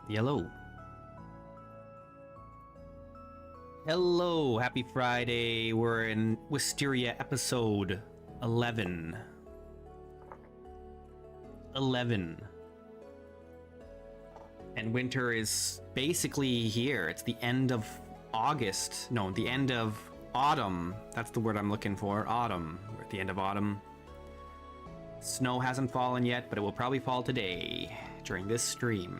Yellow. Hello, happy Friday. We're in Wisteria episode 11. 11. And winter is basically here. It's the end of August. No, the end of autumn. That's the word I'm looking for. Autumn. We're at the end of autumn. Snow hasn't fallen yet, but it will probably fall today during this stream.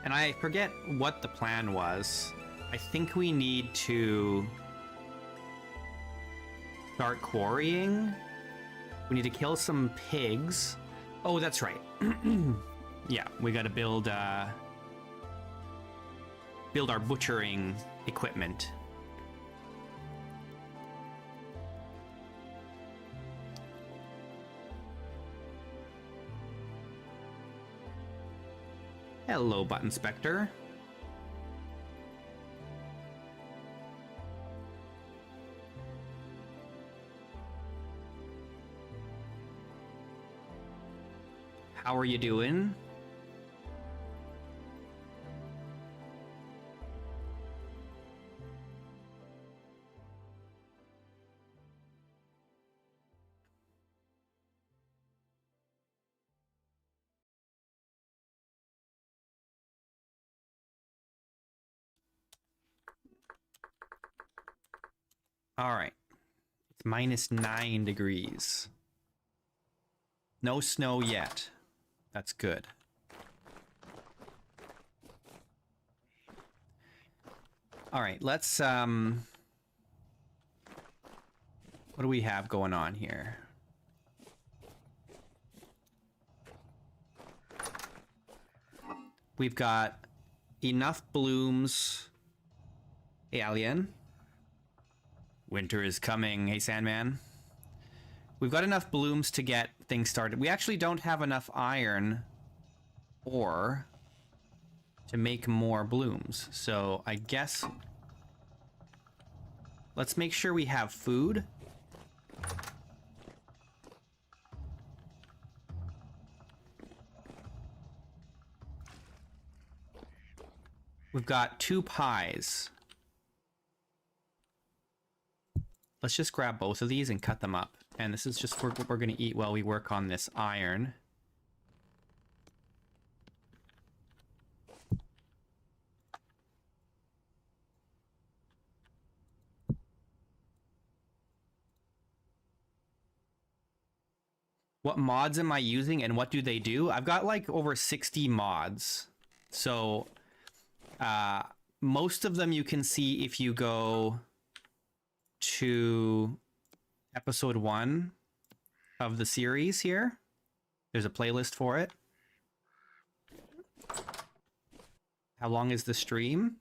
And I forget what the plan was. I think we need to start quarrying. We need to kill some pigs. Oh, that's right. Yeah, we gotta build our butchering equipment. Hello, Button Spectre. How are you doing? All right. It's minus 9 degrees. No snow yet. That's good. All right, let's what do we have going on here? We've got enough blooms. Hey, Alien. Winter is coming. Hey, Sandman. We've got enough blooms to get things started. We actually don't have enough iron ore to make more blooms. So I guess let's make sure we have food. We've got 2 pies. Let's just grab both of these and cut them up. And this is just what we're going to eat while we work on this iron. What mods am I using and what do they do? I've got like over 60 mods. So most of them you can see if you go to episode 1 of the series here. There's a playlist for it. How long is the stream?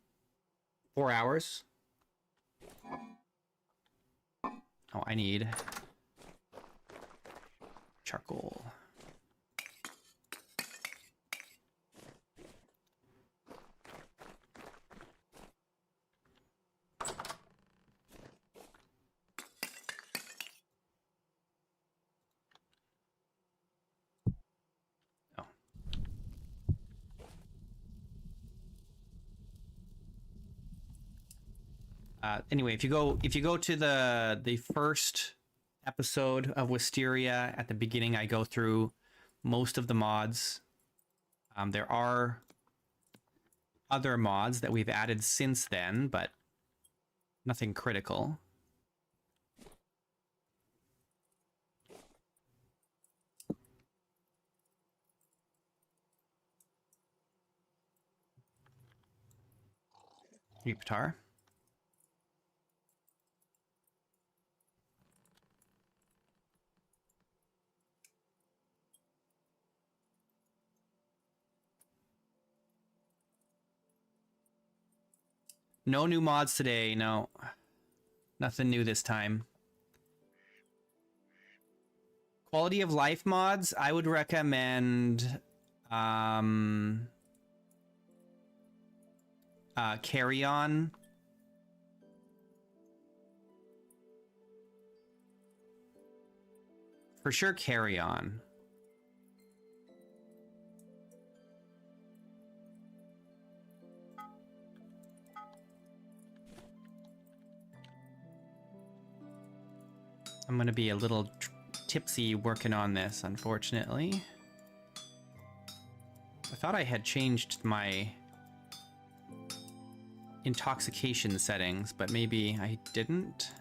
4 hours. Oh, I need charcoal. Anyway, if you go to the first episode of Wisteria, at the beginning I go through most of the mods. There are other mods that we've added since then, but nothing critical. Repatar. No new mods today, no. Nothing new this time. Quality of life mods, I would recommend Carry On For sure, carry on. I'm gonna be a little tipsy working on this, unfortunately. I thought I had changed my intoxication settings, but maybe I didn't.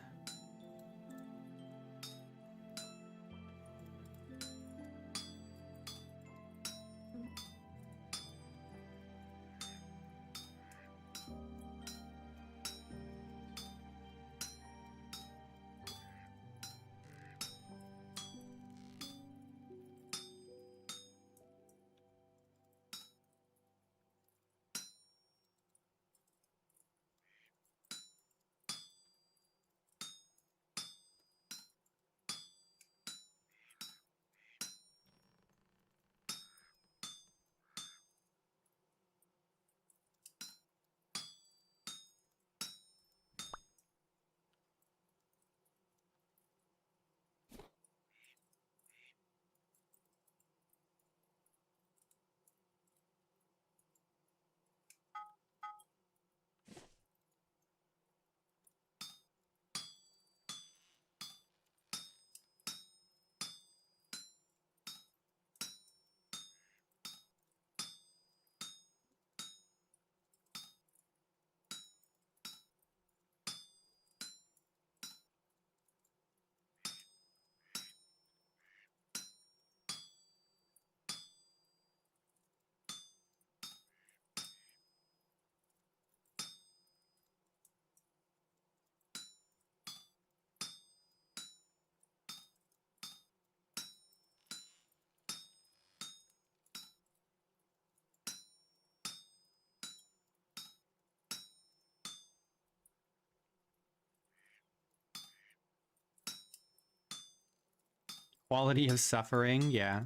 Quality of suffering, yeah.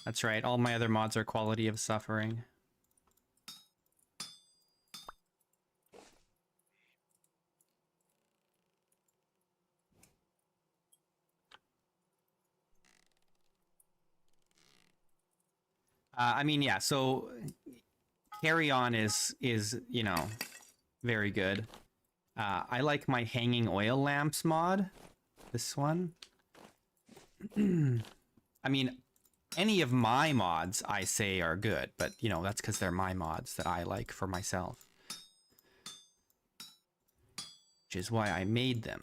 That's right, all my other mods are quality of suffering. I mean, yeah, so carry on is, you know, very good. I like my hanging oil lamps mod. This one. I mean, any of my mods I say are good, but, you know, that's because they're my mods that I like for myself. Which is why I made them.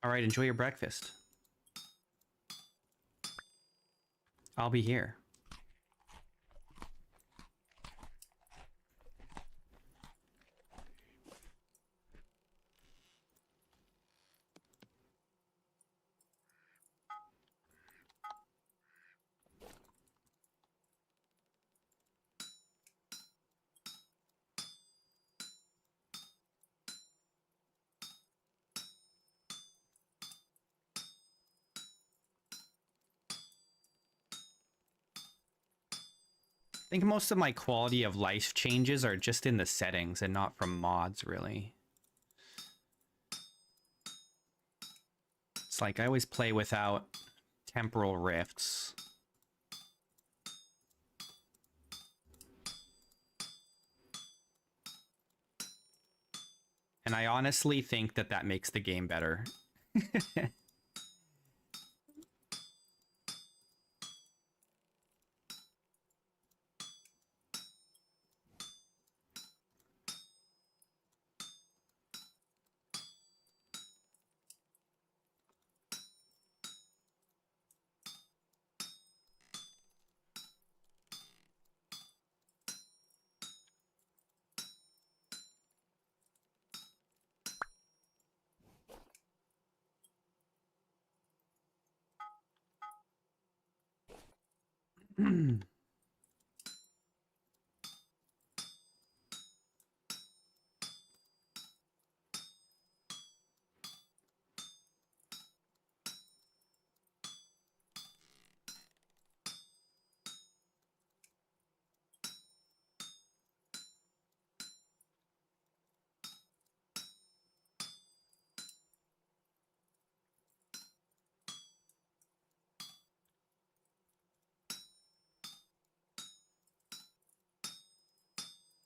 All right, enjoy your breakfast. I'll be here. I think most of my quality of life changes are just in the settings and not from mods, really. It's like I always play without temporal rifts. And I honestly think that that makes the game better.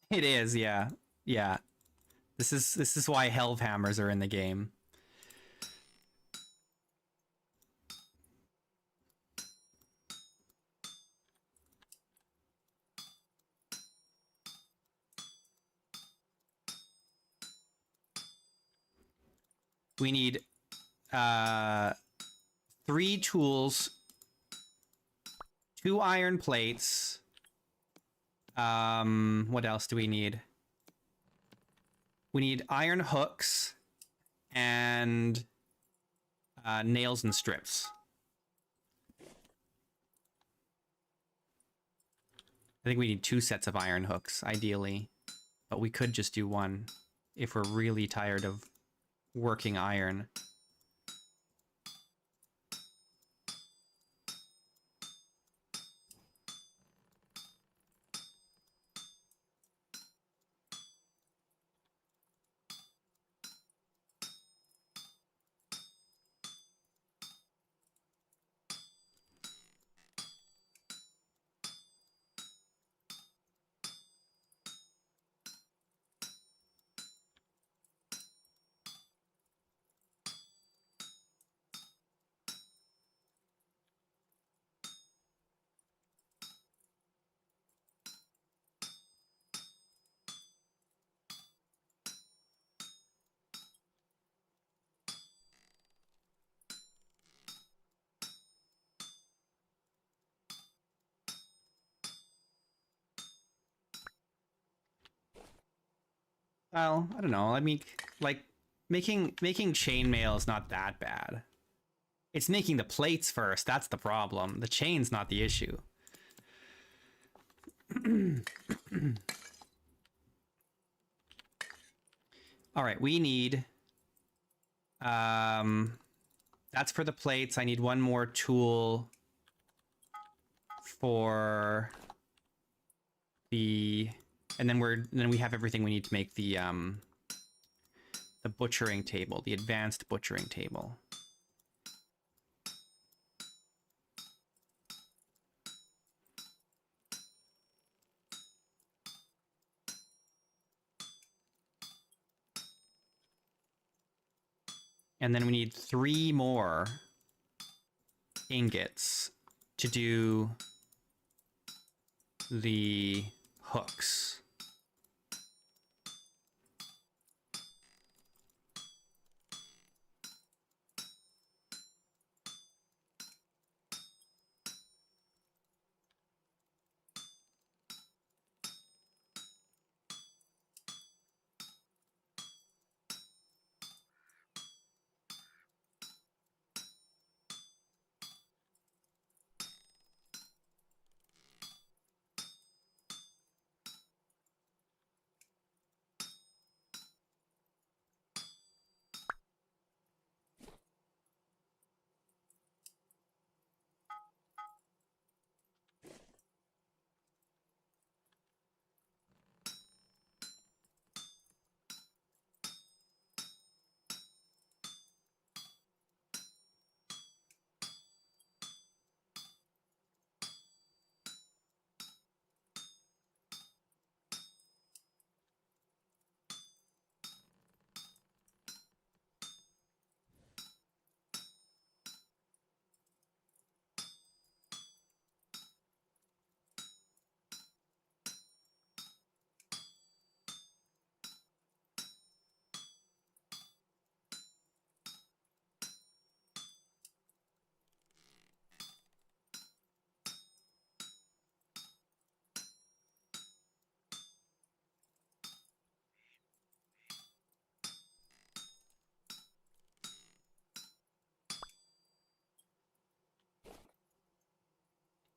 It is, yeah. Yeah. This is why Helvhammers are in the game. We need 3 tools, 2 iron plates. What else do we need? We need iron hooks and nails and strips. I think we need 2 sets of iron hooks, ideally. But we could just do 1 if we're really tired of working iron. Well, I don't know. I mean, like, making chainmail is not that bad. It's making the plates first. That's the problem. The chain's not the issue. All right, we need... that's for the plates. I need 1 more tool for the... And then we have everything we need to make the butchering table, the advanced butchering table. And then we need 3 more ingots to do the hooks.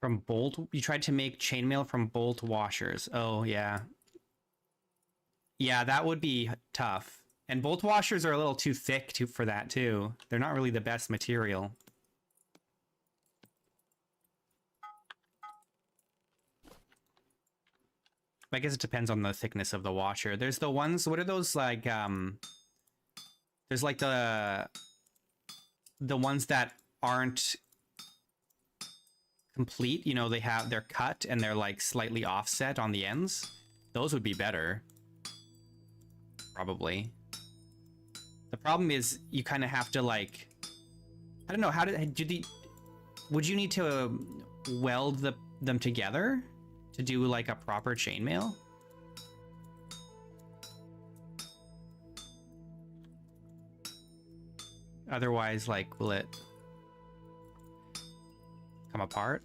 From bolt, you tried to make chainmail from bolt washers. Oh, yeah. Yeah, that would be tough. And bolt washers are a little too thick for that, too. They're not really the best material. I guess it depends on the thickness of the washer. There's the ones, what are those, like, there's, like, the ones that aren't complete, you know, they're cut and they're like slightly offset on the ends. Those would be better, probably. The problem is you kind of have to, like, I don't know, how would you need to weld them together to do like a proper chainmail? Otherwise, like, will it come apart?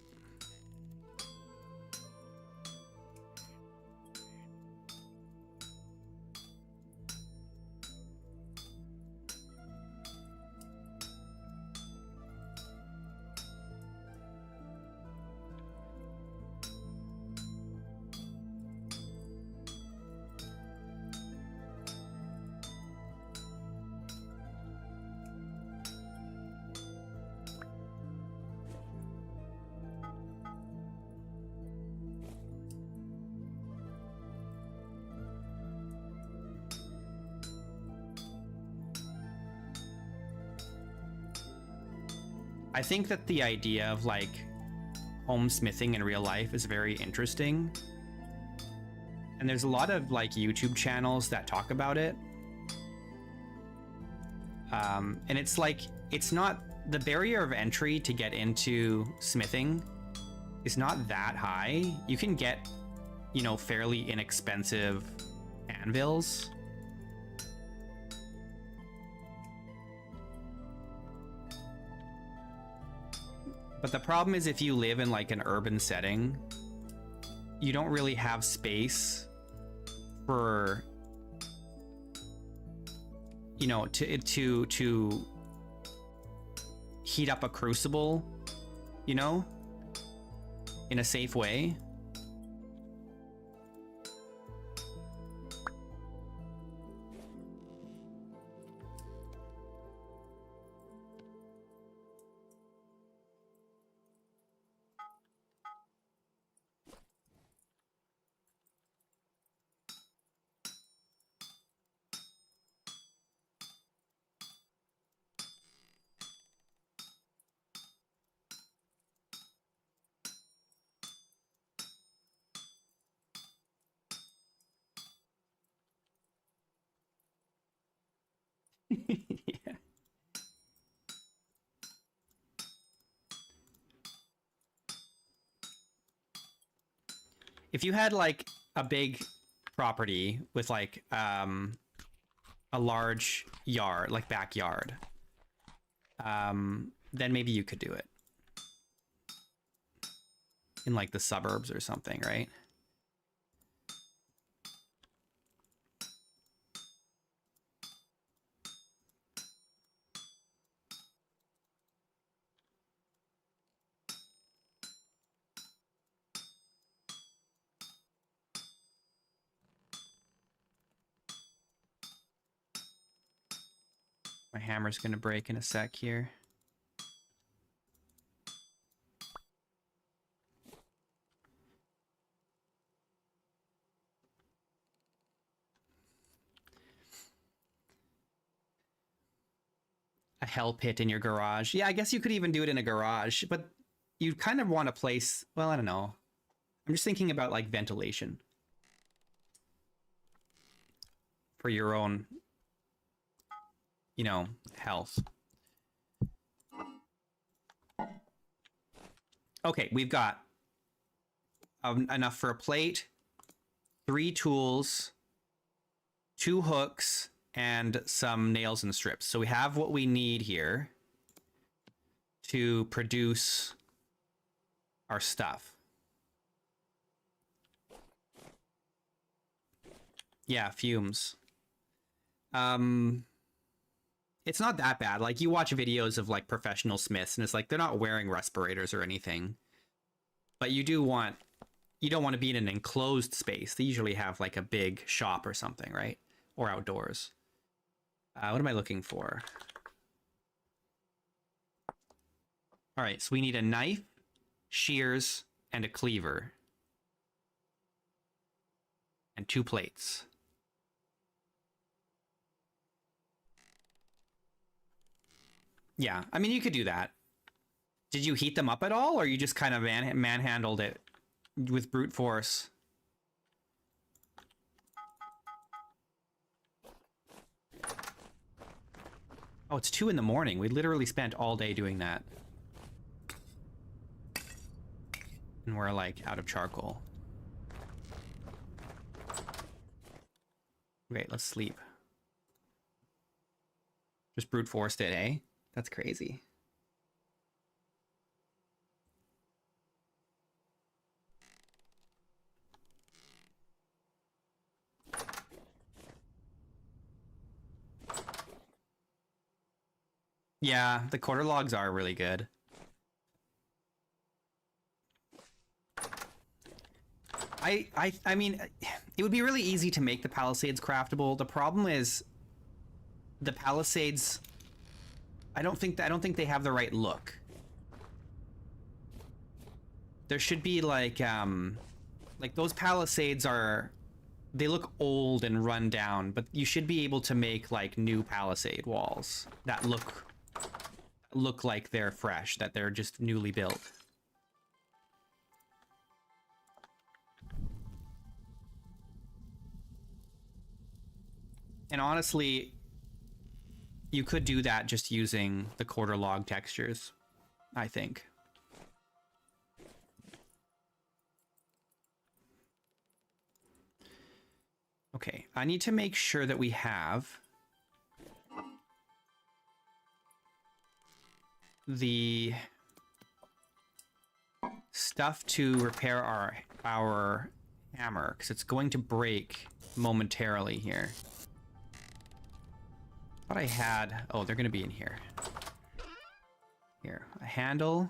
I think that the idea of like home smithing in real life is very interesting. And there's a lot of like YouTube channels that talk about it. And it's like, it's not, the barrier of entry to get into smithing is not that high. You can get, you know, fairly inexpensive anvils. But the problem is if you live in like an urban setting, you don't really have space for, you know, to heat up a crucible, you know, in a safe way. Yeah. If you had like a big property with like a large yard, like backyard, then maybe you could do it in like the suburbs or something, right? My hammer's gonna break in a sec here. A hell pit in your garage. Yeah, I guess you could even do it in a garage, but you kind of want a place, well, I don't know. I'm just thinking about like ventilation for your own, you know, health. Okay, we've got enough for a plate, 3 tools, 2 hooks, and some nails and strips. So we have what we need here to produce our stuff. Yeah, fumes. It's not that bad. Like, you watch videos of like professional smiths and it's like they're not wearing respirators or anything. But you don't want to be in an enclosed space. They usually have like a big shop or something, right? Or outdoors. What am I looking for? All right, so we need a knife, shears, and a cleaver. And 2 plates. Yeah, I mean, you could do that. Did you heat them up at all, or you just kind of manhandled it with brute force? Oh, it's 2 in the morning. We literally spent all day doing that. And we're, like, out of charcoal. Okay, let's sleep. Just brute forced it, eh? That's crazy. Yeah, the quarter logs are really good. I mean, it would be really easy to make the palisades craftable. The problem is the palisades, I don't think they have the right look. There should be like those palisades they look old and run down, but you should be able to make like new palisade walls that look like they're fresh, that they're just newly built. And honestly, you could do that just using the quarter log textures, I think. Okay, I need to make sure that we have the stuff to repair our hammer, because it's going to break momentarily here. Thought I had... Oh, they're going to be in here. Here, a handle.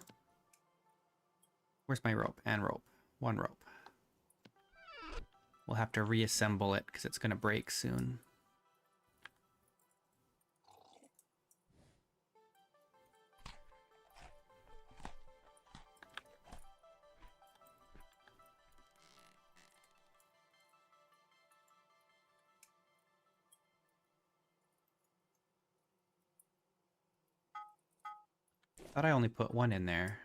Where's my rope? And rope. 1 rope. We'll have to reassemble it because it's going to break soon. Thought I only put 1 in there.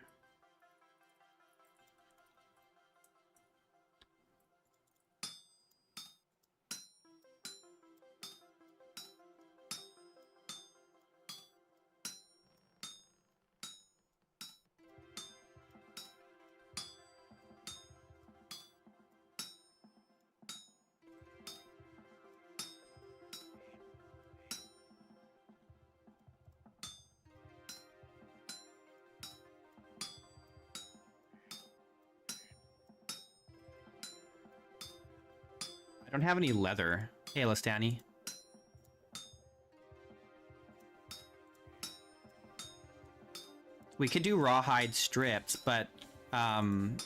I don't have any leather. Hey, Listani. We could do rawhide strips, but the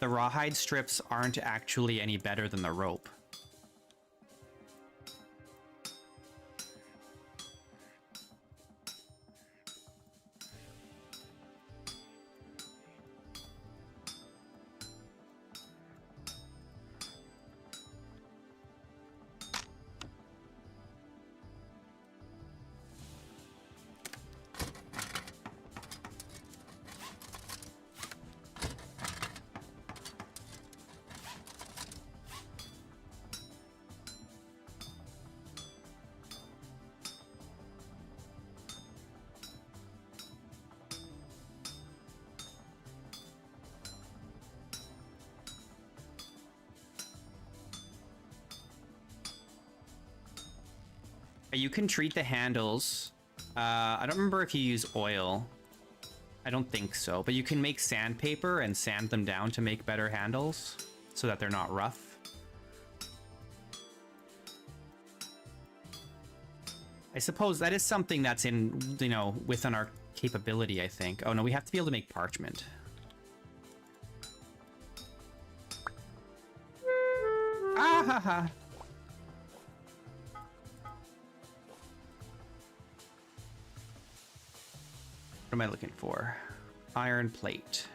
rawhide strips aren't actually any better than the rope. You can treat the handles. I don't remember if you use oil. I don't think so, but you can make sandpaper and sand them down to make better handles so that they're not rough. I suppose that is something that's in, within our capability, I think. Oh no, we have to be able to make parchment. ha ha. What am I looking for? Iron plate.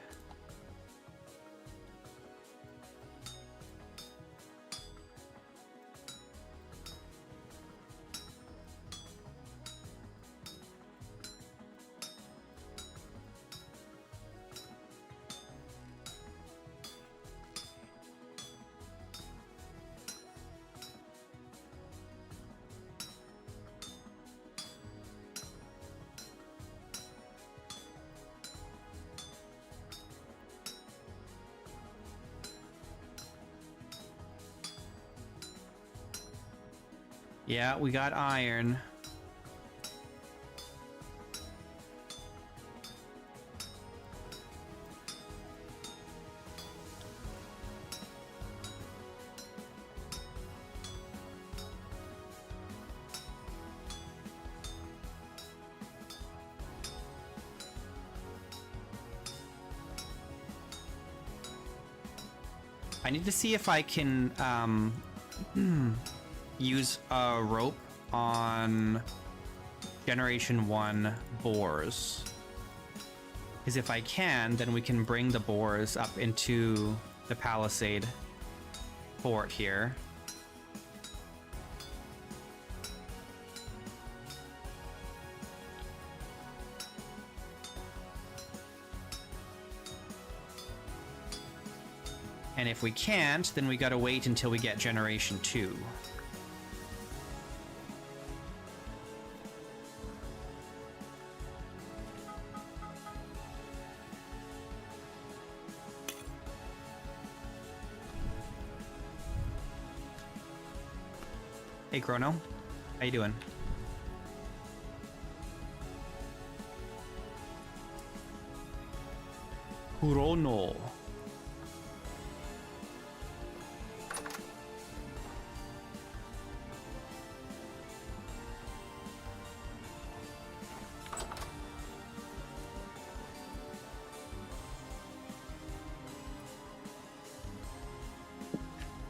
Yeah, we got iron. I need to see if I can use a rope on Generation 1 boars. Because if I can, then we can bring the boars up into the palisade fort here. And if we can't, then we gotta wait until we get Generation 2. Hey, Chrono. How you doing? Chrono.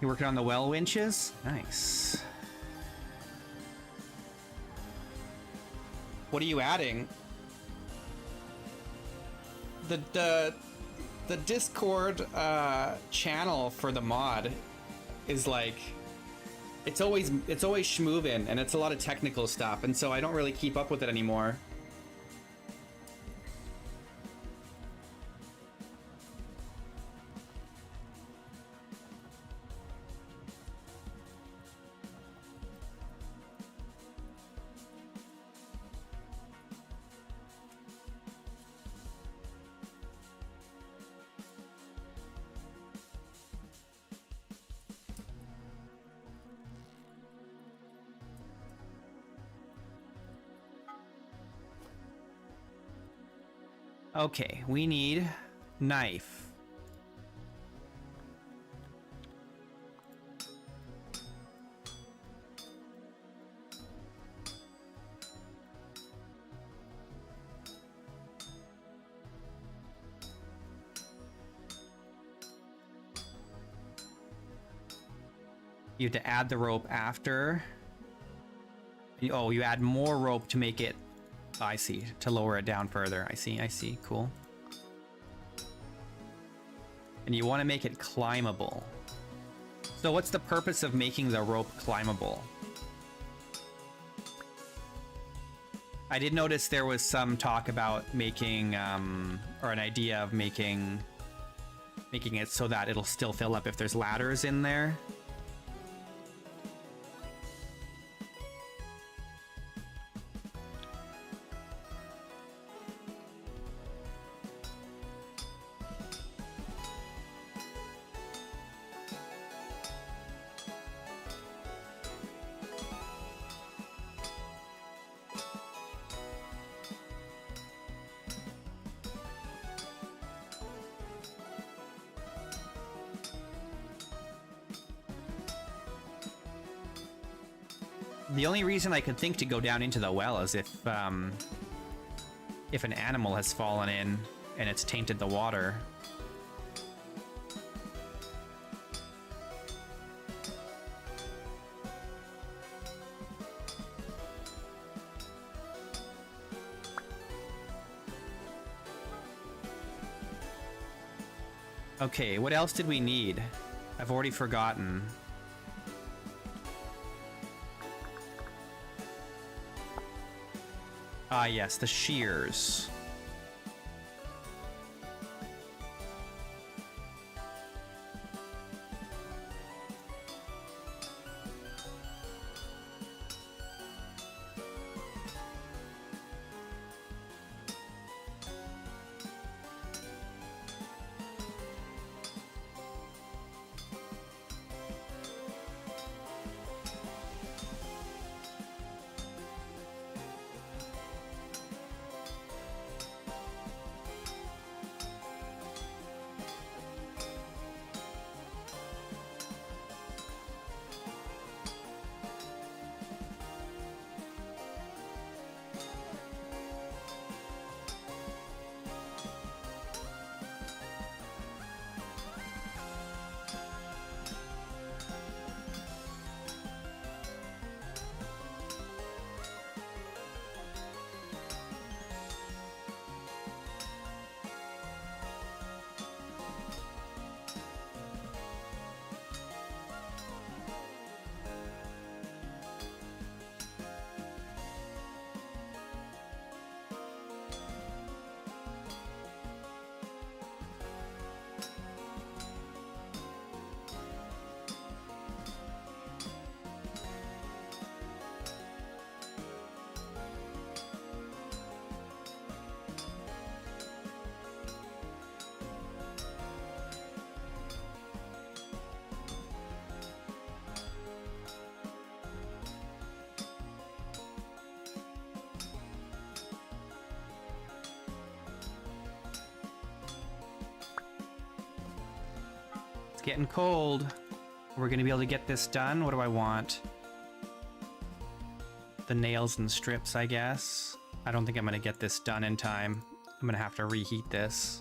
You working on the well winches? Nice. What are you adding? The Discord channel for the mod is like it's always schmoovin', and it's a lot of technical stuff, and so I don't really keep up with it anymore. Okay, we need knife. You have to add the rope after. Oh, you add more rope to make it. I see. To lower it down further. I see. Cool. And you want to make it climbable. So what's the purpose of making the rope climbable? I did notice there was some talk about making, or an idea of making it so that it'll still fill up if there's ladders in there. The only reason I could think to go down into the well is if an animal has fallen in and it's tainted the water. Okay, what else did we need? I've already forgotten. Ah, yes, the shears. It's getting cold. We're gonna be able to get this done. What do I want? The nails and strips, I guess. I don't think I'm gonna get this done in time. I'm gonna have to reheat this.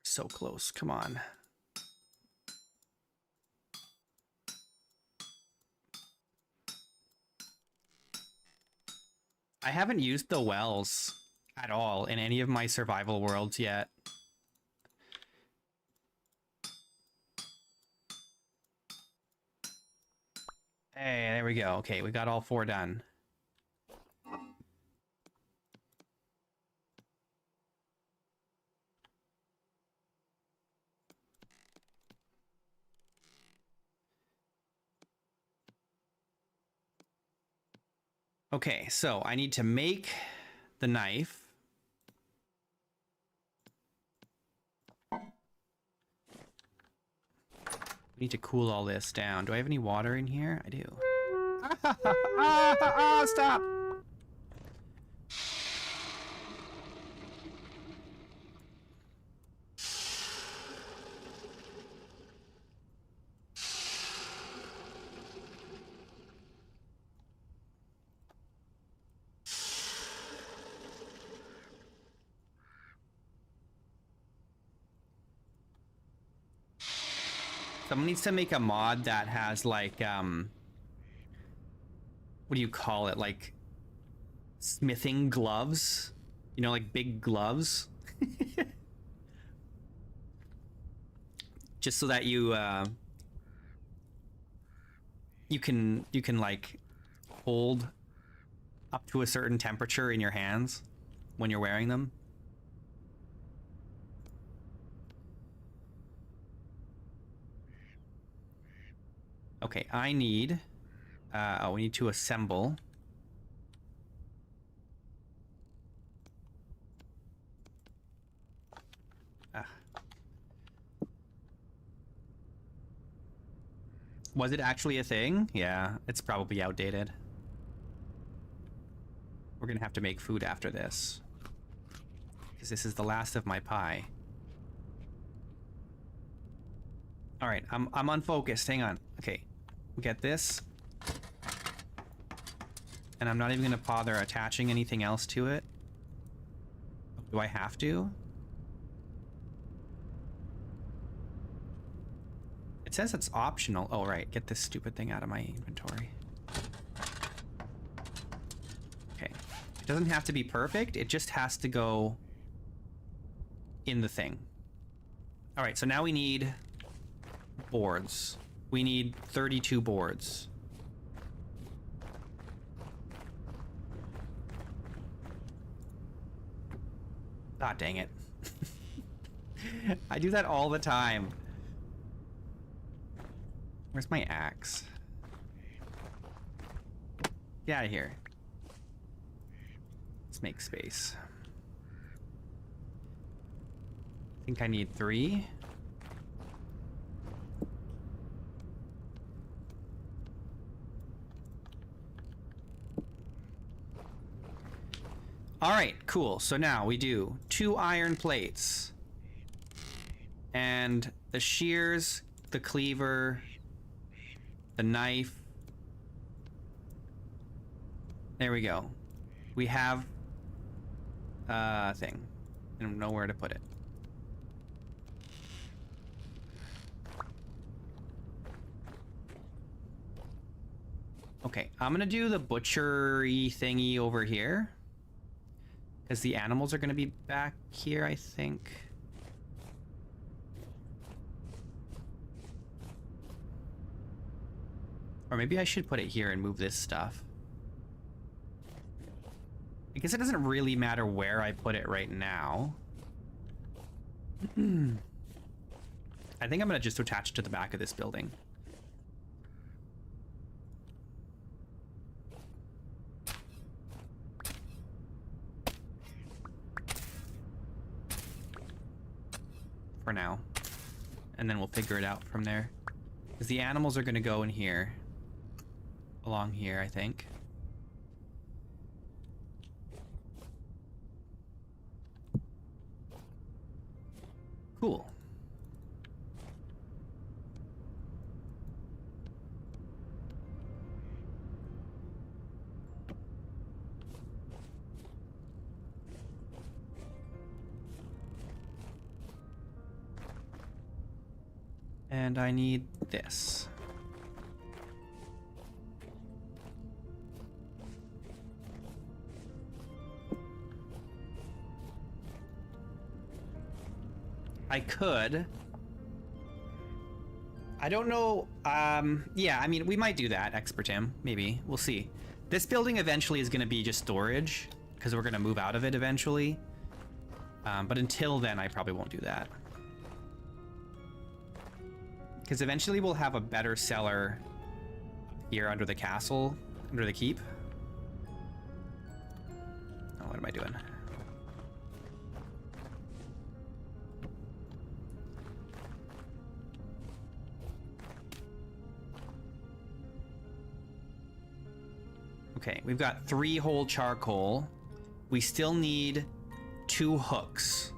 So close, come on. I haven't used the wells at all in any of my survival worlds yet. Hey, there we go. Okay, we got all 4 done. Okay, so I need to make the knife. We need to cool all this down. Do I have any water in here? I do. Stop! Someone needs to make a mod that has like, what do you call it? Like smithing gloves? You know, like big gloves? Just so that you can like hold up to a certain temperature in your hands when you're wearing them. Okay, I need, we need to assemble. Was it actually a thing? Yeah, it's probably outdated. We're gonna have to make food after this, because this is the last of my pie. All right, I'm unfocused. Hang on. Okay, we get this. And I'm not even going to bother attaching anything else to it. Do I have to? It says it's optional. Oh, right. Get this stupid thing out of my inventory. Okay. It doesn't have to be perfect. It just has to go in the thing. All right, so now we need boards. We need 32 boards. Ah, dang it. I do that all the time. Where's my axe? Get out of here. Let's make space. I think I need 3. All right, cool. So now we do 2 iron plates. And the shears, the cleaver, the knife. There we go. We have a thing. I don't know where to put it. Okay, I'm gonna do the butchery thingy over here. Because the animals are gonna be back here, I think. Or maybe I should put it here and move this stuff. I guess it doesn't really matter where I put it right now. I think I'm gonna just attach it to the back of this building. For now. And then we'll figure it out from there. Because the animals are gonna go in here. Along here, I think. Cool. And I need this. I could. I don't know. Yeah, I mean, we might do that, Expertim. Maybe. We'll see. This building eventually is going to be just storage, because we're going to move out of it eventually. But until then, I probably won't do that. Because eventually we'll have a better cellar here under the castle, under the keep. Oh, what am I doing? Okay, we've got 3 whole charcoal. We still need 2 hooks.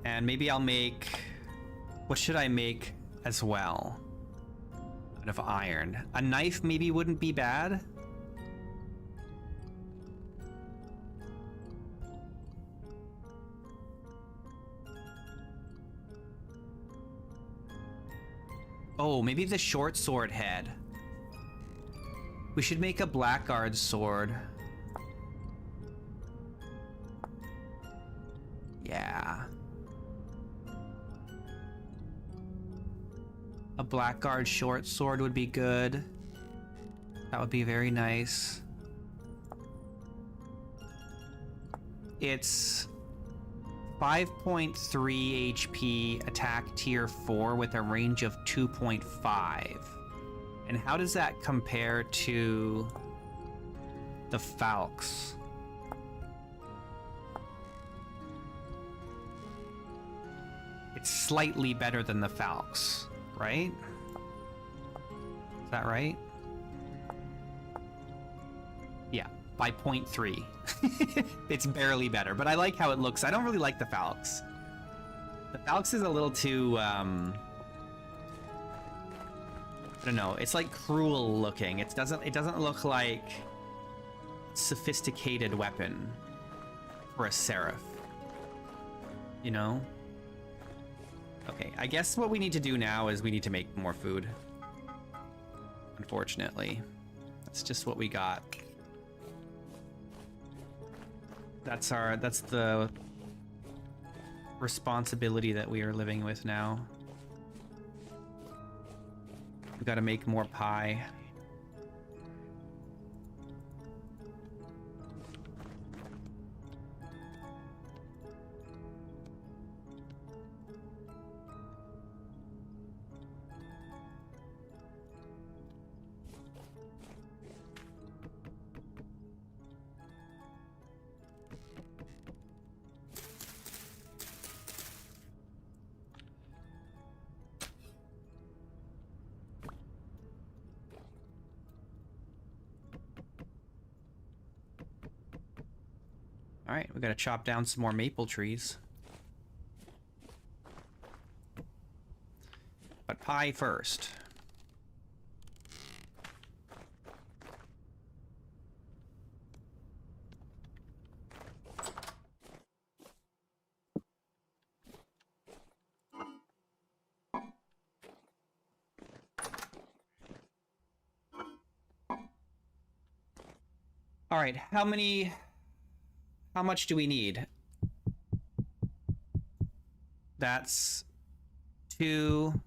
And maybe I'll make... What should I make as well? Out of iron. A knife maybe wouldn't be bad. Oh, maybe the short sword head. We should make a blackguard sword. Yeah. A blackguard short sword would be good. That would be very nice. It's 5.3 HP, attack tier 4 with a range of 2.5. And how does that compare to the Falx? It's slightly better than the Falx, right? Is that right? Yeah, by 0.3. It's barely better, but I like how it looks. I don't really like the Falx. The Falx is a little too, I don't know. It's like cruel looking. It doesn't look like sophisticated weapon for a seraph. You know? Okay, I guess what we need to do now is we need to make more food. Unfortunately. That's just what we got. That's the responsibility that we are living with now. We gotta make more pie. All right, we gotta chop down some more maple trees. But pie first. All right, how much do we need? That's 2,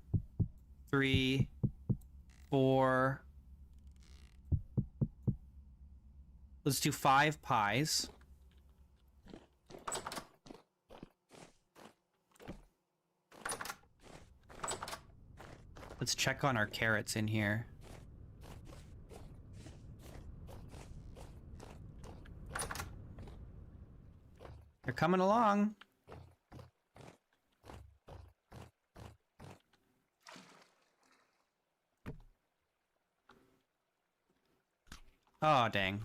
3, 4. Let's do 5 pies. Let's check on our carrots in here. They're coming along. Oh, dang.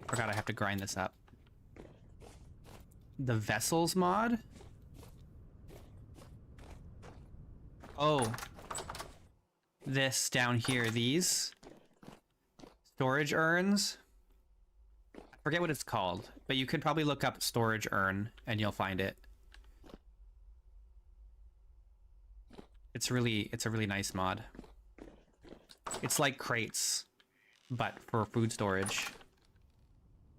Forgot I have to grind this up. The vessels mod? Oh. This down here, these. Storage urns. I forget what it's called, but you could probably look up storage urn and you'll find it. It's a really nice mod. It's like crates, but for food storage.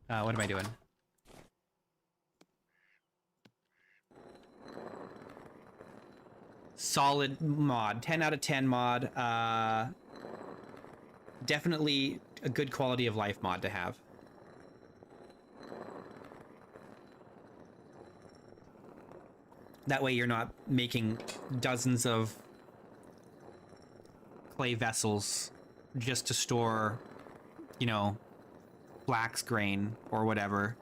What am I doing? Solid mod. 10 out of 10 mod. Definitely a good quality of life mod to have. That way you're not making dozens of clay vessels just to store, you know, flax grain or whatever.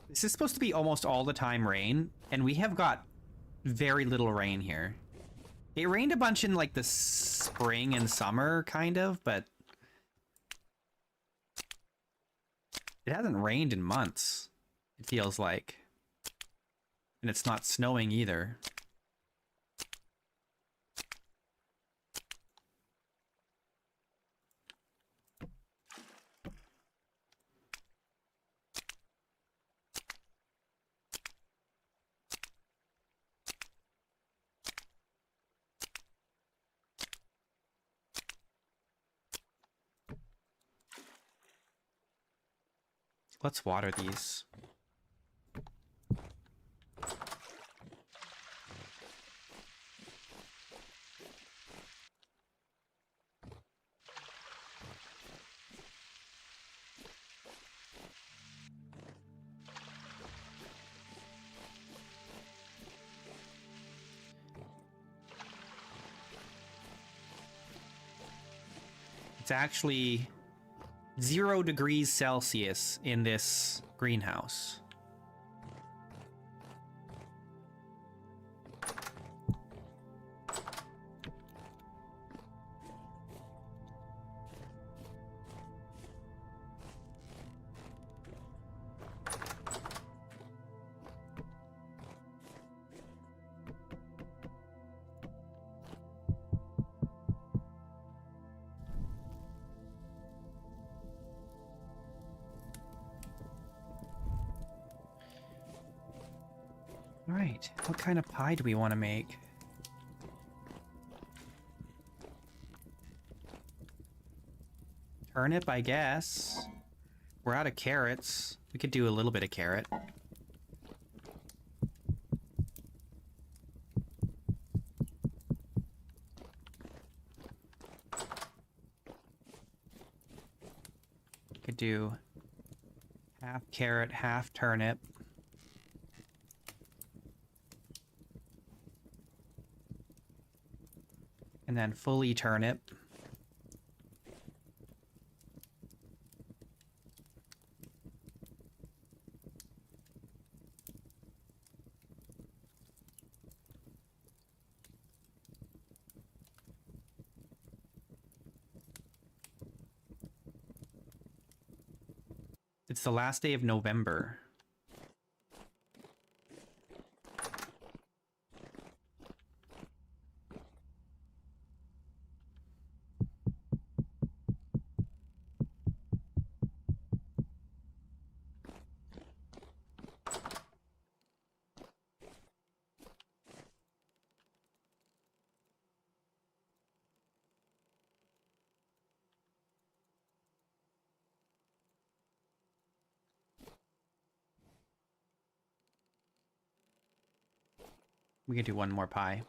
This is supposed to be almost all the time rain, and we have got very little rain here. It rained a bunch in like the spring and summer, kind of, but it hasn't rained in months, it feels like. And it's not snowing either. Let's water these. It's actually 0 degrees Celsius in this greenhouse. All right, what kind of pie do we want to make? Turnip, I guess. We're out of carrots. We could do a little bit of carrot. Could do half carrot, half turnip. And then fully turnip. It's the last day of November. We can do one more pie.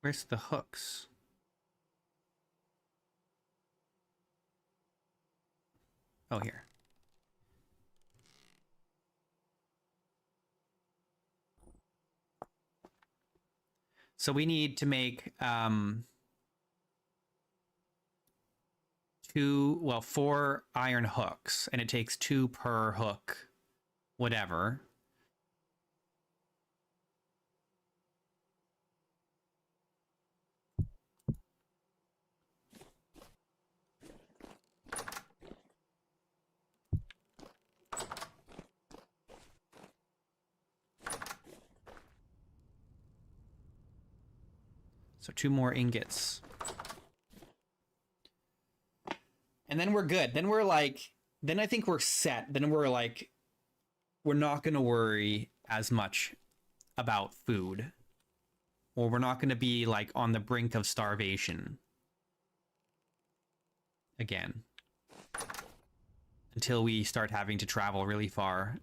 Where's the hooks? Oh, here. So we need to make 4 iron hooks, and it takes 2 per hook, whatever. So 2 more ingots. And then we're good. Then we're like, then I think we're set. Then we're like, we're not going to worry as much about food. Or we're not going to be like on the brink of starvation again. Until we start having to travel really far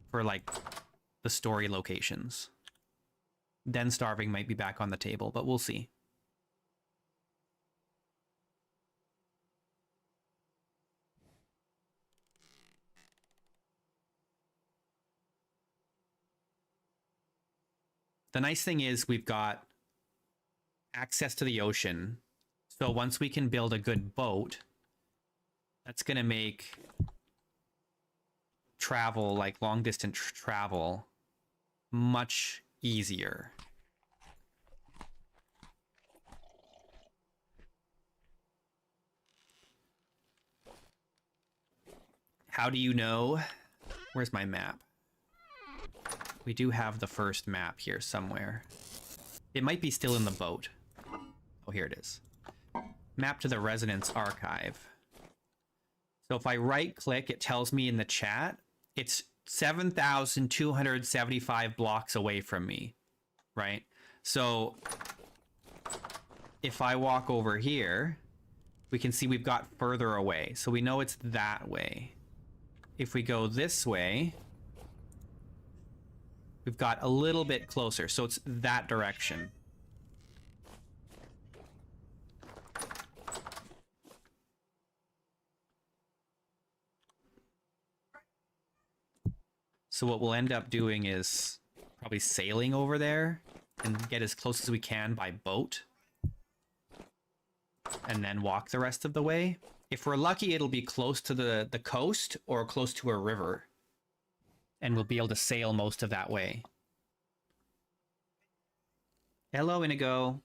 for like the story locations. Then starving might be back on the table, but we'll see. The nice thing is we've got access to the ocean. So once we can build a good boat, that's going to make travel, like long distance travel, much easier. How do you know? Where's my map? We do have the first map here somewhere. It might be still in the boat. Oh, here it is. Map to the Resonance Archive. So if I right click, it tells me in the chat, it's 7,275 blocks away from me, right? So if I walk over here, we can see we've got further away. So we know it's that way. If we go this way, we've got a little bit closer. So it's that direction. So what we'll end up doing is probably sailing over there and get as close as we can by boat. And then walk the rest of the way. If we're lucky, it'll be close to the coast or close to a river. And we'll be able to sail most of that way. Hello, Inigo.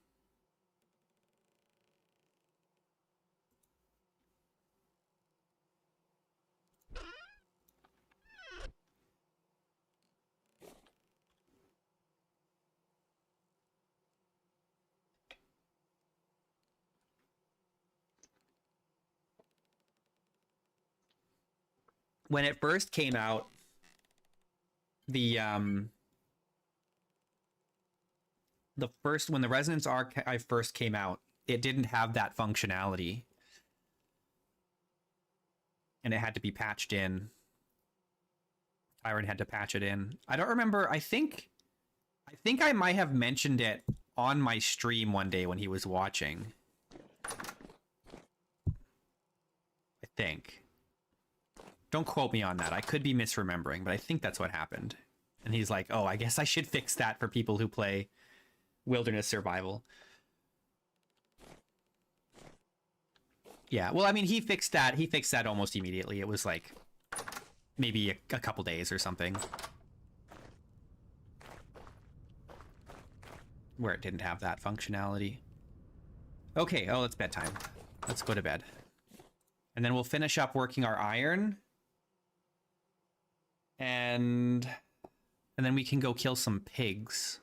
When it first came out, when the Resonance Archive first came out, it didn't have that functionality. And it had to be patched in. Tyron had to patch it in. I don't remember. I think I might have mentioned it on my stream one day when he was watching. I think. Don't quote me on that. I could be misremembering, but I think that's what happened. And he's like, oh, I guess I should fix that for people who play wilderness survival. Yeah, well, I mean, he fixed that. He fixed that almost immediately. It was like maybe a couple days or something where it didn't have that functionality. Okay, oh, it's bedtime. Let's go to bed. And then we'll finish up working our iron. And then we can go kill some pigs.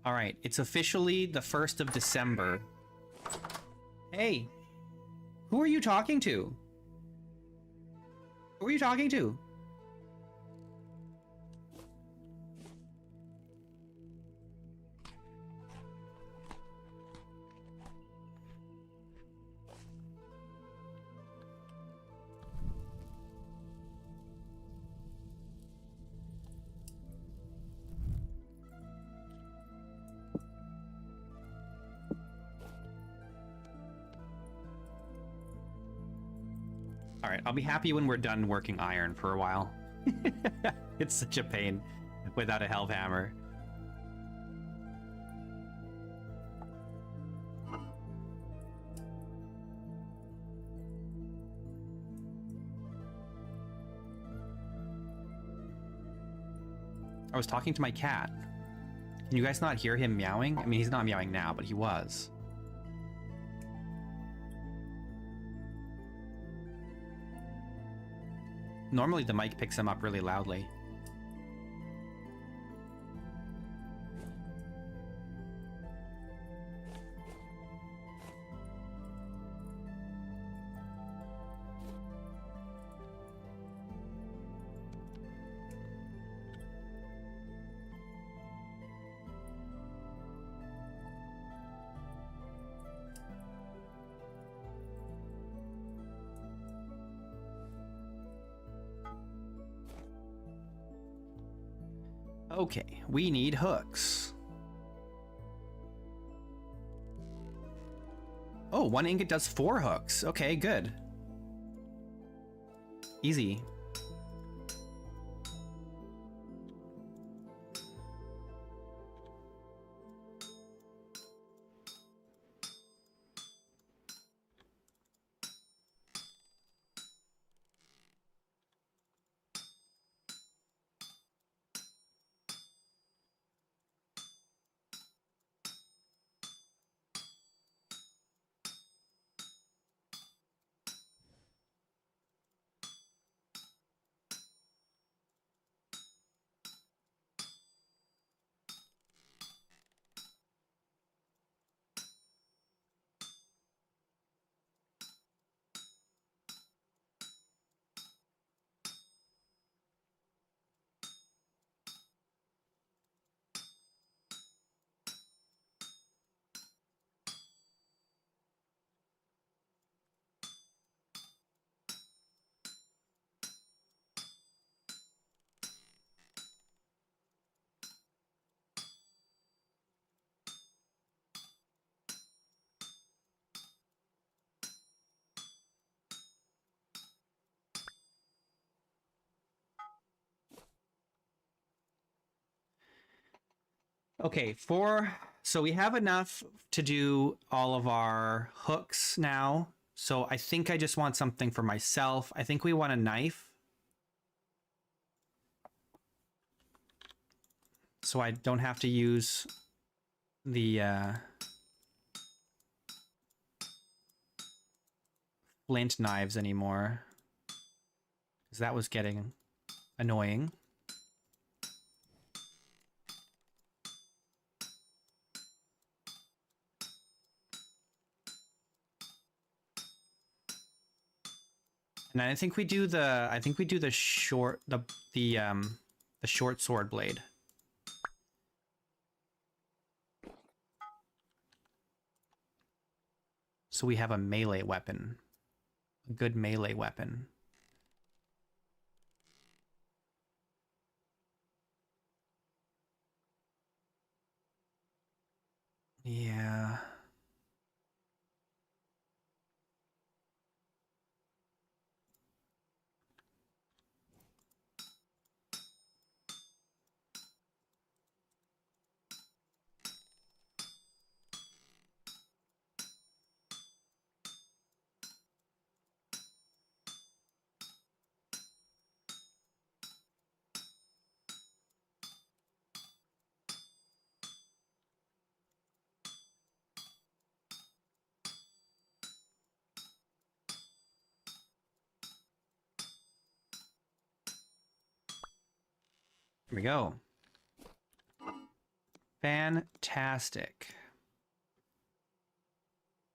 All right, it's officially the 1st of December. Hey, who are you talking to? Who are you talking to? All right, I'll be happy when we're done working iron for a while. It's such a pain without a Hellhammer. I was talking to my cat. Can you guys not hear him meowing? I mean, he's not meowing now, but he was. Normally the mic picks him up really loudly. Okay, we need hooks. Oh, 1 ingot does 4 hooks. Okay, good. Easy. Okay, so we have enough to do all of our hooks now. So I think I just want something for myself. I think we want a knife. So I don't have to use the flint knives anymore, because that was getting annoying. And I think we do the short the short sword blade. So we have a melee weapon. A good melee weapon. Yeah. Here we go. Fantastic.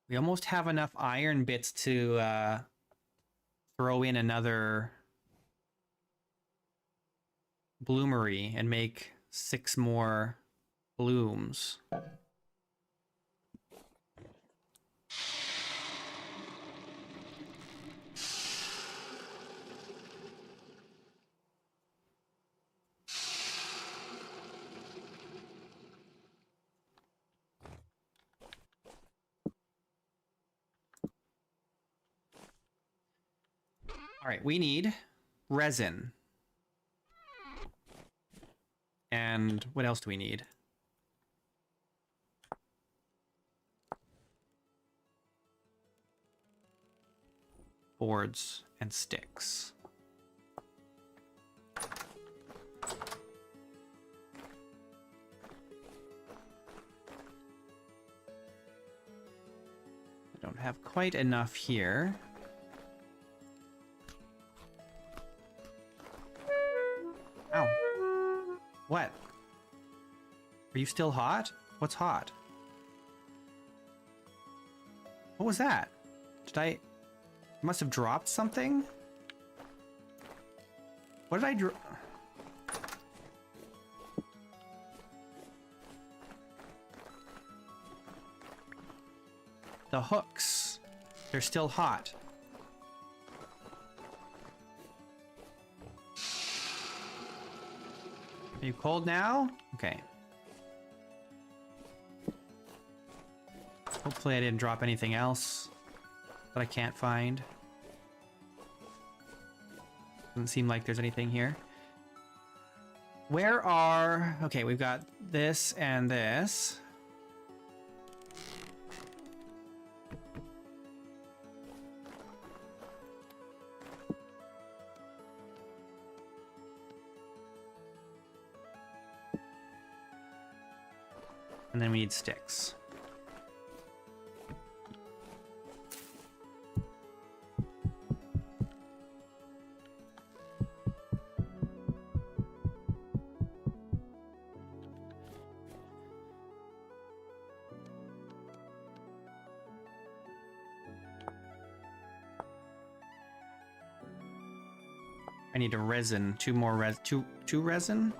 We almost have enough iron bits to throw in another bloomery and make 6 more blooms. All right, we need resin. And what else do we need? Boards and sticks. I don't have quite enough here. Ow. What? Are you still hot? What's hot? What was that? Did I must have dropped something? What did I drop? The hooks. They're still hot. Are you cold now? Okay. Hopefully I didn't drop anything else that I can't find. Doesn't seem like there's anything here. Where are... Okay, we've got this and this. And then we need sticks. I need a resin. Two resin?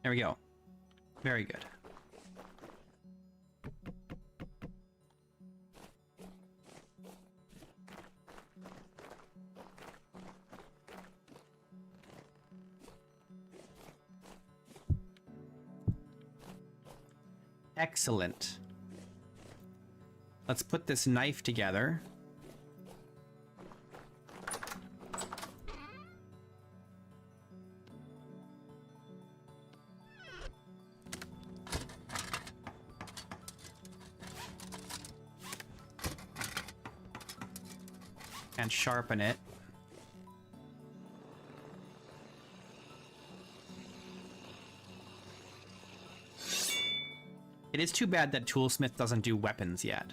There we go. Very good. Excellent. Let's put this knife together. And sharpen it. It is too bad that Toolsmith doesn't do weapons yet.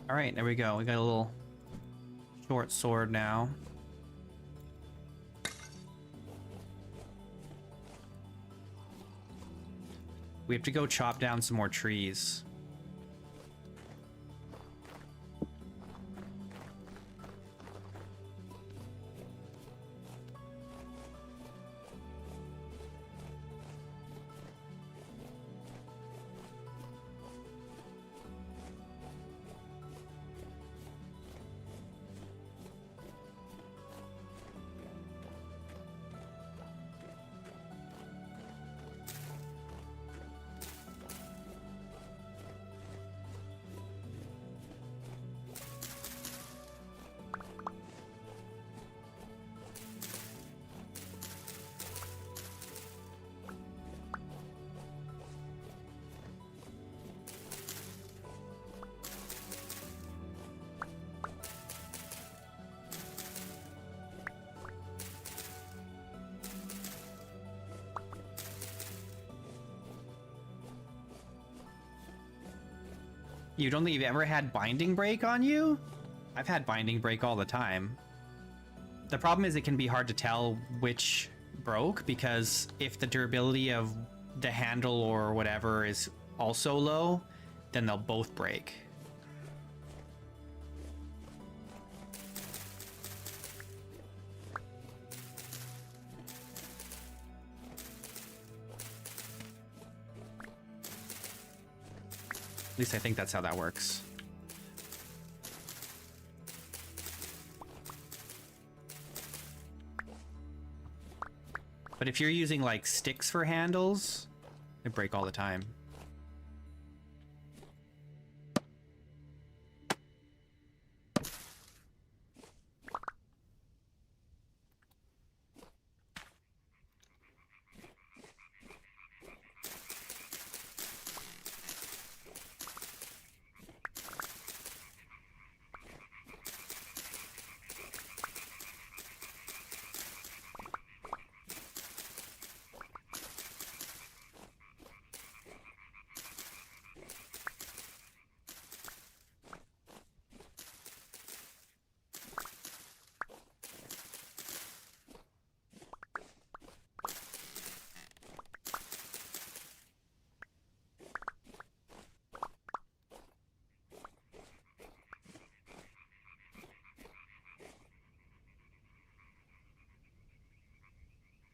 All right, there we go. We got a little short sword now. We have to go chop down some more trees. You don't think you've ever had binding break on you? I've had binding break all the time. The problem is it can be hard to tell which broke, because if the durability of the handle or whatever is also low, then they'll both break. At least I think that's how that works. But if you're using like sticks for handles, they break all the time.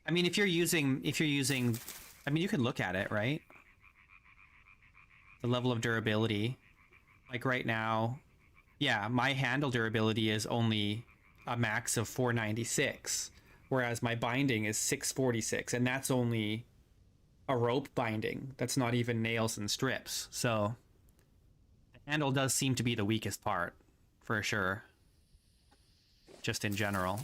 I mean, if you're using, I mean, you can look at it, right? The level of durability. Like right now, yeah, my handle durability is only a max of 496, whereas my binding is 646, and that's only a rope binding. That's not even nails and strips. So the handle does seem to be the weakest part, for sure. Just in general.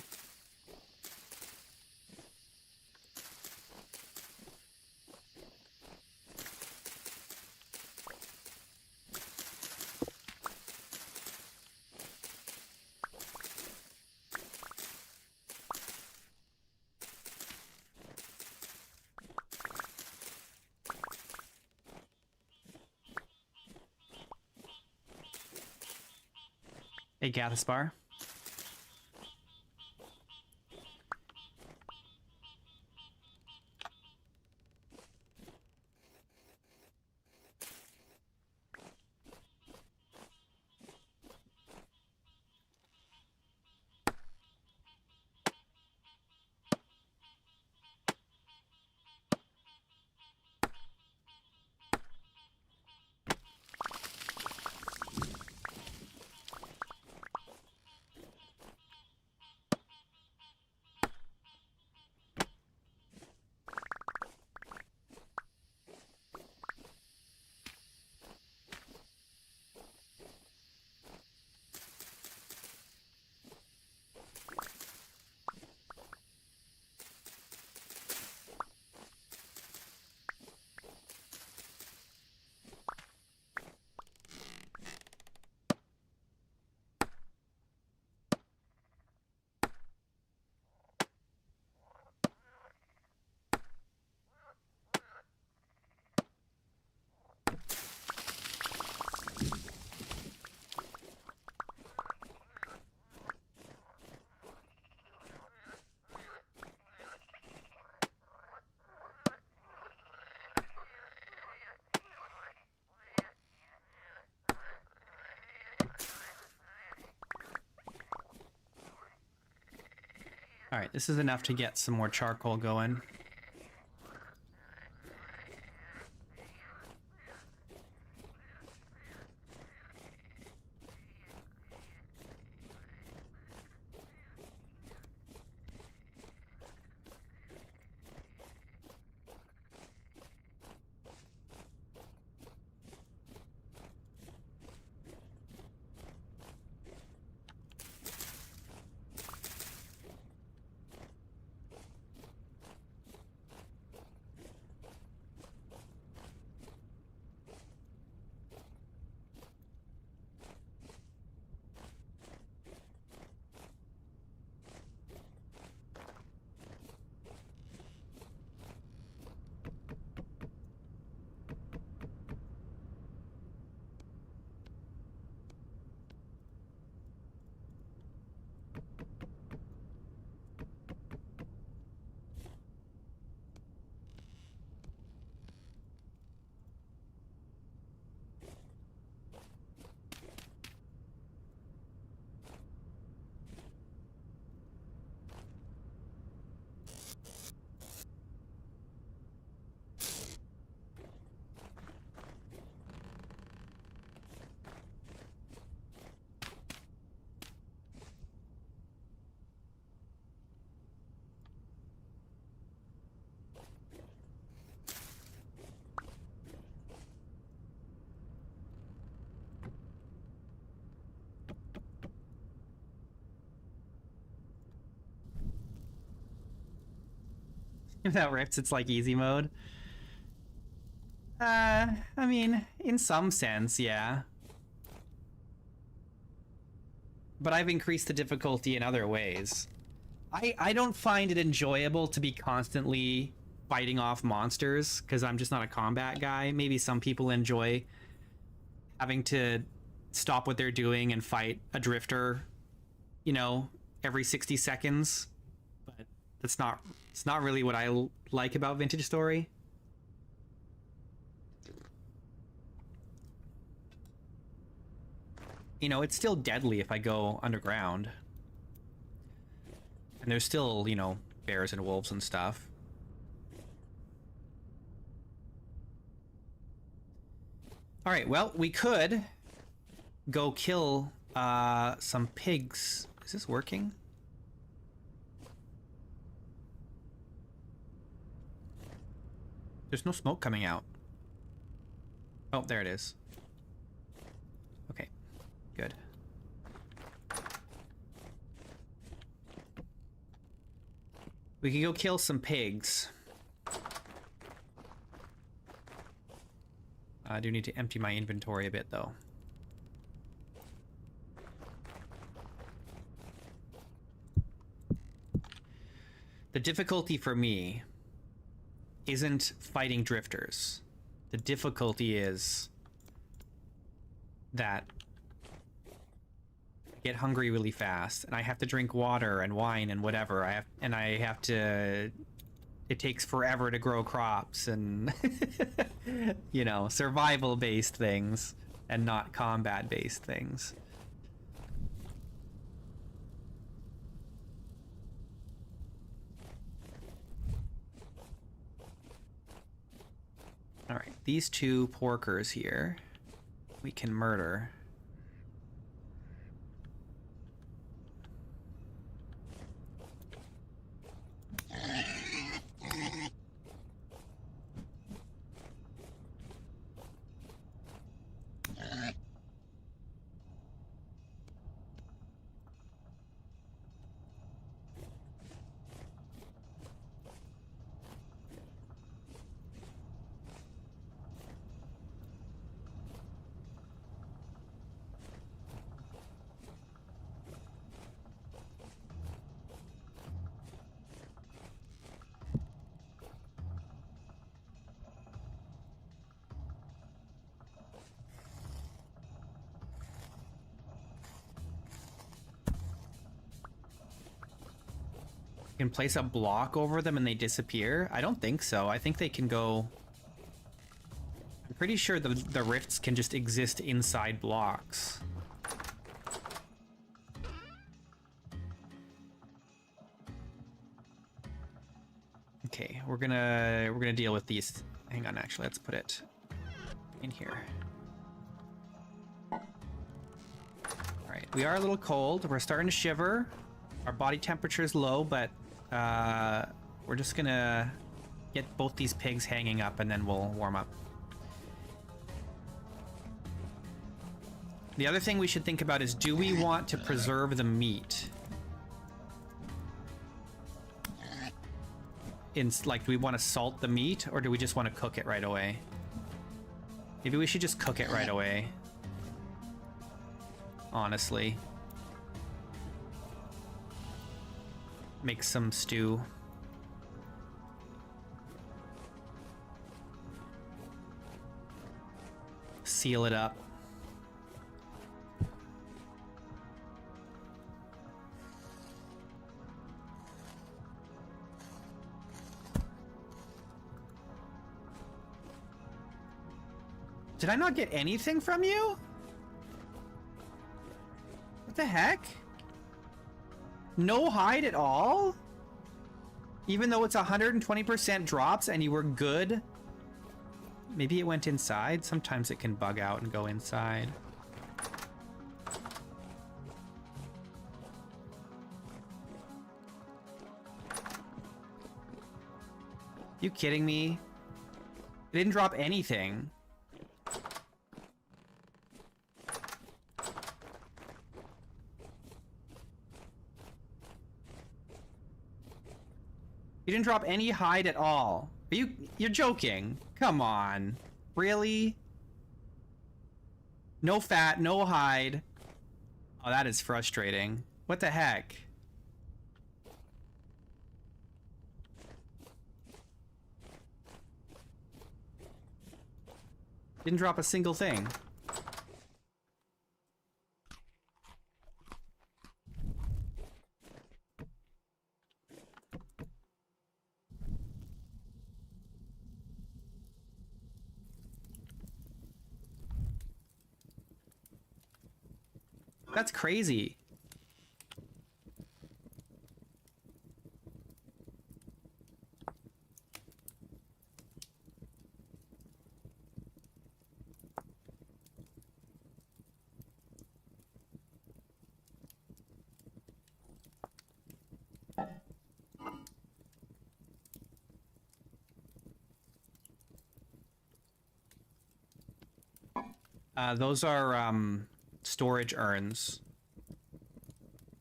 Hey, Gathspar. Alright, this is enough to get some more charcoal going. If that rips, it's like easy mode. I mean, in some sense, yeah. But I've increased the difficulty in other ways. I don't find it enjoyable to be constantly fighting off monsters, because I'm just not a combat guy. Maybe some people enjoy having to stop what they're doing and fight a drifter, you know, every 60 seconds. But it's not really what I like about Vintage Story. You know, it's still deadly if I go underground. And there's still, you know, bears and wolves and stuff. Alright, well, we could go kill some pigs. Is this working? There's no smoke coming out. Oh, there it is. Okay, good. We can go kill some pigs. I do need to empty my inventory a bit, though. The difficulty for me isn't fighting drifters. The difficulty is that I get hungry really fast, and I have to drink water and wine and whatever. I have to. It takes forever to grow crops and you know, survival-based things and not combat-based things. All right, these two porkers here, we can murder. Can place a block over them and they disappear? I don't think so. I think they can go... I'm pretty sure the rifts can just exist inside blocks. Okay, we're gonna deal with these. Hang on, actually, let's put it in here. All right, we are a little cold. We're starting to shiver. Our body temperature is low, but we're just gonna get both these pigs hanging up and then we'll warm up. The other thing we should think about is, do we want to preserve the meat? Like, do we want to salt the meat, or do we just want to cook it right away? Maybe we should just cook it right away. Honestly. Make some stew. Seal it up. Did I not get anything from you? What the heck? No hide at all? Even though it's 120% drops and you were good? Maybe it went inside? Sometimes it can bug out and go inside. You kidding me? It didn't drop anything. You didn't drop any hide at all. You're joking. Come on. Really? No fat, no hide. Oh, that is frustrating. What the heck? Didn't drop a single thing. That's crazy. Those are storage urns.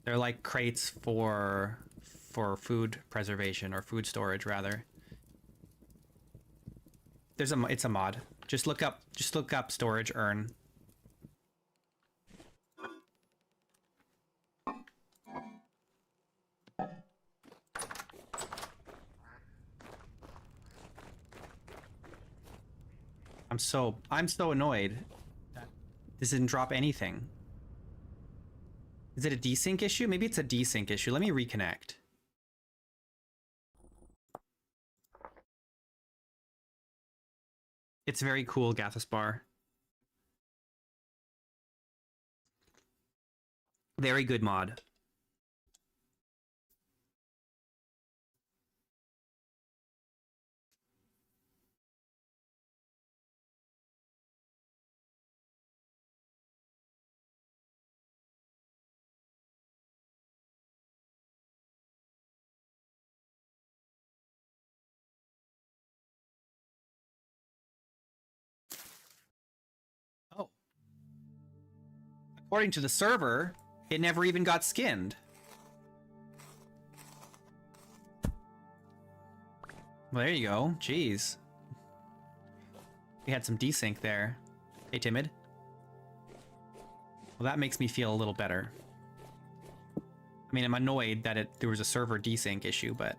They're like crates for food preservation, or food storage rather. It's a mod. Just look up storage urn. I'm so annoyed that this didn't drop anything. Is it a desync issue? Maybe it's a desync issue. Let me reconnect. It's very cool, Gathaspar. Very good mod. Oh. According to the server, it never even got skinned. Well, there you go. Jeez. We had some desync there. Hey, Timid. Well, that makes me feel a little better. I mean, I'm annoyed that there was a server desync issue, but...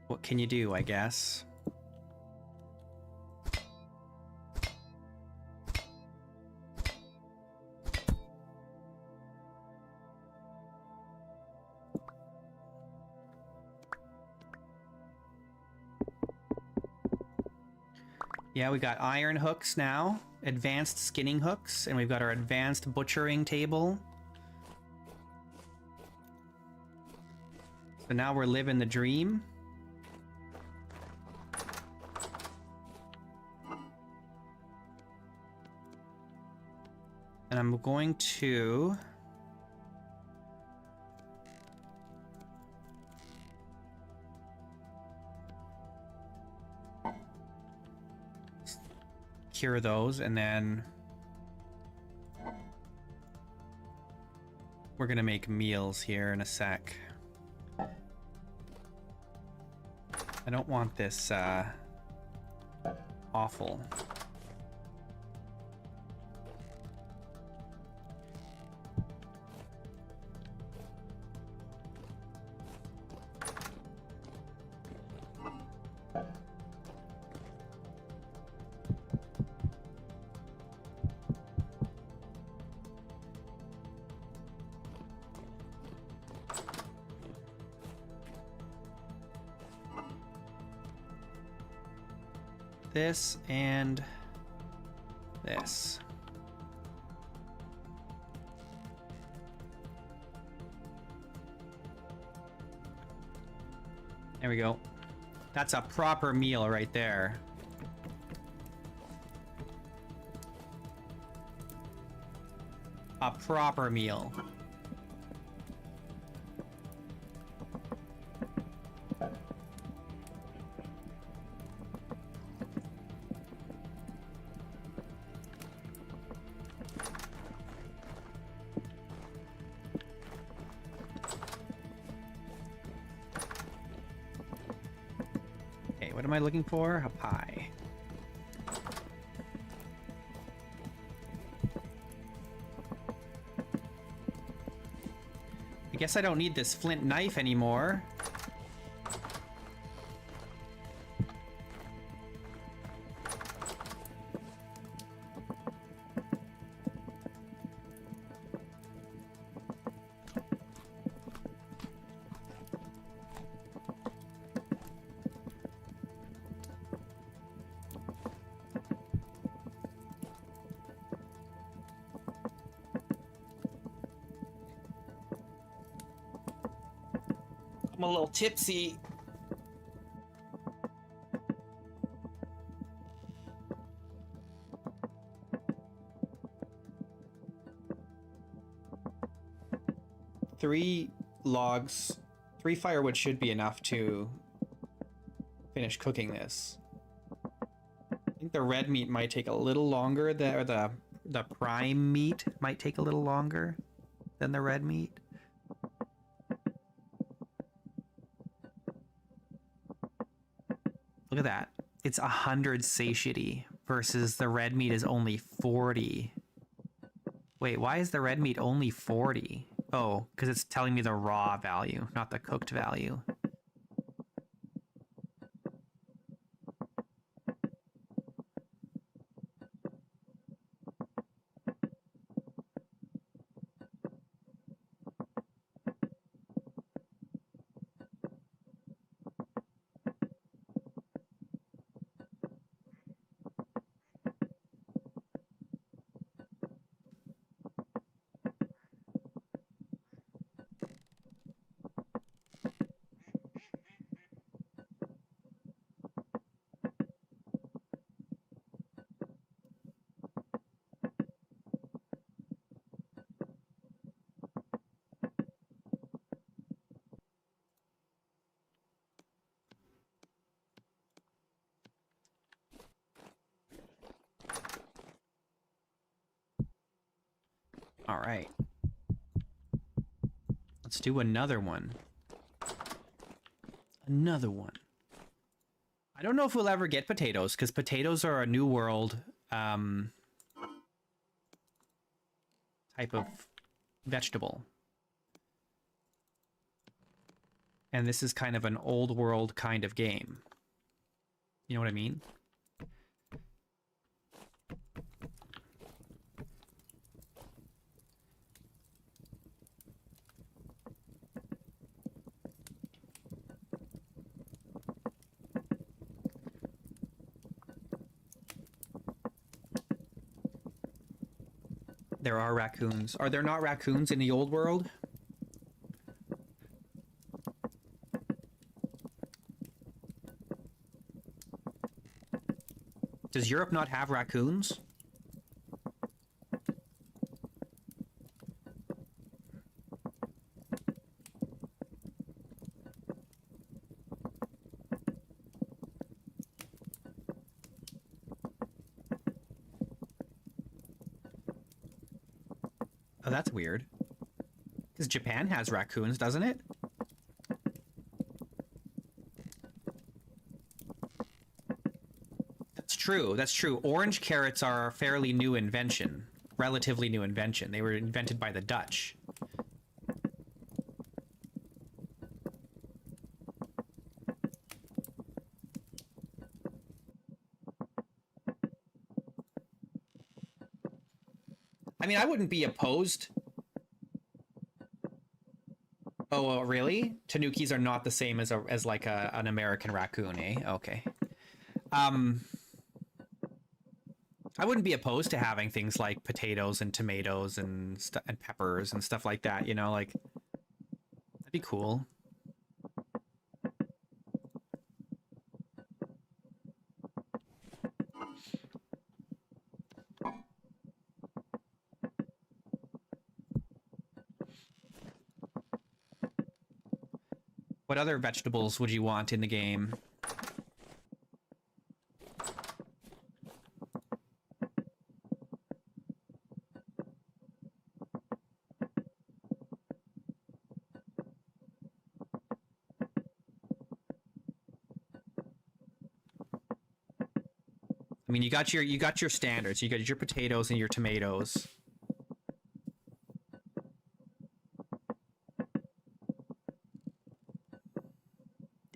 what can you do, I guess? Yeah, we got iron hooks now, advanced skinning hooks, and we've got our advanced butchering table. So now we're living the dream. And I'm going to... cure those, and then... we're gonna make meals here in a sec. I don't want this, awful. This and this. There we go. That's a proper meal right there. A proper meal. What am I looking for? A pie. I guess I don't need this flint knife anymore. I'm a little tipsy. Three logs, 3 firewood should be enough to finish cooking this. I think the red meat might take a little longer, or the prime meat might take a little longer than the red meat. Look at that. It's 100 satiety versus the red meat is only 40. Wait, why is the red meat only 40? Oh, because it's telling me the raw value, not the cooked value. All right. Let's do another one. Another one. I don't know if we'll ever get potatoes, because potatoes are a New World type of vegetable. And this is kind of an old world kind of game. You know what I mean? There are raccoons. Are there not raccoons in the old world? Does Europe not have raccoons? Oh, that's weird. Because Japan has raccoons, doesn't it? That's true. That's true. Orange carrots are a fairly new invention. Relatively new invention. They were invented by the Dutch. I mean, I wouldn't be opposed. Oh, really? Tanukis are not the same as like an American raccoon, eh? Okay. I wouldn't be opposed to having things like potatoes and tomatoes and peppers and stuff like that, you know, like that'd be cool. What other vegetables would you want in the game? I mean, you got your standards. You got your potatoes and your tomatoes.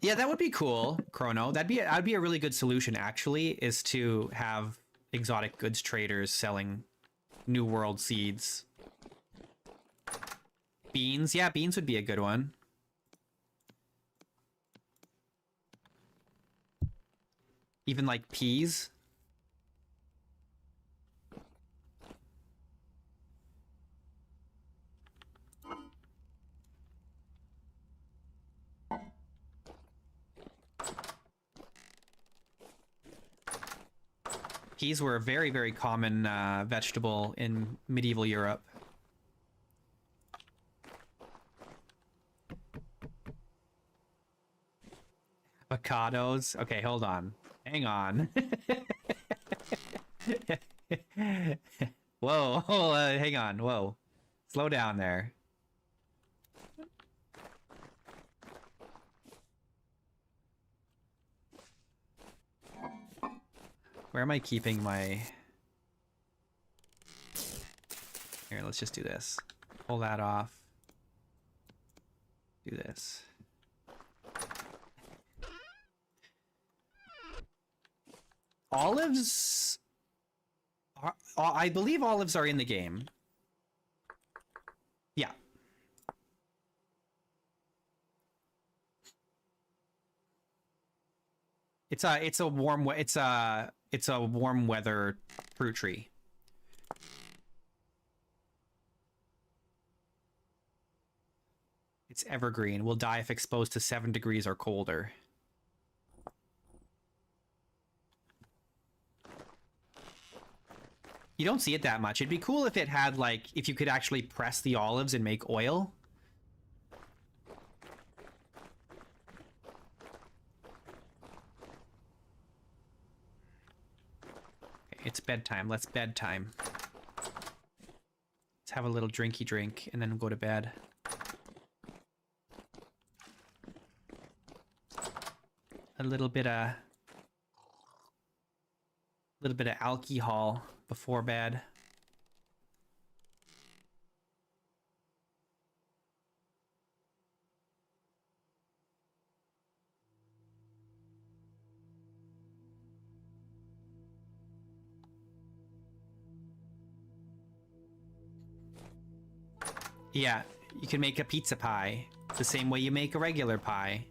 Yeah, that would be cool, Chrono. That'd be a really good solution actually, is to have exotic goods traders selling New World seeds. Beans, yeah, beans would be a good one. Even like peas. Peas were a very, very common vegetable in medieval Europe. Avocados. Okay, hold on. Hang on. Whoa, hang on. Whoa. Slow down there. Where am I keeping my... Here, let's just do this. Pull that off. Do this. Olives... I believe olives are in the game. Yeah. It's a warm weather fruit tree. It's evergreen. Will die if exposed to 7 degrees or colder. You don't see it that much. It'd be cool if it had, like, if you could actually press the olives and make oil. Okay, it's bedtime. Let's bedtime. Let's have a little drinky drink and then go to bed. A little bit of alcohol before bed. Yeah, you can make a pizza pie the same way you make a regular pie.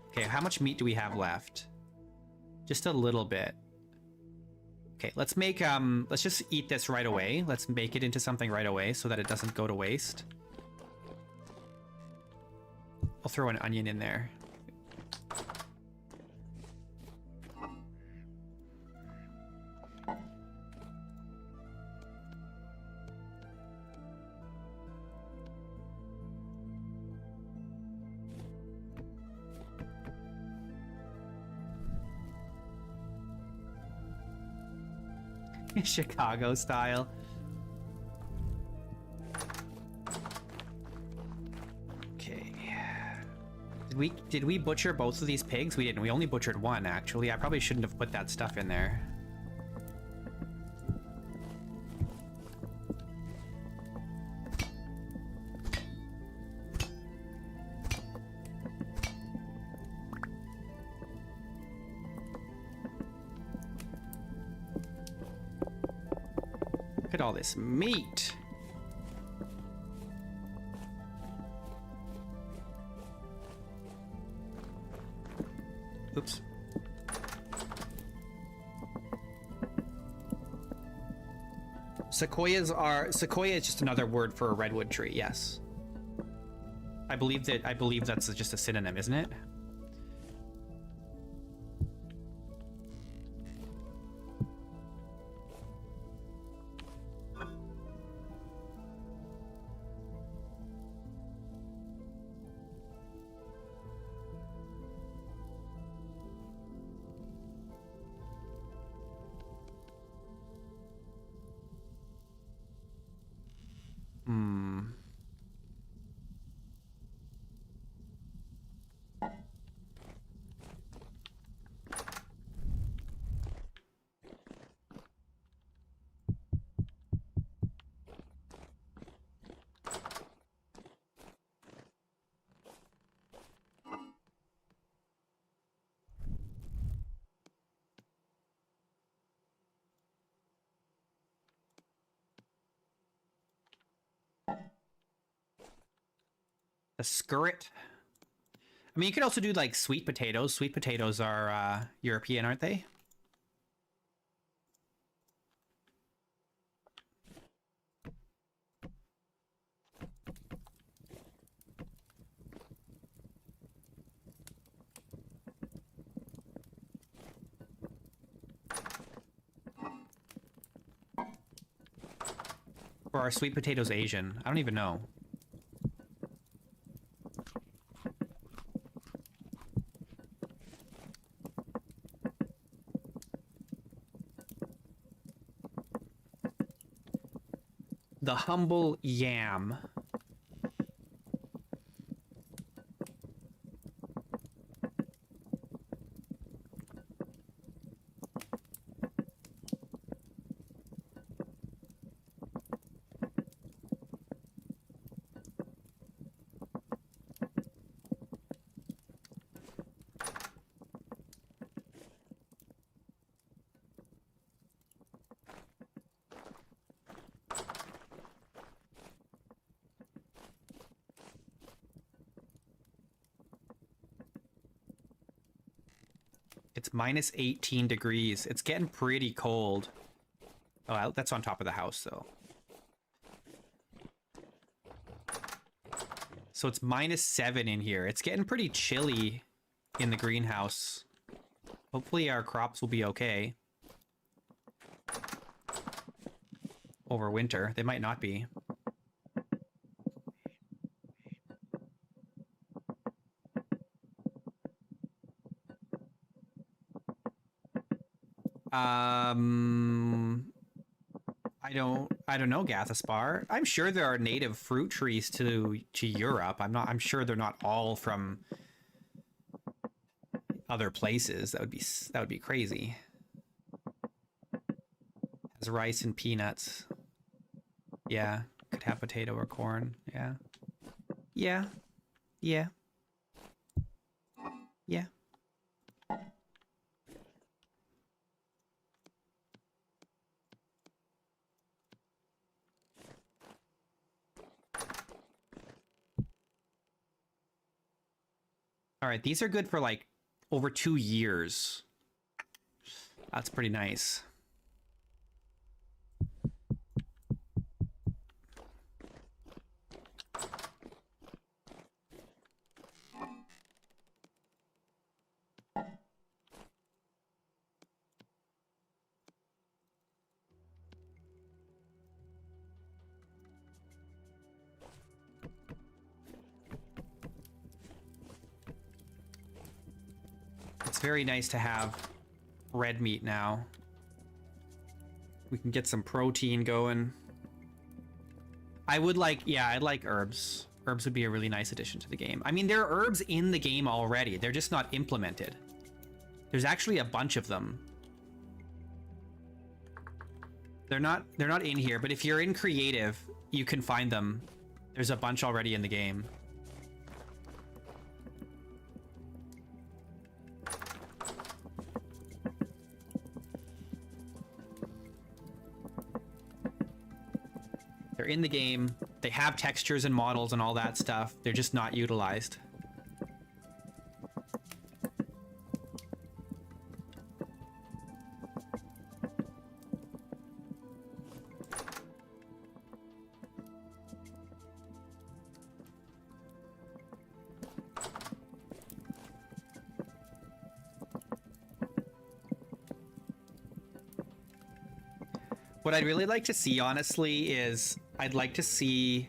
Okay, how much meat do we have left? Just a little bit. Okay, let's make, let's just eat this right away. Let's make it into something right away so that it doesn't go to waste. I'll throw an onion in there. Chicago style. Okay. Did we butcher both of these pigs? We didn't. We only butchered one, actually. I probably shouldn't have put that stuff in there. Look at all this meat. Oops. Sequoia is just another word for a redwood tree, yes. I believe that's just a synonym, isn't it? A skirt. I mean, you could also do like sweet potatoes. Sweet potatoes are European, aren't they? Or are sweet potatoes Asian? I don't even know. The humble yam. It's minus 18 degrees. It's getting pretty cold. Oh, that's on top of the house, though. So it's minus 7 in here. It's getting pretty chilly in the greenhouse. Hopefully our crops will be okay over winter. They might not be. I don't know, Gathaspar. I'm sure there are native fruit trees to Europe. I'm sure they're not all from other places. That would be crazy. Has rice and peanuts. Yeah, could have potato or corn. Yeah. Yeah. Yeah. Yeah. All right, these are good for, like, over 2 years. That's pretty nice. It's very nice to have red meat now. We can get some protein going. I would like, yeah, I'd like herbs. Herbs would be a really nice addition to the game. I mean, there are herbs in the game already. They're just not implemented. There's actually a bunch of them. They're not in here, but if you're in creative, you can find them. There's a bunch already in the game. They're in the game. They have textures and models and all that stuff. They're just not utilized. What I'd really like to see, honestly, is I'd like to see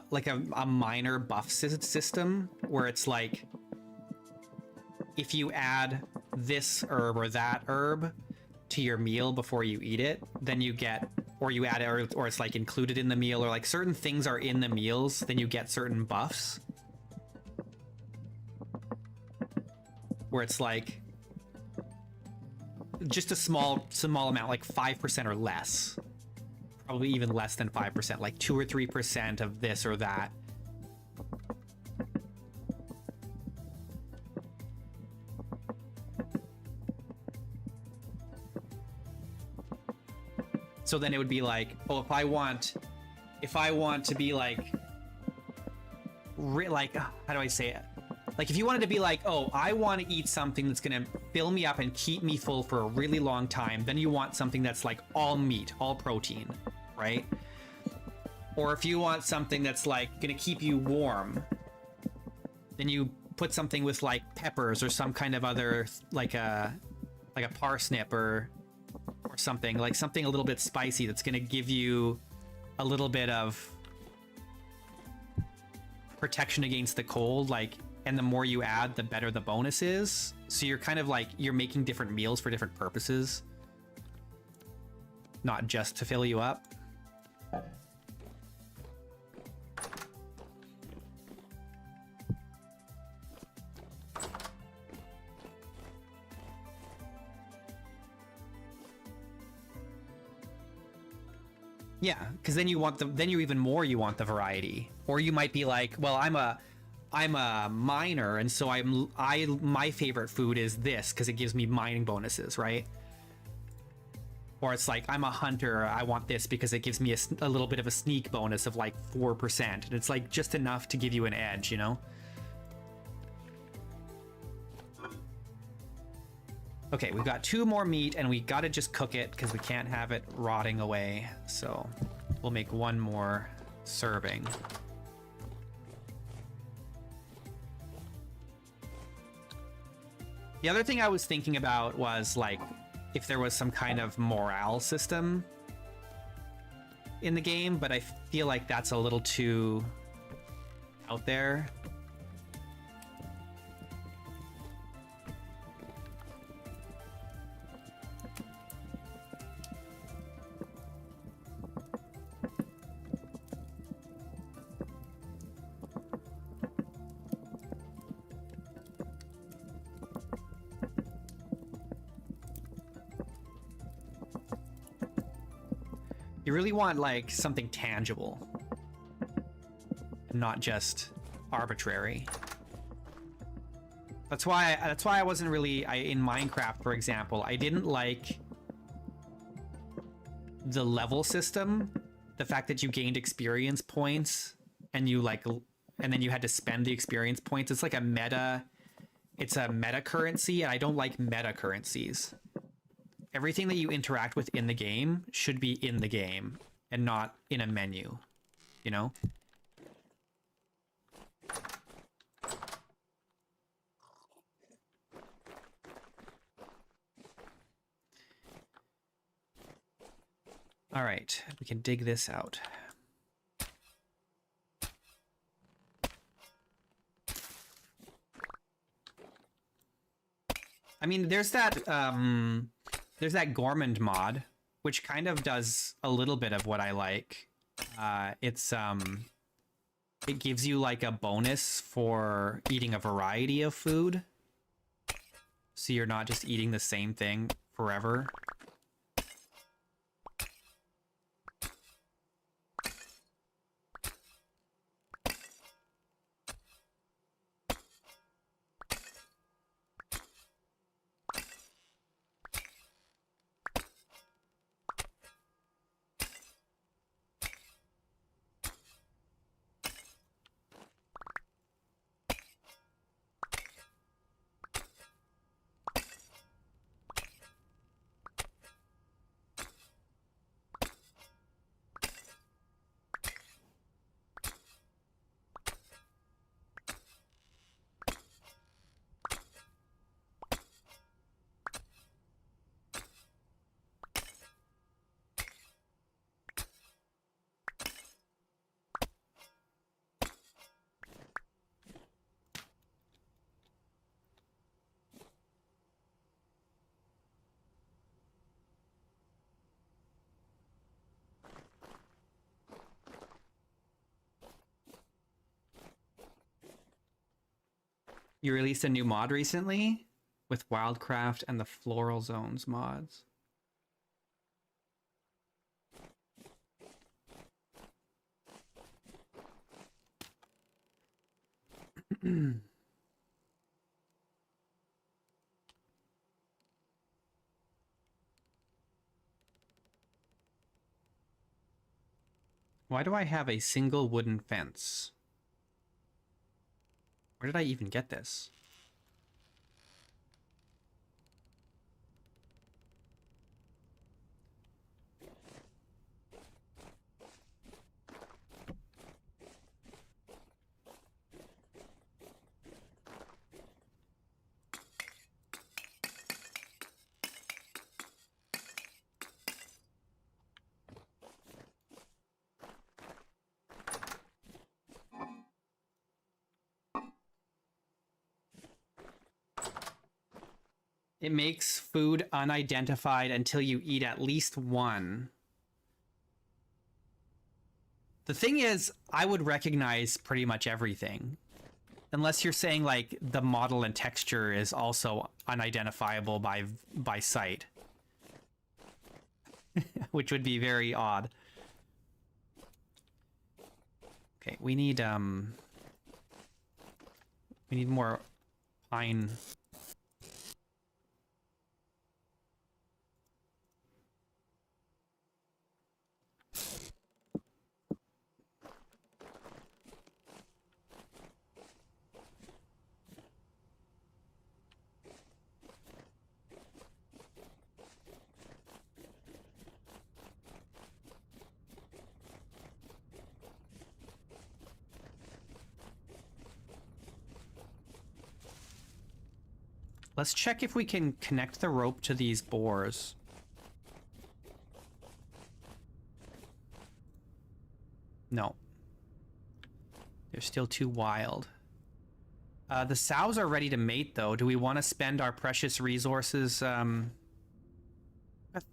like a minor buff system where it's like if you add this herb or that herb to your meal before you eat it, then you get, or you add it, or it's like included in the meal, or like certain things are in the meals, then you get certain buffs. Where it's like just a small amount, like 5% or less. Probably even less than 5%, like 2 or 3% of this or that. So then it would be like, oh, if I want to be like, how do I say it? Like if you wanted to be like, oh, I want to eat something that's going to fill me up and keep me full for a really long time, then you want something that's like all meat, all protein, right? Or if you want something that's like going to keep you warm, then you put something with like peppers or some kind of other, like a parsnip or something, like something a little bit spicy that's going to give you a little bit of protection against the cold, like, and the more you add, the better the bonus is. So you're kind of like, you're making different meals for different purposes, not just to fill you up. Yeah, because then you want you want the variety. Or you might be like, well, I'm a miner, and so my favorite food is this because it gives me mining bonuses, right? Or it's like, I'm a hunter, I want this because it gives me a little bit of a sneak bonus of like 4%, and it's like just enough to give you an edge, you know? Okay, we've got 2 more meat, and we gotta just cook it because we can't have it rotting away. So we'll make 1 more serving. The other thing I was thinking about was like if there was some kind of morale system in the game, but I feel like that's a little too out there. You really want like something tangible, and not just arbitrary. That's why I wasn't really in Minecraft, for example, I didn't like the level system, the fact that you gained experience points and then you had to spend the experience points. It's like a meta currency, and I don't like meta currencies. Everything that you interact with in the game should be in the game and not in a menu, you know? All right, we can dig this out. I mean, there's that Gourmand mod, which kind of does a little bit of what I like. It gives you like a bonus for eating a variety of food. So you're not just eating the same thing forever. You released a new mod recently with Wildcraft and the Floral Zones mods. Why do I have a single wooden fence? Where did I even get this? It makes food unidentified until you eat at least one. The thing is, I would recognize pretty much everything. Unless you're saying, like, the model and texture is also unidentifiable by sight. Which would be very odd. Okay, we need more pine. Let's check if we can connect the rope to these boars. No. They're still too wild. The sows are ready to mate, though. Do we want to spend our precious resources? Got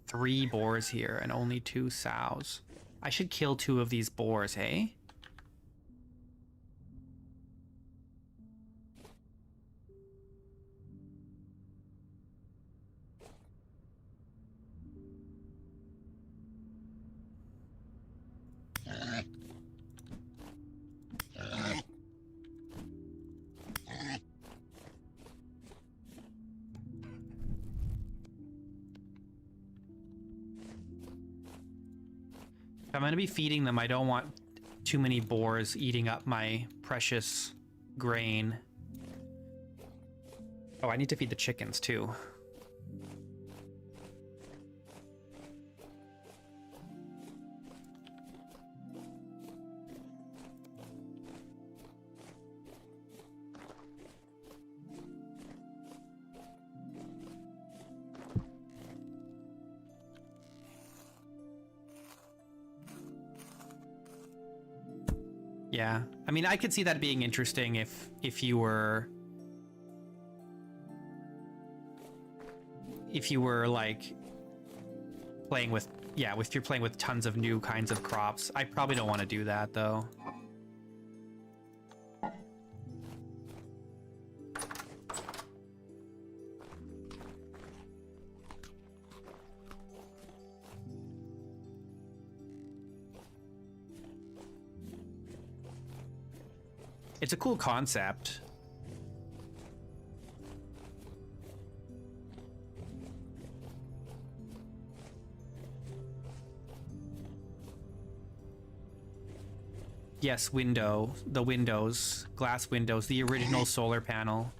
3 boars here and only 2 sows. I should kill 2 of these boars, hey? If I'm going to be feeding them, I don't want too many boars eating up my precious grain. Oh, I need to feed the chickens too. Yeah, I mean, I could see that being interesting if you were if you were like playing with, yeah, if you're playing with tons of new kinds of crops. I probably don't want to do that though. It's a cool concept. Yes, the windows, glass windows, the original solar panel.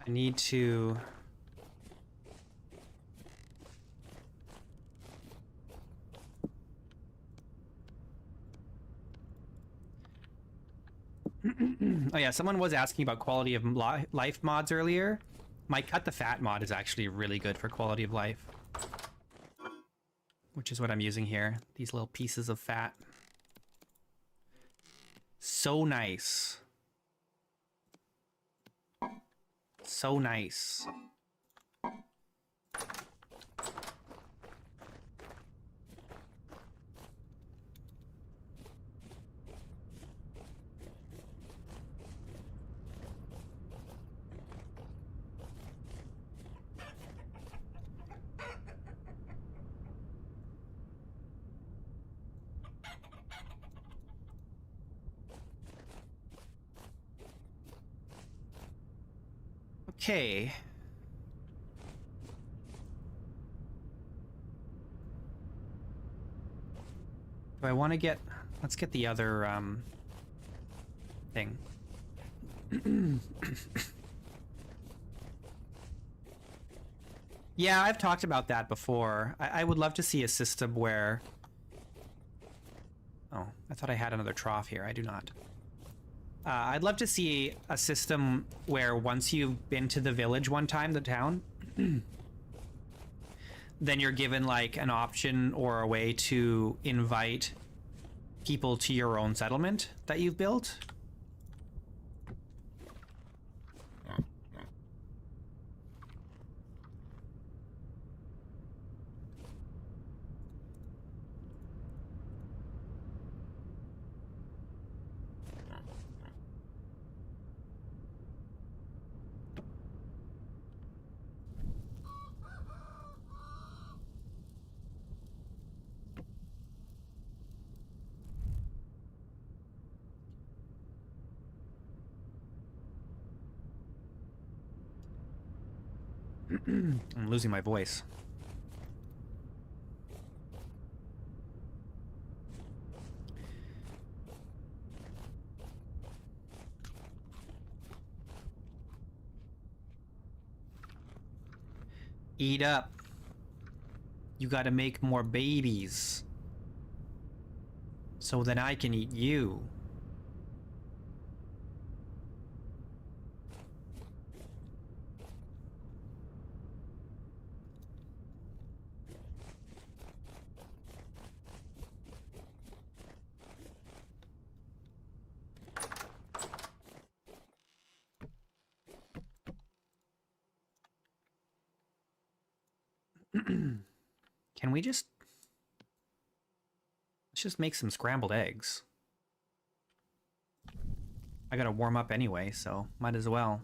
I need to... Oh yeah, someone was asking about quality of life mods earlier. My Cut the Fat mod is actually really good for quality of life, which is what I'm using here. These little pieces of fat. So nice. So nice. Okay. Do I want to get... Let's get the other, thing. Yeah, I've talked about that before. I would love to see a system where... Oh, I thought I had another trough here. I do not. I'd love to see a system where once you've been to the village one time, the town, then you're given like an option or a way to invite people to your own settlement that you've built. I'm losing my voice. Eat up. You gotta make more babies. So then I can eat you. Can we just... Let's just make some scrambled eggs. I gotta warm up anyway, so might as well.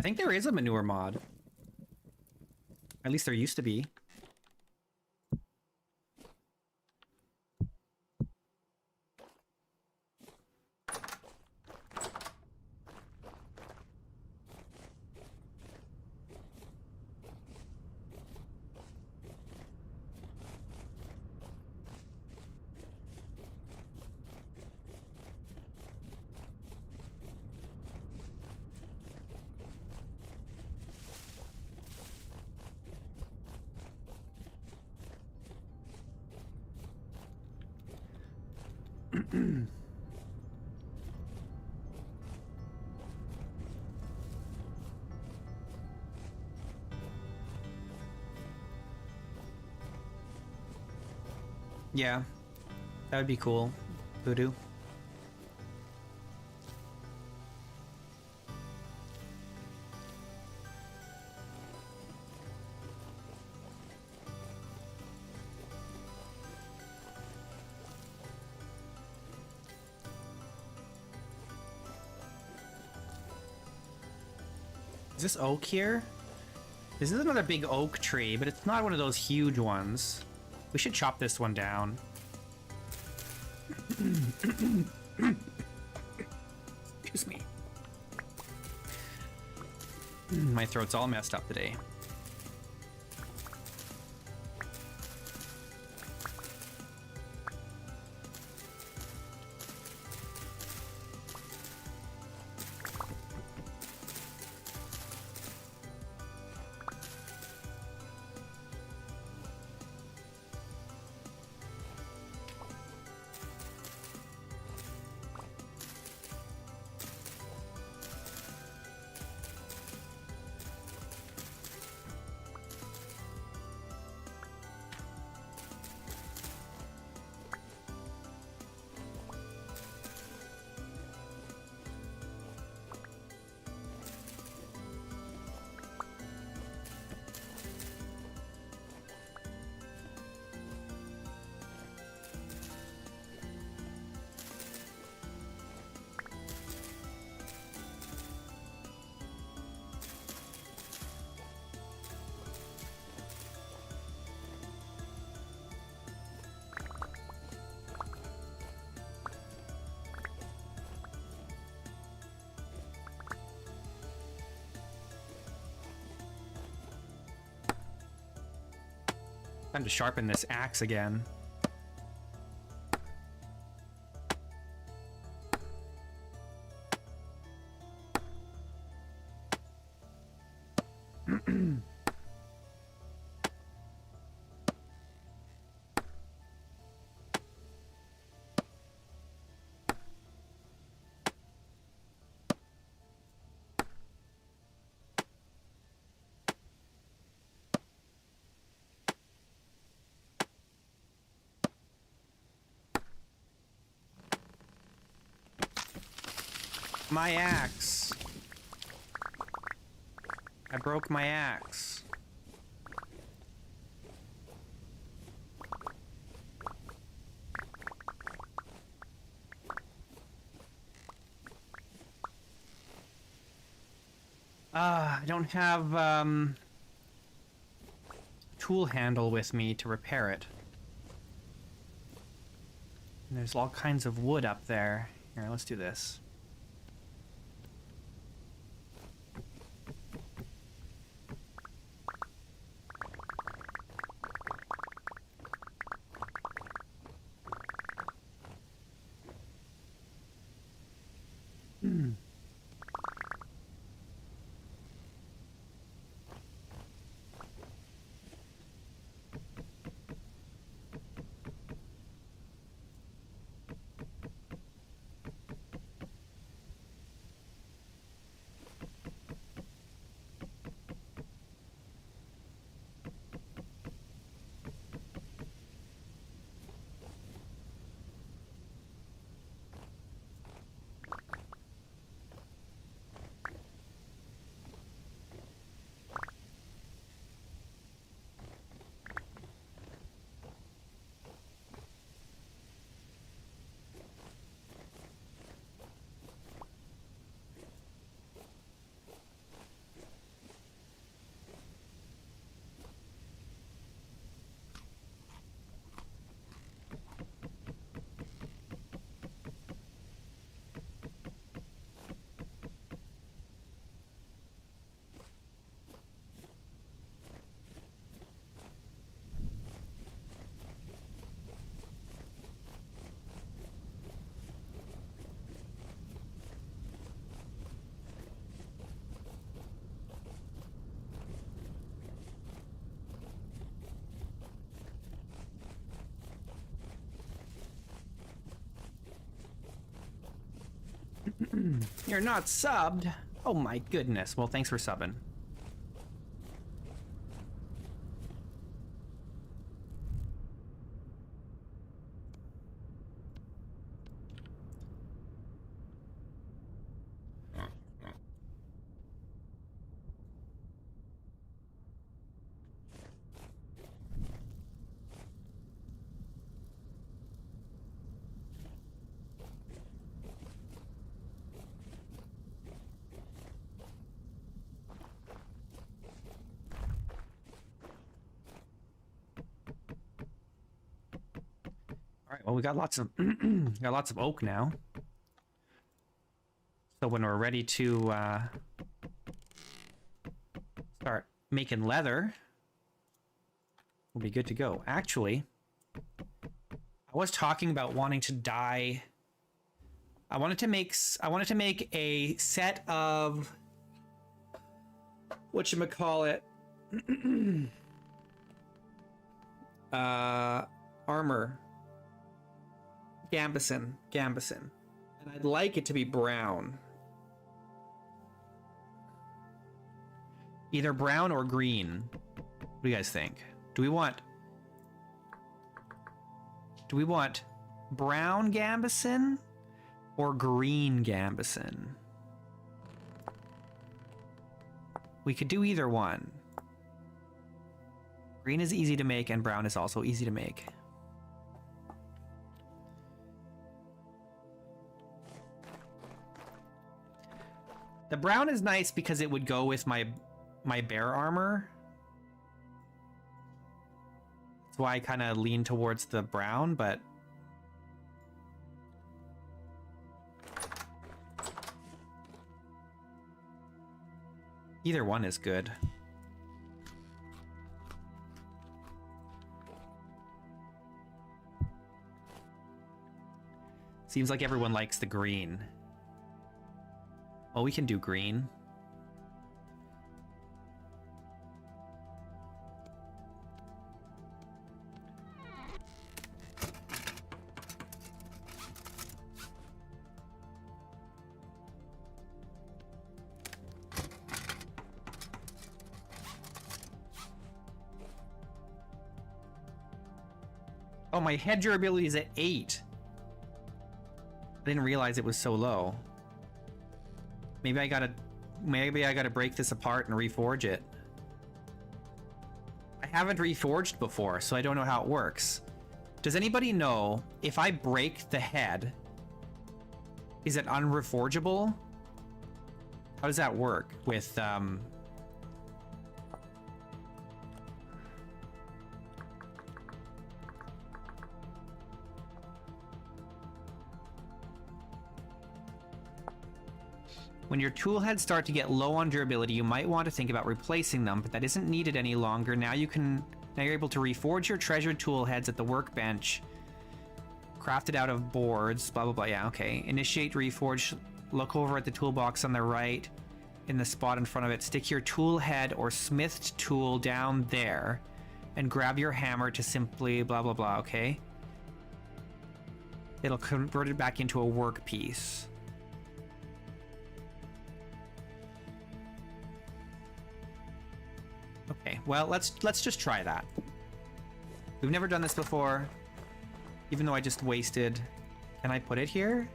think there is a manure mod. At least there used to be. Yeah, that would be cool. Voodoo. Is this oak here? This is another big oak tree, but it's not one of those huge ones. We should chop this one down. Excuse me. My throat's all messed up today. Time to sharpen this axe again. My axe. I broke my axe. I don't have tool handle with me to repair it. And there's all kinds of wood up there. Here, let's do this. You're not subbed. Oh my goodness. Well, thanks for subbing. Well, we got lots of oak now. So when we're ready to start making leather, we'll be good to go. Actually, I was talking about wanting to dye. I wanted to make a set of whatchamacallit armor. Gambison. And I'd like it to be brown. Either brown or green. What do you guys think? Do we want brown Gambison or green Gambison? We could do either one. Green is easy to make and brown is also easy to make. The brown is nice because it would go with my bear armor. That's why I kind of lean towards the brown, but either one is good. Seems like everyone likes the green. Oh, we can do green. Oh, my head durability is at 8. I didn't realize it was so low. Maybe I gotta break this apart and reforge it. I haven't reforged before, so I don't know how it works. Does anybody know if I break the head, is it unreforgeable? How does that work with When your tool heads start to get low on durability, you might want to think about replacing them, but that isn't needed any longer. Now you're able to reforge your treasured tool heads at the workbench, crafted out of boards, blah, blah, blah. Yeah, okay. Initiate reforge. Look over at the toolbox on the right in the spot in front of it. Stick your tool head or smithed tool down there and grab your hammer to simply blah, blah, blah, okay? It'll convert it back into a workpiece. Okay, well, let's just try that. We've never done this before, even though I just wasted... Can I put it here?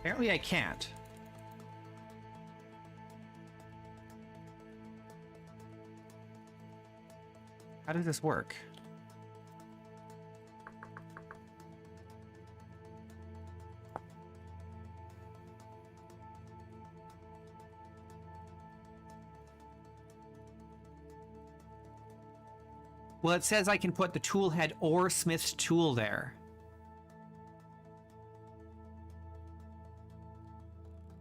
Apparently I can't. How does this work? Well, it says I can put the tool head or smith's tool there.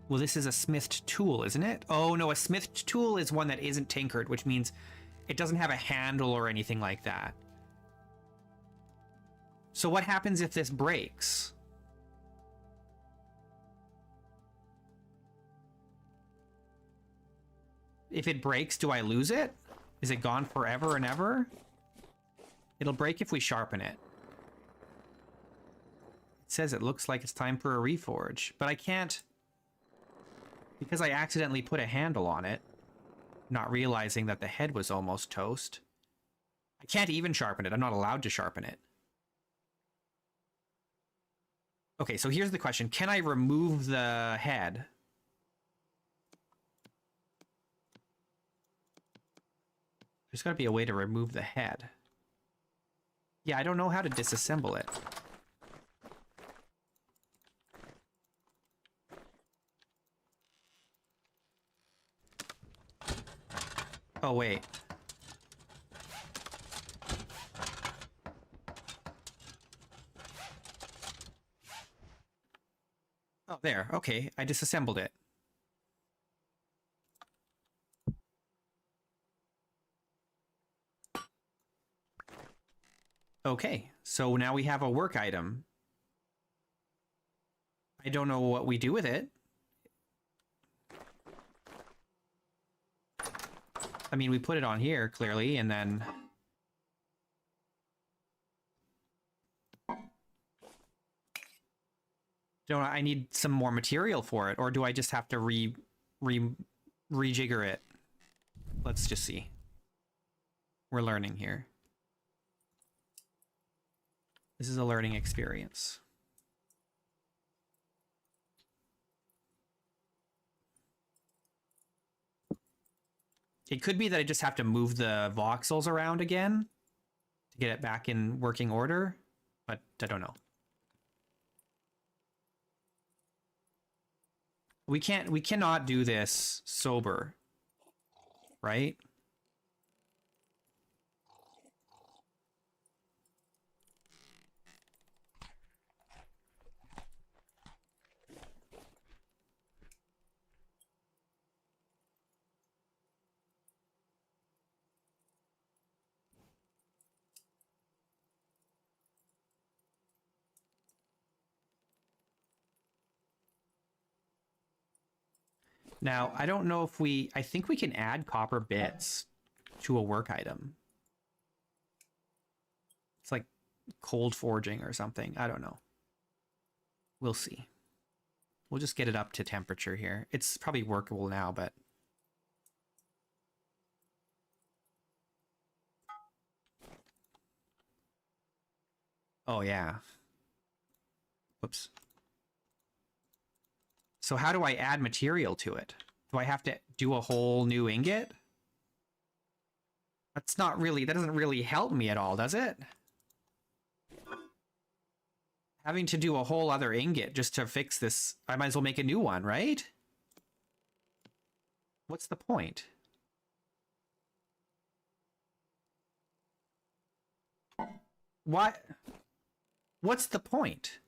Well, this is a smithed tool, isn't it? Oh, no, a smithed tool is one that isn't tinkered, which means it doesn't have a handle or anything like that. So what happens if this breaks? If it breaks, do I lose it? Is it gone forever and ever? It'll break if we sharpen it. It says it looks like it's time for a reforge, but I can't, because I accidentally put a handle on it, not realizing that the head was almost toast. I can't even sharpen it. I'm not allowed to sharpen it. Okay, so here's the question. Can I remove the head? There's got to be a way to remove the head. Yeah, I don't know how to disassemble it. Oh, wait. Oh, there. Okay, I disassembled it. Okay, so now we have a work item. I don't know what we do with it. I mean, we put it on here, clearly, and then... Don't I need some more material for it, or do I just have to rejigger it? Let's just see. We're learning here. This is a learning experience. It could be that I just have to move the voxels around again to get it back in working order, but I don't know. We cannot do this sober, right? Now, I don't know if I think we can add copper bits to a work item. It's like cold forging or something. I don't know. We'll see. We'll just get it up to temperature here. It's probably workable now, but... Oh, yeah. Whoops. So how do I add material to it? Do I have to do a whole new ingot? That doesn't really help me at all, does it? Having to do a whole other ingot just to fix this, I might as well make a new one, right? What's the point? What? What's the point?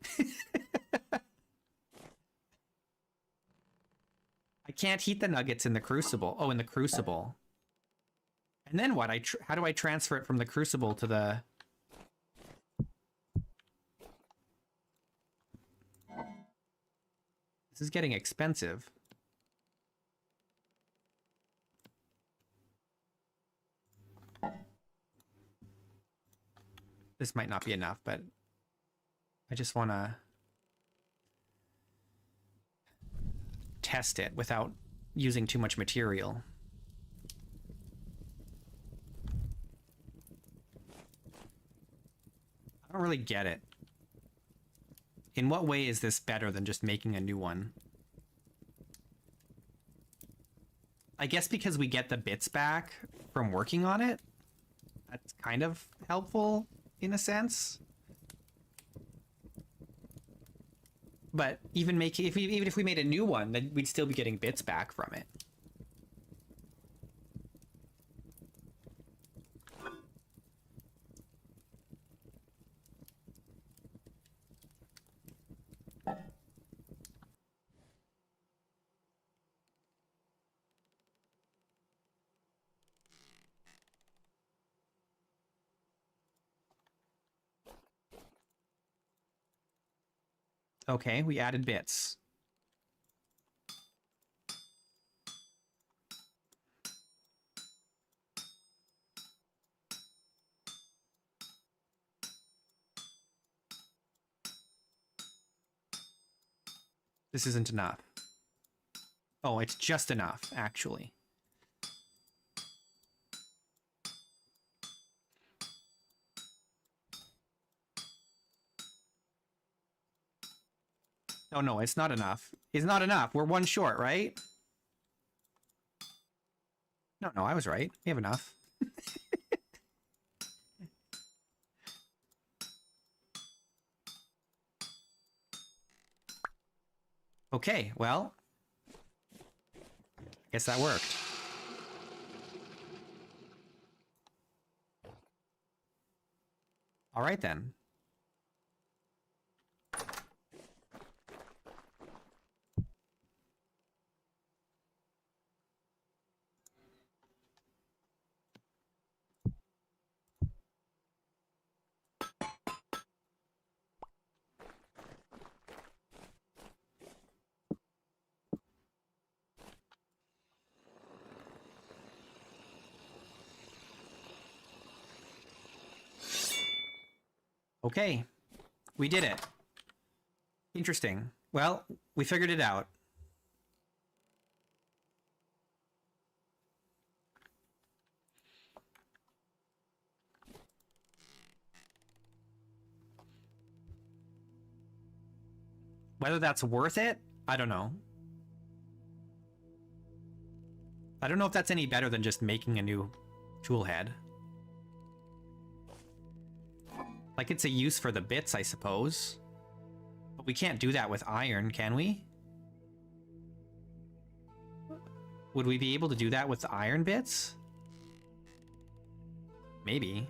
I can't heat the nuggets in the crucible. Oh, in the crucible. And then what? How do I transfer it from the crucible to the... This is getting expensive. This might not be enough, but I just want to test it without using too much material. I don't really get it. In what way is this better than just making a new one? I guess because we get the bits back from working on it. That's kind of helpful in a sense. But even if we made a new one, then we'd still be getting bits back from it. Okay, we added bits. This isn't enough. Oh, it's just enough, actually. Oh, no, it's not enough. It's not enough. We're one short, right? No, I was right. We have enough. Okay, well, guess that worked. All right, then. Okay, we did it. Interesting. Well, we figured it out. Whether that's worth it, I don't know. I don't know if that's any better than just making a new tool head. Like, it's a use for the bits, I suppose. But we can't do that with iron, can we? Would we be able to do that with the iron bits? Maybe.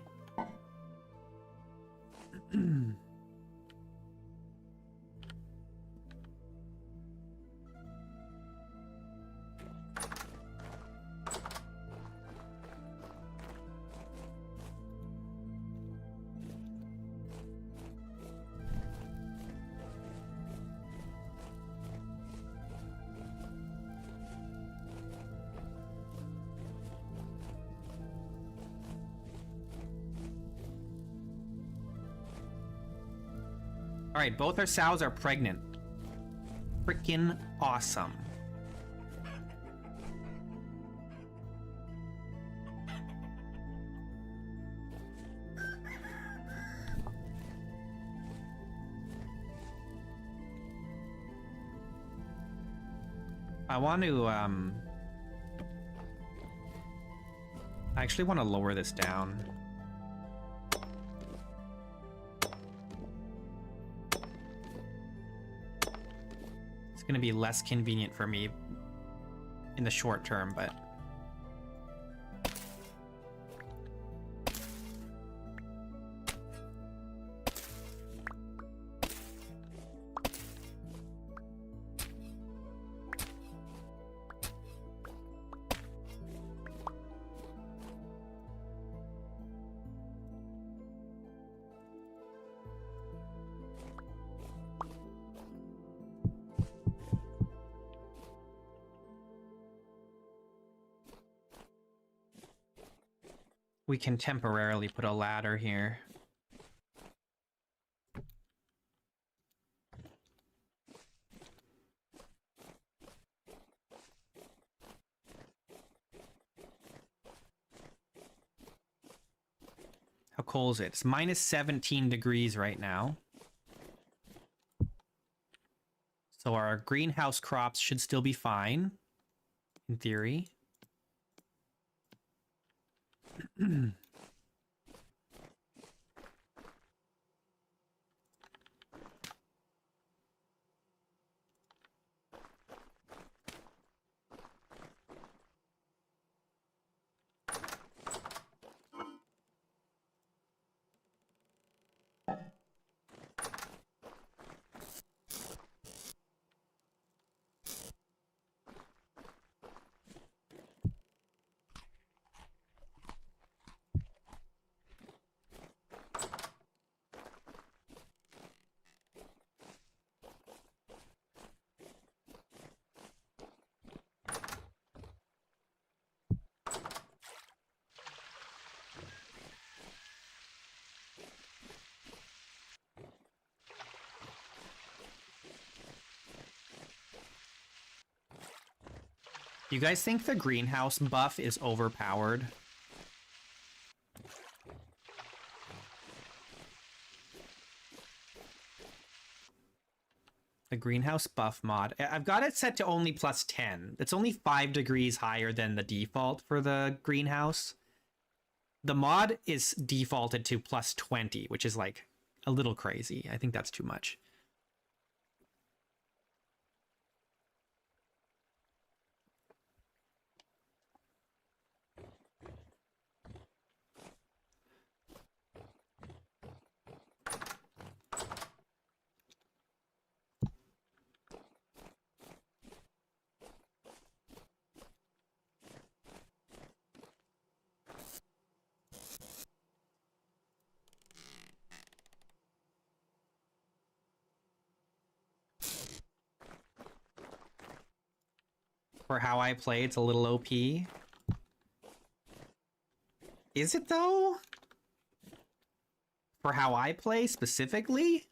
All right, both our sows are pregnant. Freaking awesome. I want to, I actually want to lower this down. It's going to be less convenient for me in the short term, but... we can temporarily put a ladder here. How cold is it? It's minus 17 degrees right now. So our greenhouse crops should still be fine, in theory. You guys think the greenhouse buff is overpowered? The greenhouse buff mod. I've got it set to only +10. It's only 5 degrees higher than the default for the greenhouse. The mod is defaulted to +20, which is like a little crazy. I think that's too much. For how I play, it's a little OP. Is it though? For how I play specifically?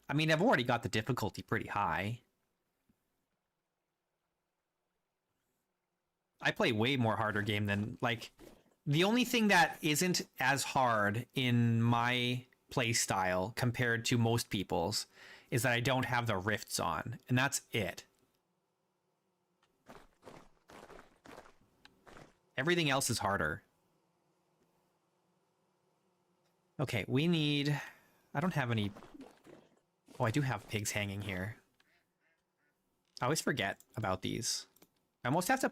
I mean, I've already got the difficulty pretty high. I play way more harder game than, like, the only thing that isn't as hard in my play style compared to most people's is that I don't have the rifts on, and that's it. Everything else is harder. Okay, we need... I don't have any... Oh, I do have pigs hanging here. I always forget about these. I almost have to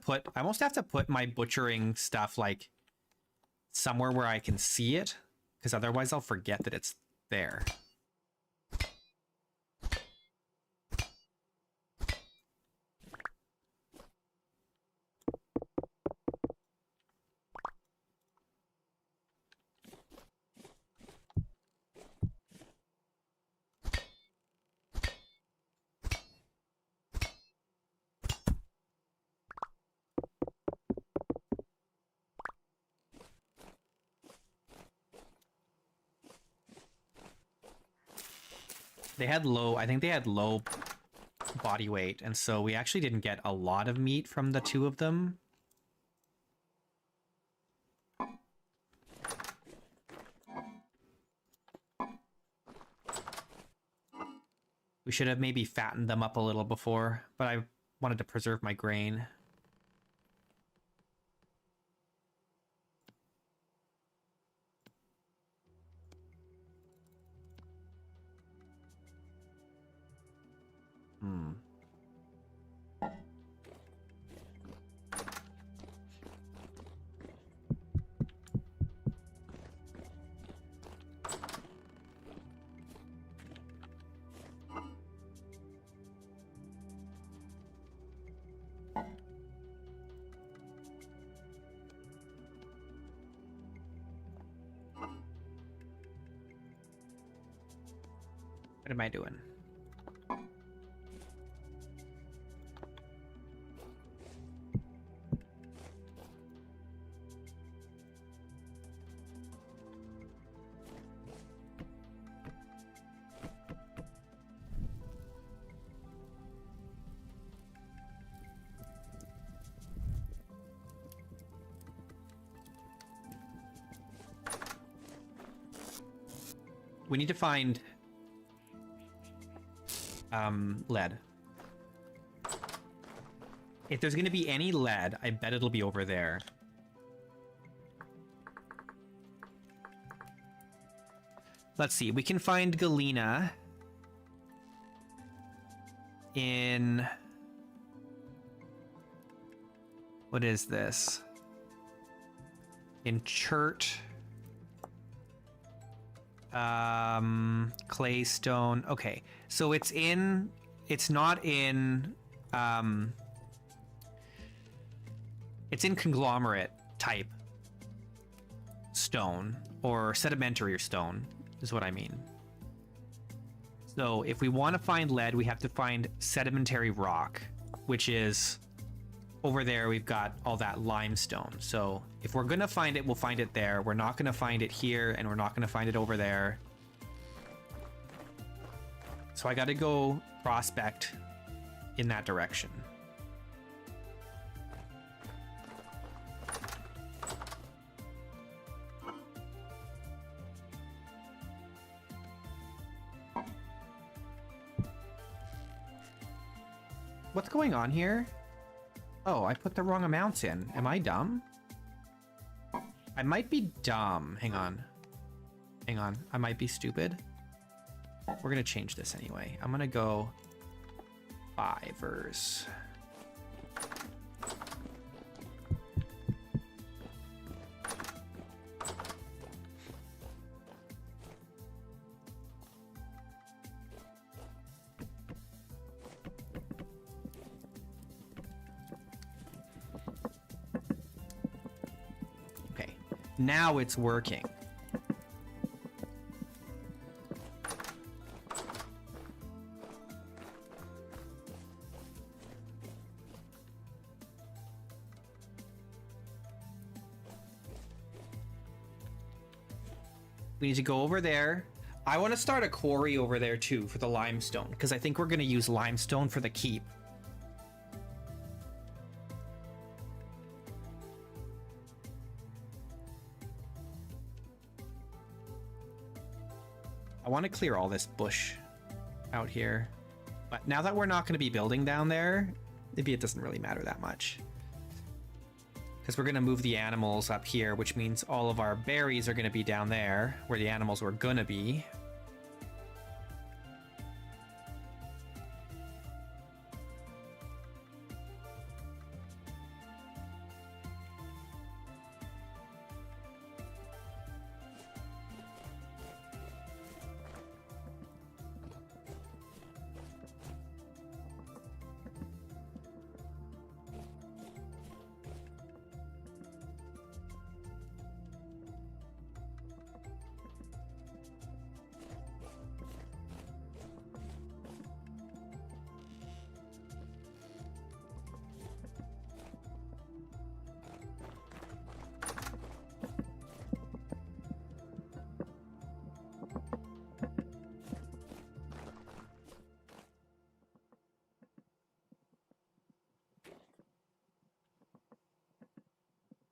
put my butchering stuff, like, somewhere where I can see it, because otherwise I'll forget that it's there. They had low, I think they had low body weight, and so we actually didn't get a lot of meat from the two of them. We should have maybe fattened them up a little before, but I wanted to preserve my grain. What am I doing? We need to find lead. If there's going to be any lead, I bet it'll be over there. Let's see. We can find galena in... What is this? In chert. Claystone. Okay, so it's not in it's in conglomerate type stone, or sedimentary stone is what I mean. So if we want to find lead, we have to find sedimentary rock, which is over there. We've got all that limestone. So if we're gonna find it, we'll find it there. We're not gonna find it here, and we're not gonna find it over there. So I gotta go prospect in that direction. What's going on here? Oh, I put the wrong amounts in. Am I dumb? I might be dumb. Hang on. Hang on. I might be stupid. We're going to change this anyway. I'm going to go 5ers. Now it's working. We need to go over there. I want to start a quarry over there too for the limestone, because I think we're going to use limestone for the keep. I want to clear all this bush out here. But now that we're not going to be building down there, maybe it doesn't really matter that much. Because we're going to move the animals up here, which means all of our berries are going to be down there, where the animals were going to be.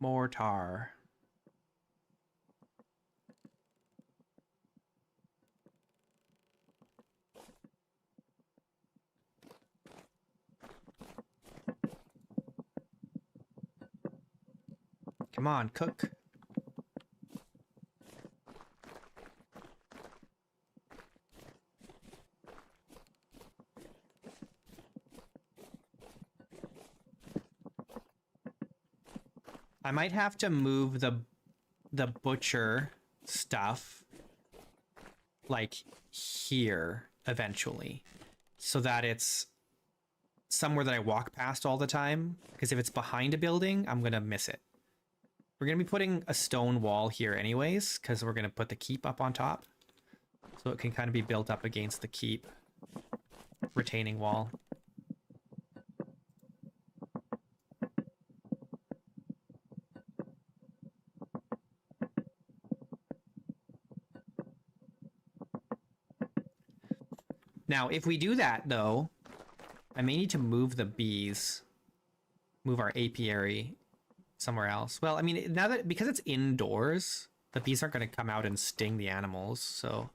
Mortar. Come on, cook. I might have to move the butcher stuff like here eventually, so that it's somewhere that I walk past all the time, because if it's behind a building, I'm gonna miss it. We're gonna be putting a stone wall here anyways, because we're gonna put the keep up on top, so it can kind of be built up against the keep retaining wall. Now, if we do that, though, I may need to move the bees, move our apiary somewhere else. Well, I mean, now that, because it's indoors, the bees aren't going to come out and sting the animals, so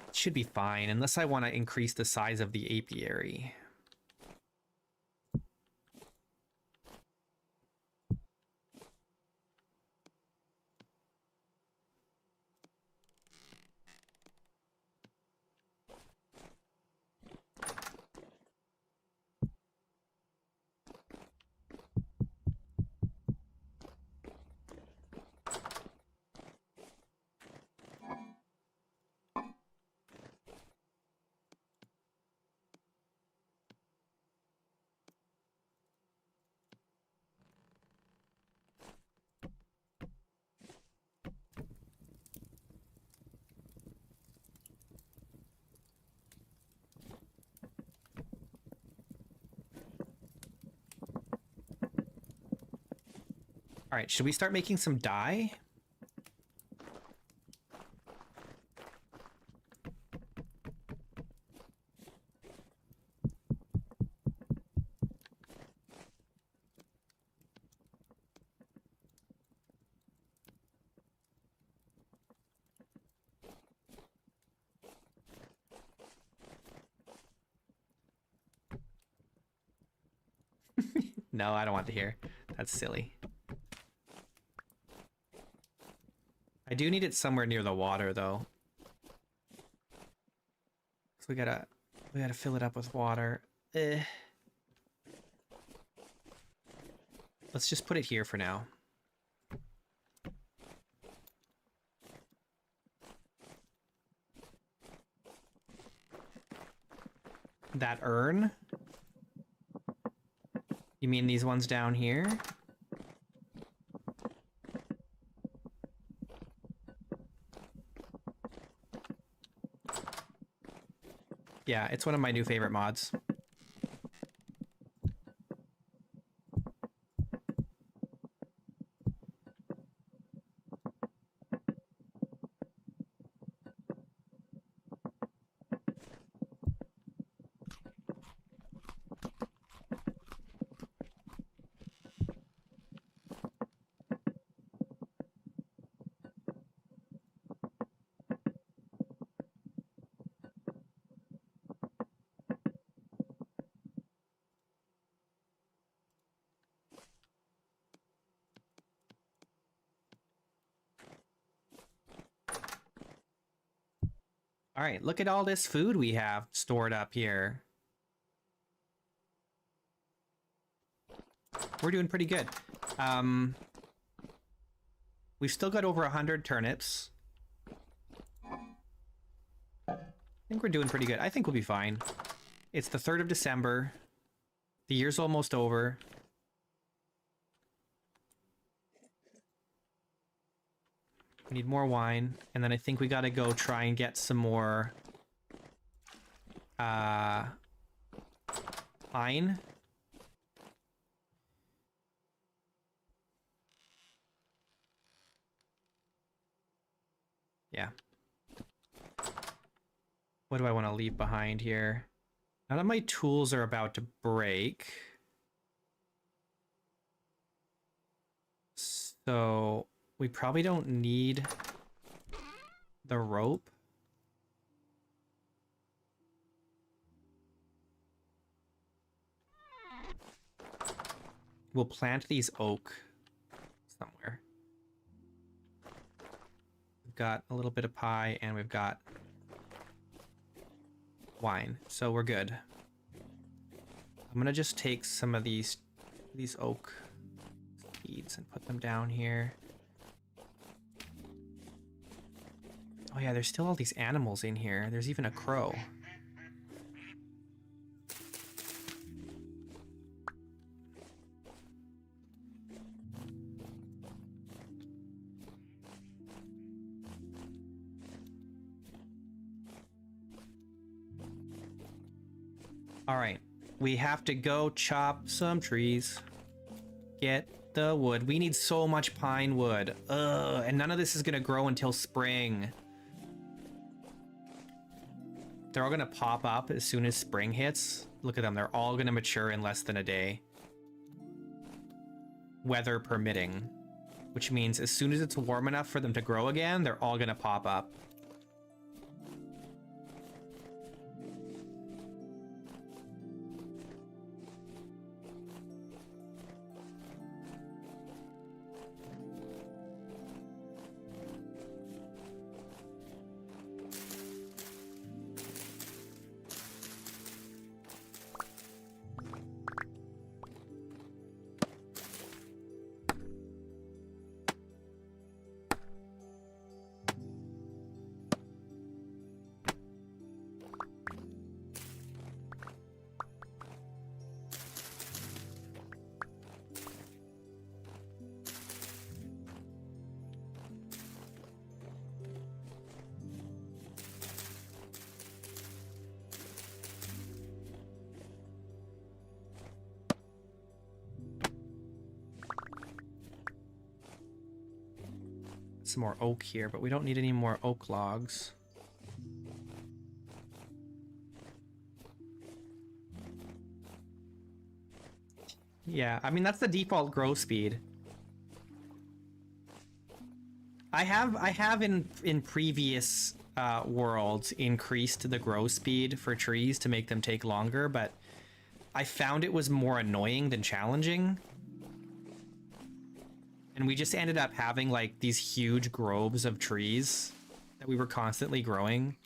it should be fine, unless I want to increase the size of the apiary. All right, should we start making some dye? No, I don't want to hear. That's silly. I do need it somewhere near the water, though. So we gotta fill it up with water. Let's just put it here for now. That urn? You mean these ones down here? Yeah, it's one of my new favorite mods. All right, look at all this food we have stored up here. We're doing pretty good. We've still got over 100 turnips. I think we're doing pretty good. I think we'll be fine. It's the 3rd of December. The year's almost over. We need more wine, and then I think we gotta go try and get some more pine. Yeah. What do I want to leave behind here? None of my tools are about to break. So we probably don't need the rope. We'll plant these oak somewhere. We've got a little bit of pie and we've got wine, so we're good. I'm gonna just take some of these oak seeds and put them down here. Oh yeah, there's still all these animals in here. There's even a crow. All right, we have to go chop some trees. Get the wood. We need so much pine wood. Ugh, and none of this is gonna grow until spring. They're all gonna pop up as soon as spring hits. Look at them, they're all gonna mature in less than a day. Weather permitting. Which means as soon as it's warm enough for them to grow again, they're all gonna pop up. Some more oak here, but we don't need any more oak logs. Yeah, I mean that's the default grow speed. I have in previous worlds increased the grow speed for trees to make them take longer, but I found it was more annoying than challenging. And we just ended up having like these huge groves of trees that we were constantly growing.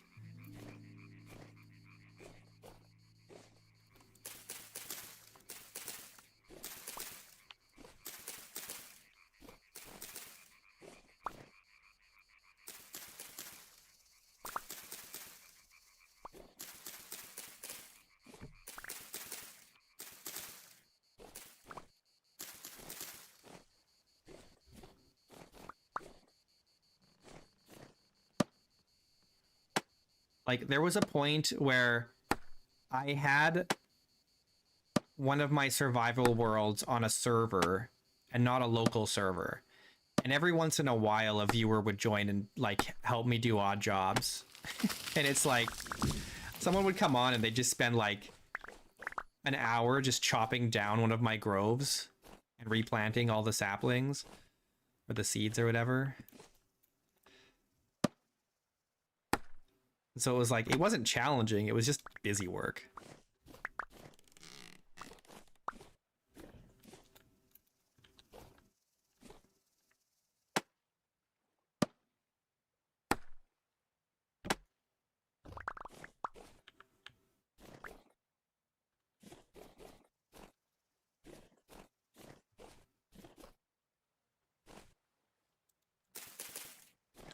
Like, there was a point where I had one of my survival worlds on a server and not a local server. And every once in a while, a viewer would join and, like, help me do odd jobs. And it's like, someone would come on and they'd just spend, like, an hour just chopping down one of my groves and replanting all the saplings or the seeds or whatever. So it was like, it wasn't challenging, it was just busy work.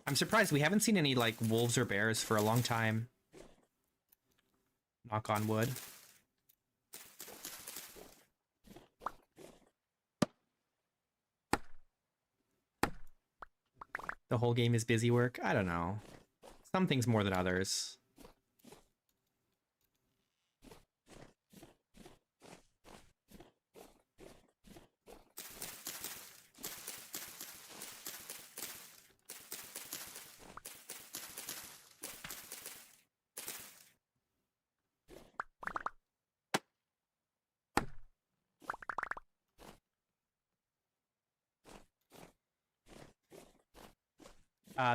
I'm surprised we haven't seen any, like, wolves or bears for a long time. Knock on wood. The whole game is busy work? I don't know. Some things more than others.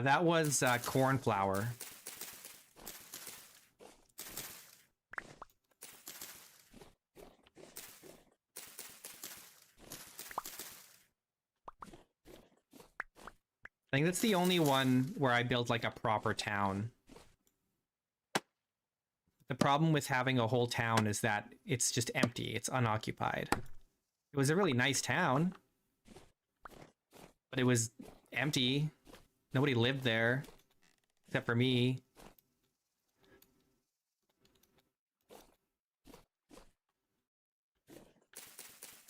That was cornflower. I think that's the only one where I built like a proper town. The problem with having a whole town is that it's just empty. It's unoccupied. It was a really nice town, but it was empty. Nobody lived there, except for me.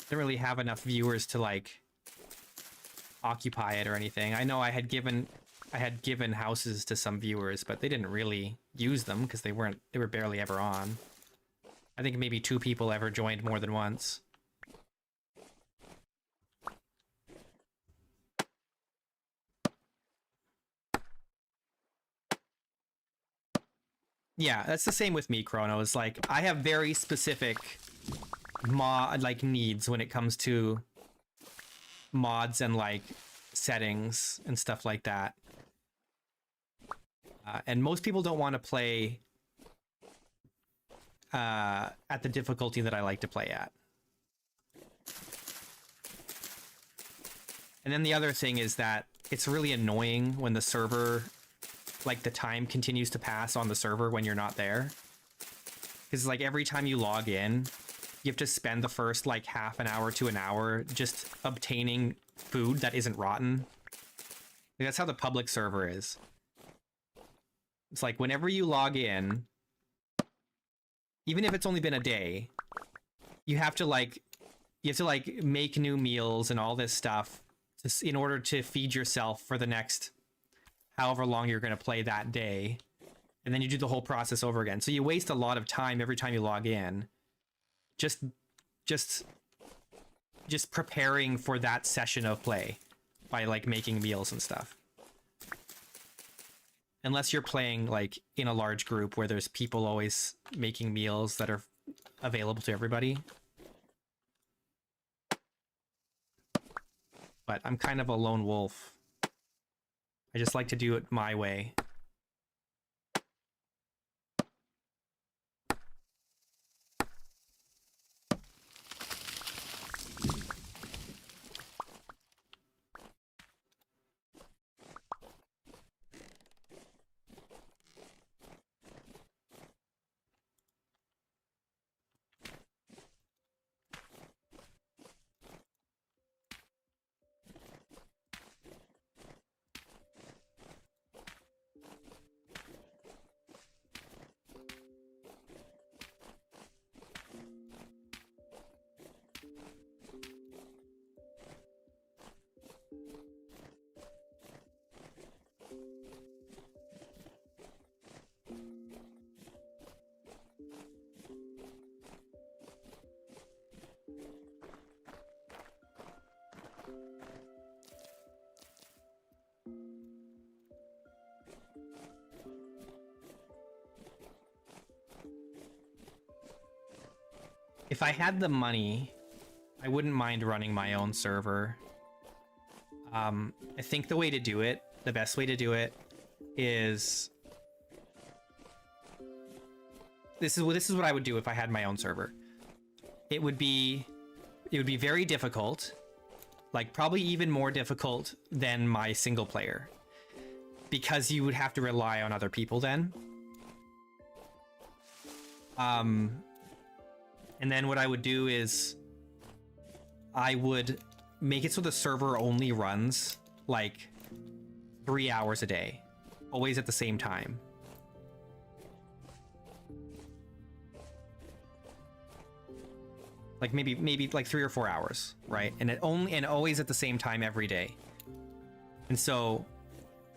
Didn't really have enough viewers to, like, occupy it or anything. I know I had given houses to some viewers, but they didn't really use them because they were barely ever on. I think maybe 2 people ever joined more than once. Yeah, that's the same with me, Chrono. It's like, I have very specific needs when it comes to mods and, like, settings and stuff like that. And most people don't want to play at the difficulty that I like to play at. And then the other thing is that it's really annoying when the server, like, the time continues to pass on the server when you're not there. Because, like, every time you log in, you have to spend the first, like, half an hour to an hour just obtaining food that isn't rotten. Like, that's how the public server is. It's like, whenever you log in, even if it's only been a day, you have to, like, make new meals and all this stuff in order to feed yourself for the next however long you're going to play that day. And then you do the whole process over again. So you waste a lot of time every time you log in. Just preparing for that session of play by, like, making meals and stuff. Unless you're playing, like, in a large group where there's people always making meals that are available to everybody. But I'm kind of a lone wolf. I just like to do it my way. if I had the money, I wouldn't mind running my own server. I think the way to do it, the best way to do it, is this is what I would do if I had my own server. It would be very difficult, like probably even more difficult than my single player, because you would have to rely on other people then. And then what I would do is I would make it so the server only runs like 3 hours a day, always at the same time. Like maybe like 3 or 4 hours, right? And always at the same time every day. And so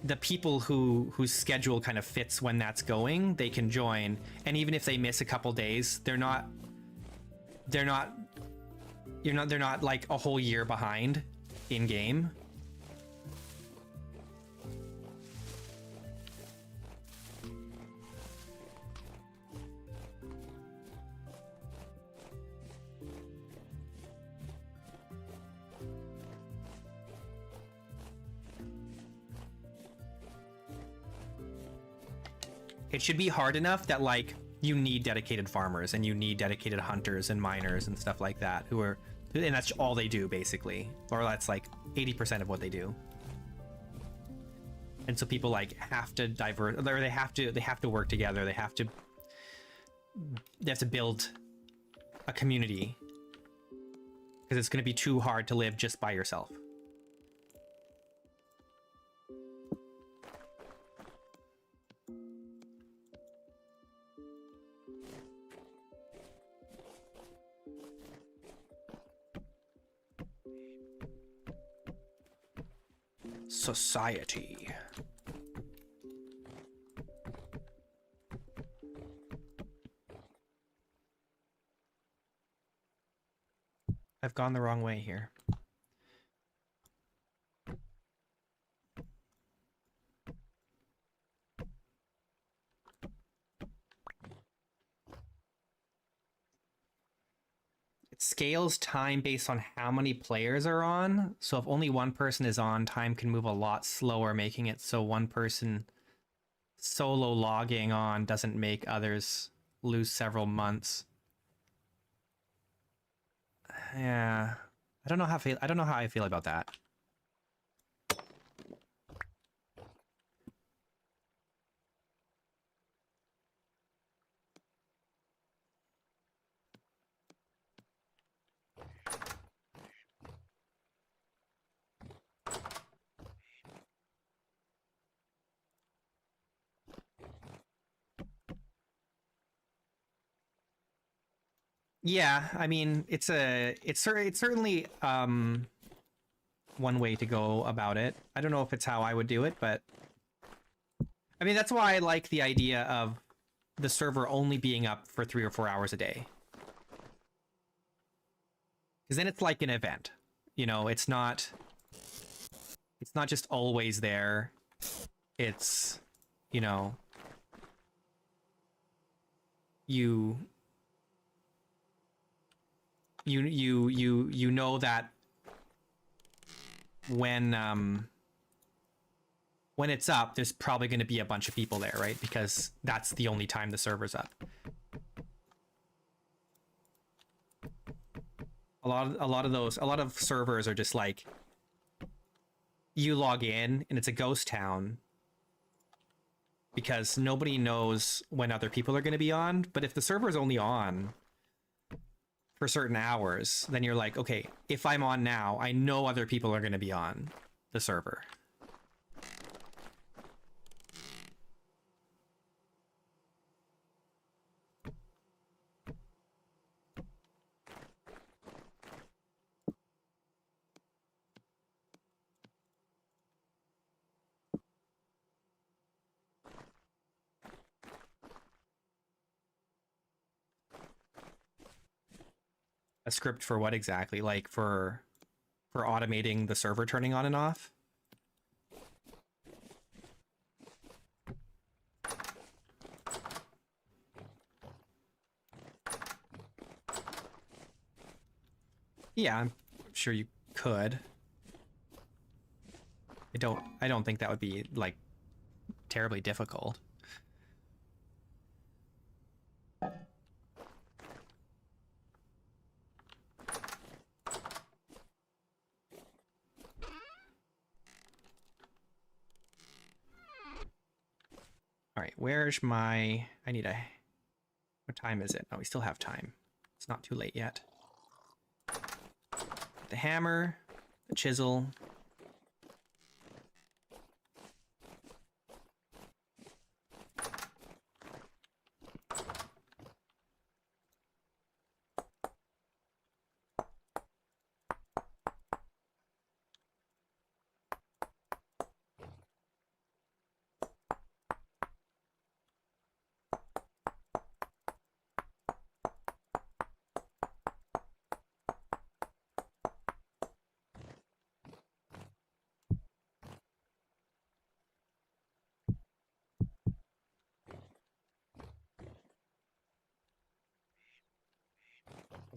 the people whose schedule kind of fits when that's going, they can join. And even if they miss a couple days, they're not like a whole year behind in game. It should be hard enough that like you need dedicated farmers and you need dedicated hunters and miners and stuff like that and that's all they do basically, or that's like 80% of what they do. And so people like have to or they have to work together. They have to build a community, because it's going to be too hard to live just by yourself. Society. I've gone the wrong way here. It scales time based on how many players are on. So if only one person is on, time can move a lot slower, making it so one person solo logging on doesn't make others lose several months. Yeah, I don't know how I feel about that. Yeah, I mean, it's certainly one way to go about it. I don't know if it's how I would do it, but I mean, that's why I like the idea of the server only being up for 3 or 4 hours a day. Because then it's like an event, you know. It's not just always there. It's, you know, you know that when it's up, there's probably going to be a bunch of people there, right? Because that's the only time the server's up. A lot of servers are just like, you log in and it's a ghost town because nobody knows when other people are going to be on. But if the server is only on for certain hours, then you're like, okay, if I'm on now, I know other people are going to be on the server. A script for what exactly? Like for automating the server turning on and off? Yeah, I'm sure you could. I don't think that would be, like, terribly difficult. All right, where's my... I need a... What time is it? Oh, we still have time. It's not too late yet. The hammer, the chisel.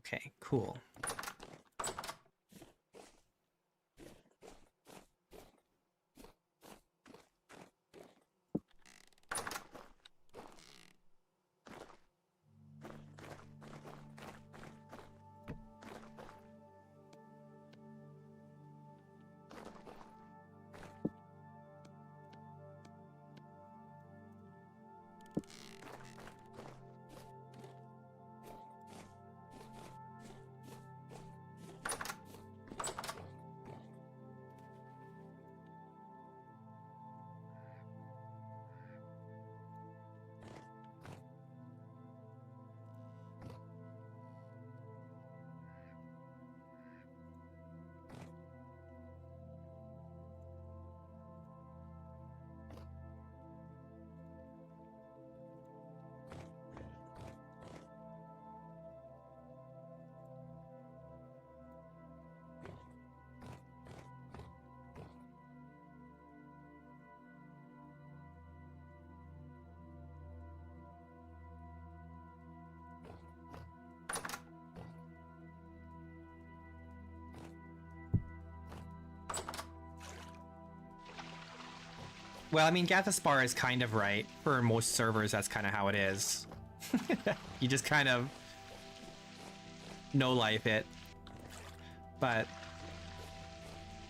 Okay, cool. Well, I mean, Gathaspar is kind of right. For most servers, that's kind of how it is. You just kind of no-life it. But...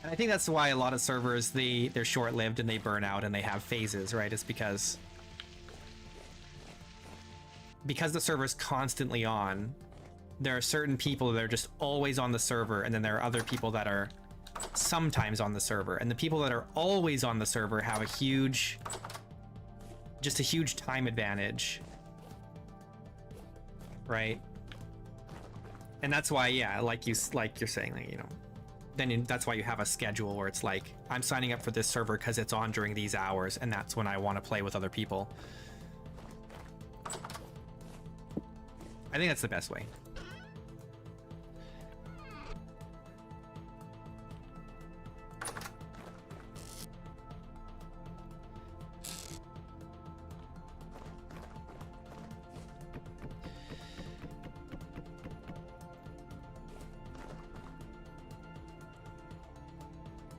And I think that's why a lot of servers, they're short-lived and they burn out and they have phases, right? It's because the server's constantly on, there are certain people that are just always on the server, and then there are other people that are sometimes on the server, and the people that are always on the server have a huge time advantage, right? And that's why, yeah, like you're saying, like, you know, then that's why you have a schedule where it's like, I'm signing up for this server because it's on during these hours, and that's when I want to play with other people. I think that's the best way.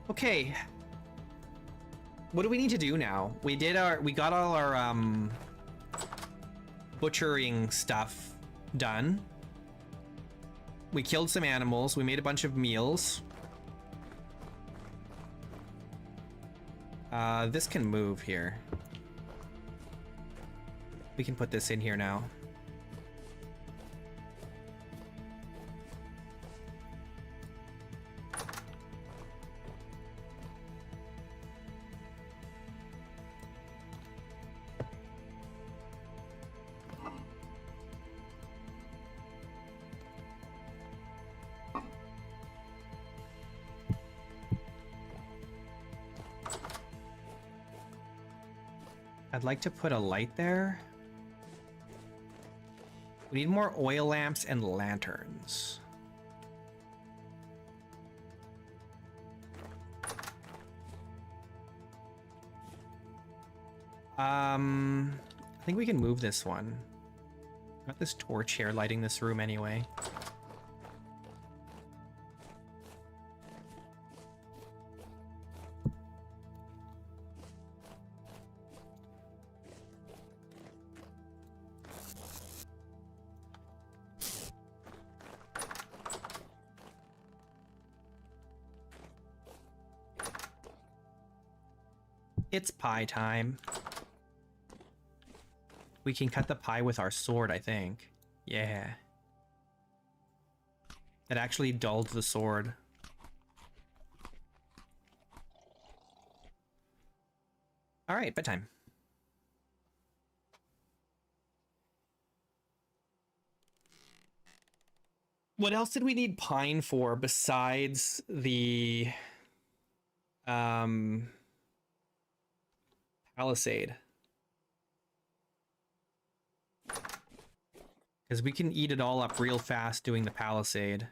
Okay. What do we need to do now? We got all our butchering stuff done. We killed some animals. We made a bunch of meals. This can move here. We can put this in here now. I'd like to put a light there. We need more oil lamps and lanterns. I think we can move this one. Got this torch here lighting this room anyway. It's pie time. We can cut the pie with our sword, I think. Yeah. It actually dulled the sword. All right, bedtime. What else did we need pine for besides the palisade? Because we can eat it all up real fast doing the palisade.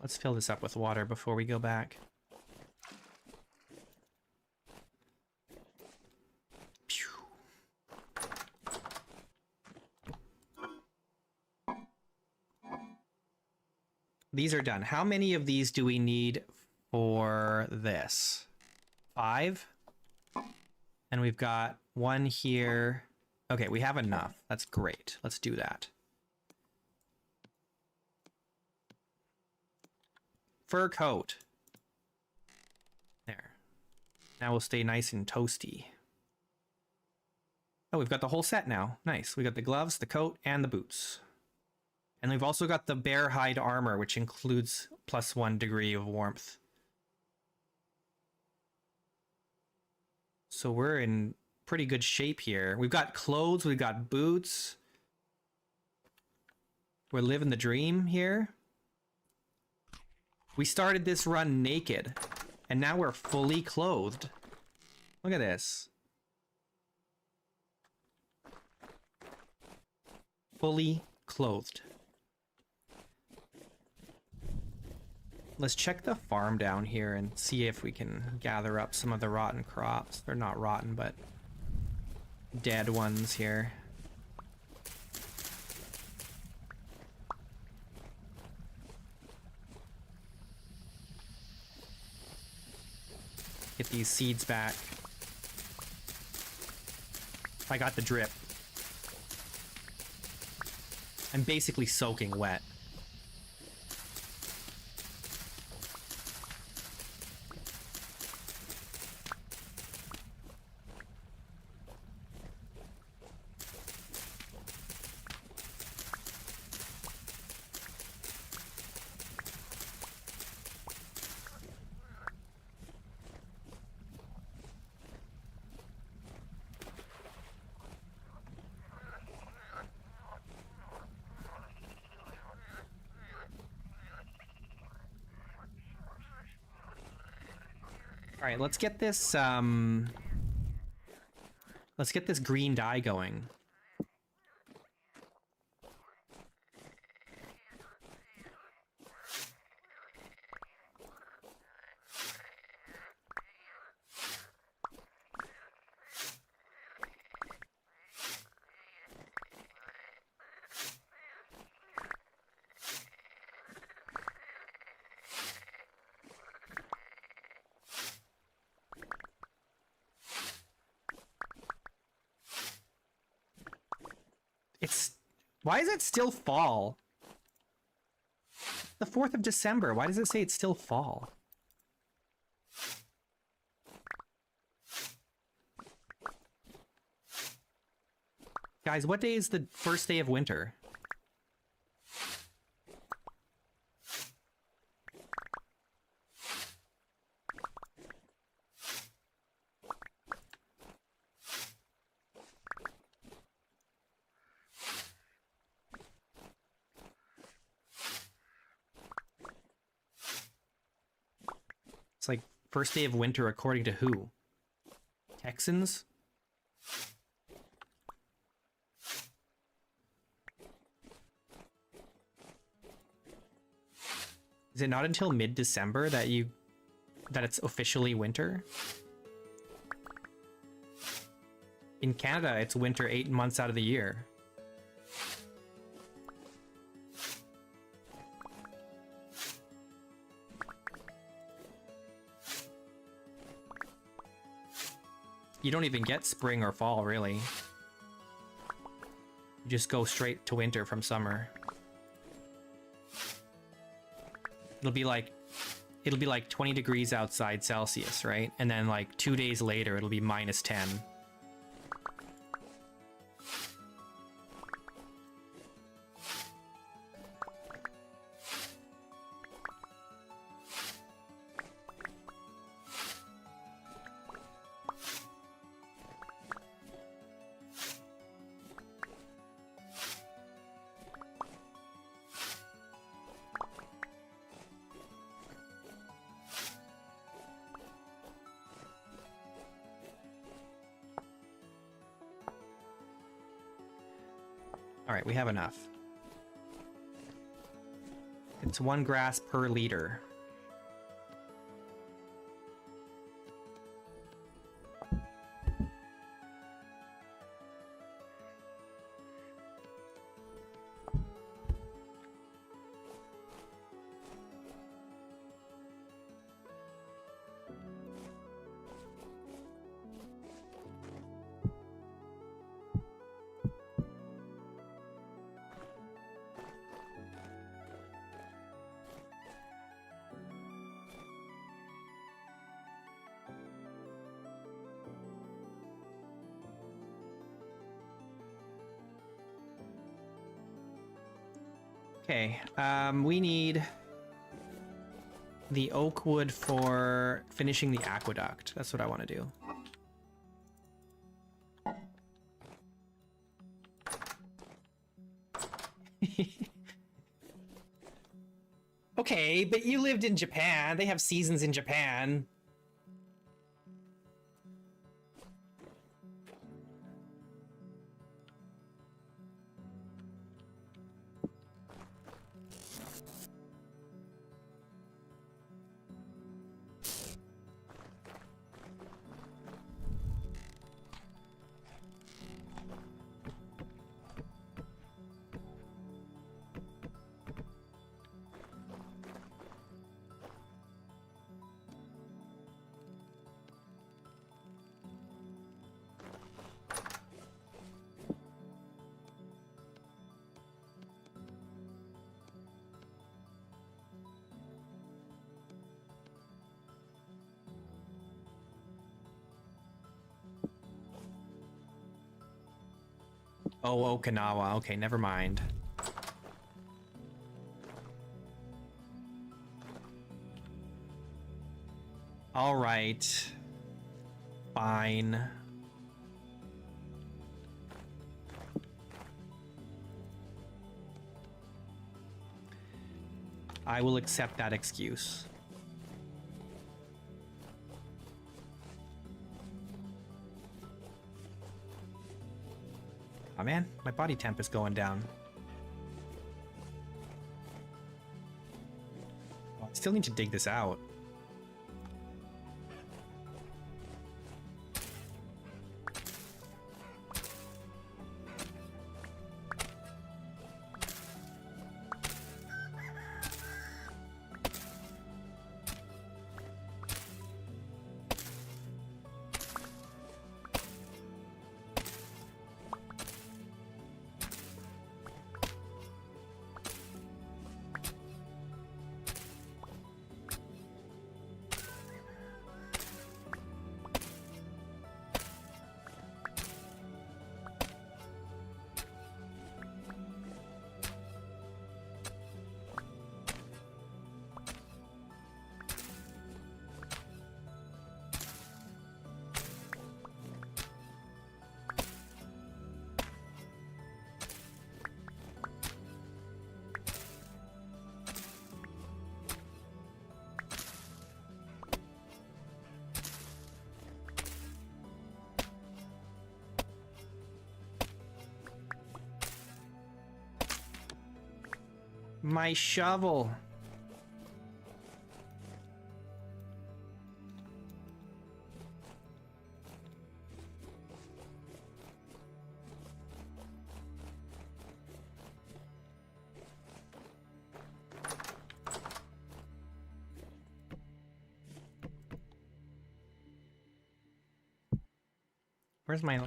Let's fill this up with water before we go back. Pew. These are done. How many of these do we need for this? 5? And we've got 1 here. Okay, we have enough. That's great. Let's do that. Fur coat. There. Now we'll stay nice and toasty. Oh, we've got the whole set now. Nice. We got the gloves, the coat, and the boots. And we've also got the bear hide armor, which includes +1 degree of warmth. So we're in pretty good shape here. We've got clothes, we've got boots. We're living the dream here. We started this run naked, and now we're fully clothed. Look at this. Fully clothed. Let's check the farm down here and see if we can gather up some of the rotten crops. They're not rotten, but dead ones here. Get these seeds back. I got the drip. I'm basically soaking wet. All right, let's get this green dye going. Why is it still fall? The 4th of December. Why does it say it's still fall? Guys, what day is the first day of winter? Like first day of winter according to who? Texans? Is it not until mid-December that you that it's officially winter. In Canada, it's winter 8 months out of the year. You don't even get spring or fall, really. You just go straight to winter from summer. It'll be like 20 degrees outside Celsius, right? And then like 2 days later, it'll be -10. All right, we have enough. It's 1 grass per liter. Okay, we need the oak wood for finishing the aqueduct. That's what I want to do. Okay, but you lived in Japan. They have seasons in Japan. Oh, Okinawa. Okay, never mind. All right. Fine. I will accept that excuse. Oh man, my body temp is going down. Oh, I still need to dig this out. My shovel. Where's my...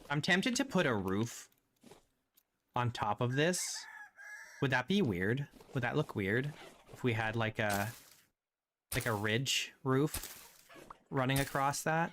I'm tempted to put a roof on top of this. Would that be weird? Would that look weird if we had like a ridge roof running across that?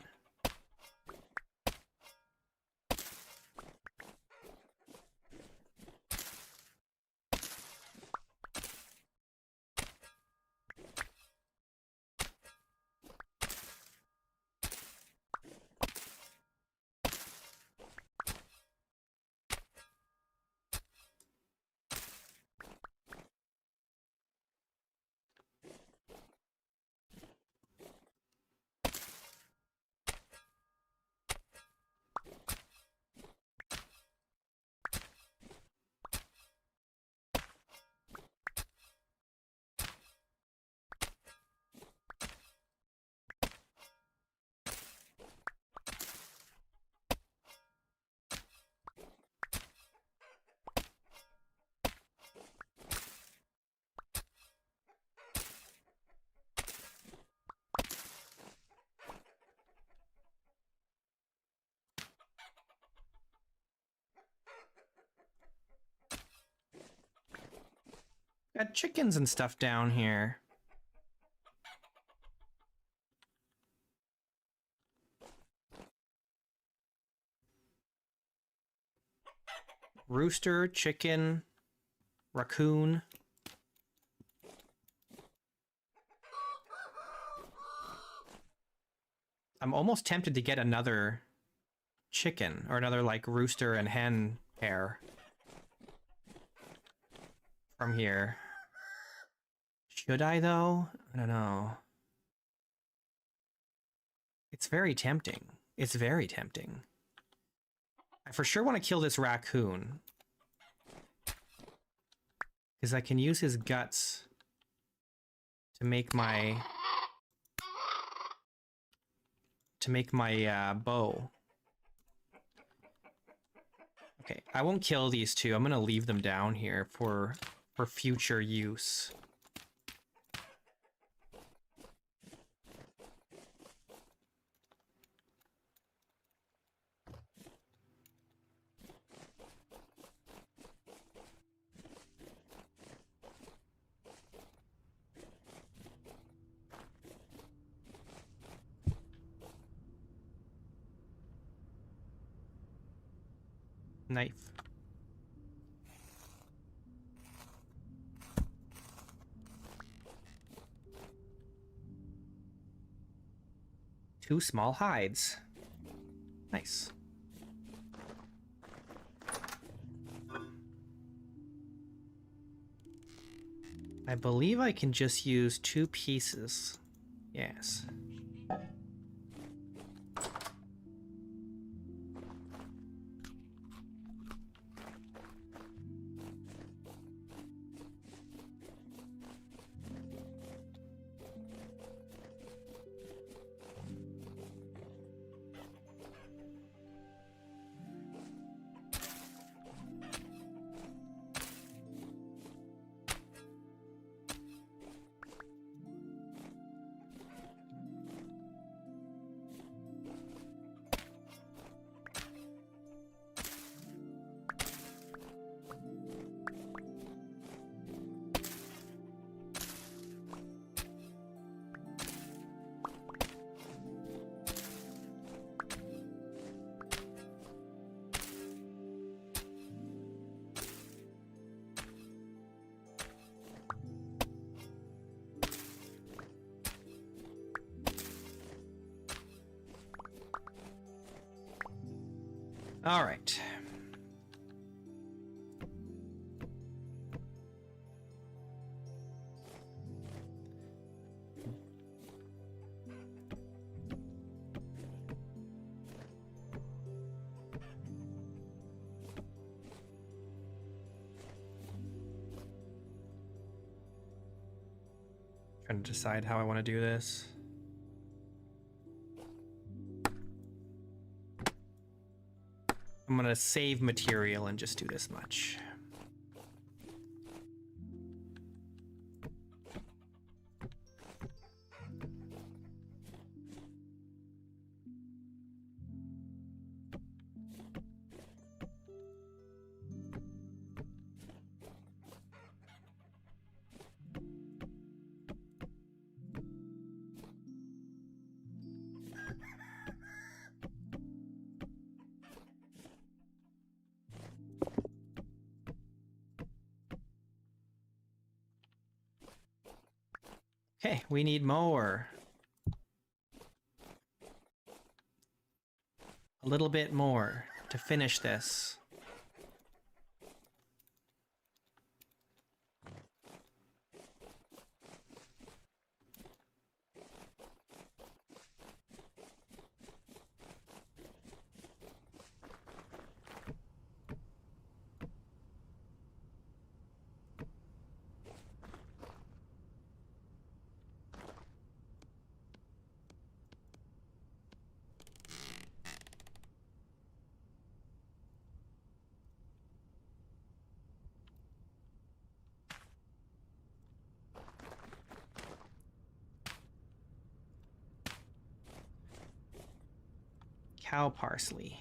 Got chickens and stuff down here. Rooster, chicken, raccoon. I'm almost tempted to get another chicken or another like rooster and hen pair from here. Should I though? I don't know. It's very tempting. It's very tempting. I for sure want to kill this raccoon, because I can use his guts to make my bow. Okay, I won't kill these two. I'm gonna leave them down here for future use. Knife. Two small hides. Nice. I believe I can just use 2 pieces. Yes. All right. Trying to decide how I want to do this. I'm going to save material and just do this much. Okay, we need more. A little bit more to finish this. Cow parsley.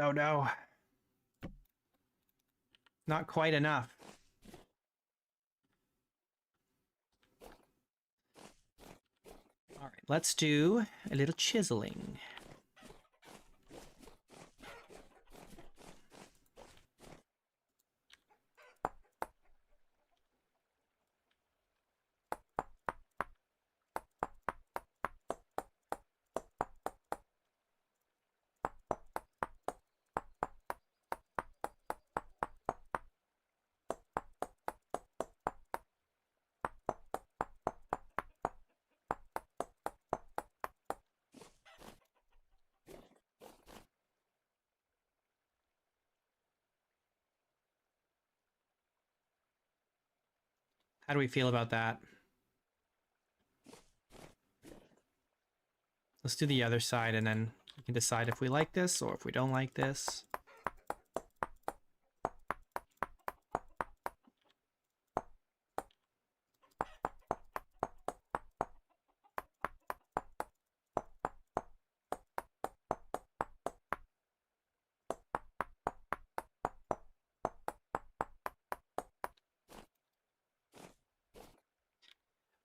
Oh no. Not quite enough. All right, let's do a little chiseling. How do we feel about that? Let's do the other side and then we can decide if we like this or if we don't like this.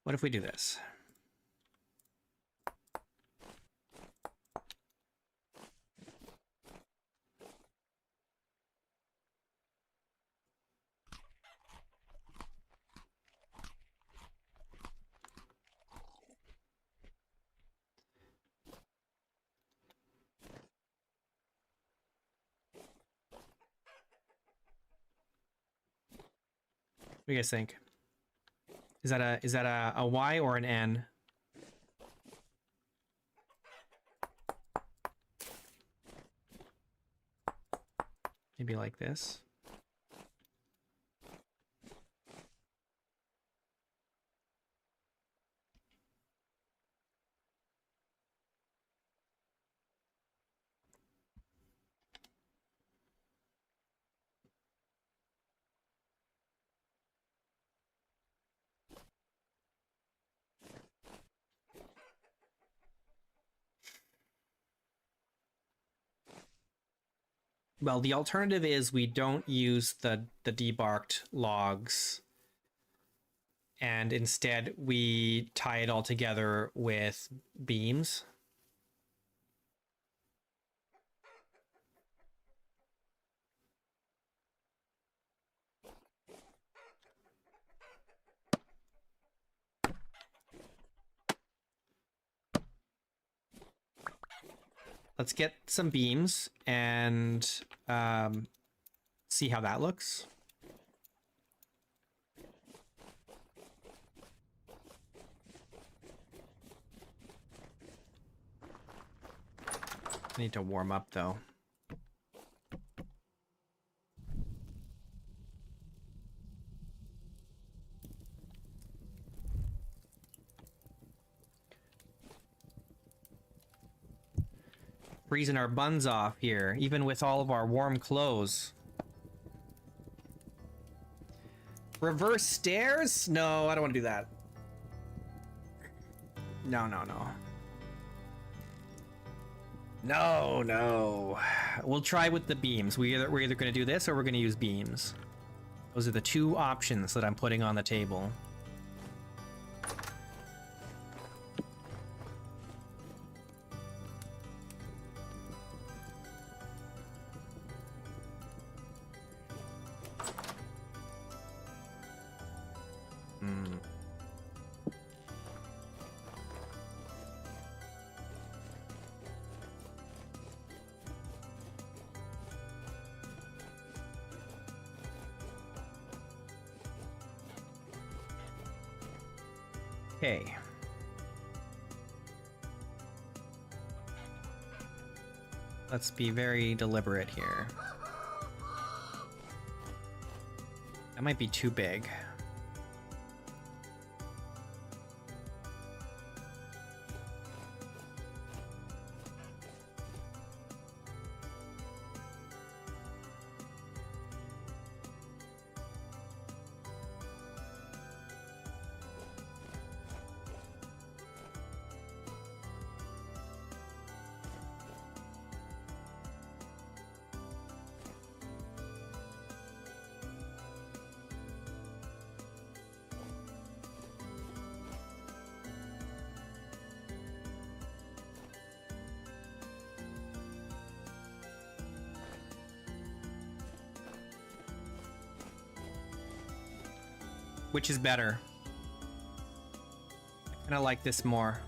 What if we do this? What do you guys think? Is that a Y or an N? Maybe like this. Well, the alternative is we don't use the debarked logs, and instead we tie it all together with beams. Let's get some beams and see how that looks. I need to warm up though. Freezing our buns off here, even with all of our warm clothes. Reverse stairs? No, I don't want to do that. No. No. We'll try with the beams. We're either going to do this or we're going to use beams. Those are the two options that I'm putting on the table. Okay. Let's be very deliberate here. That might be too big. Which is better? I kind of like this more.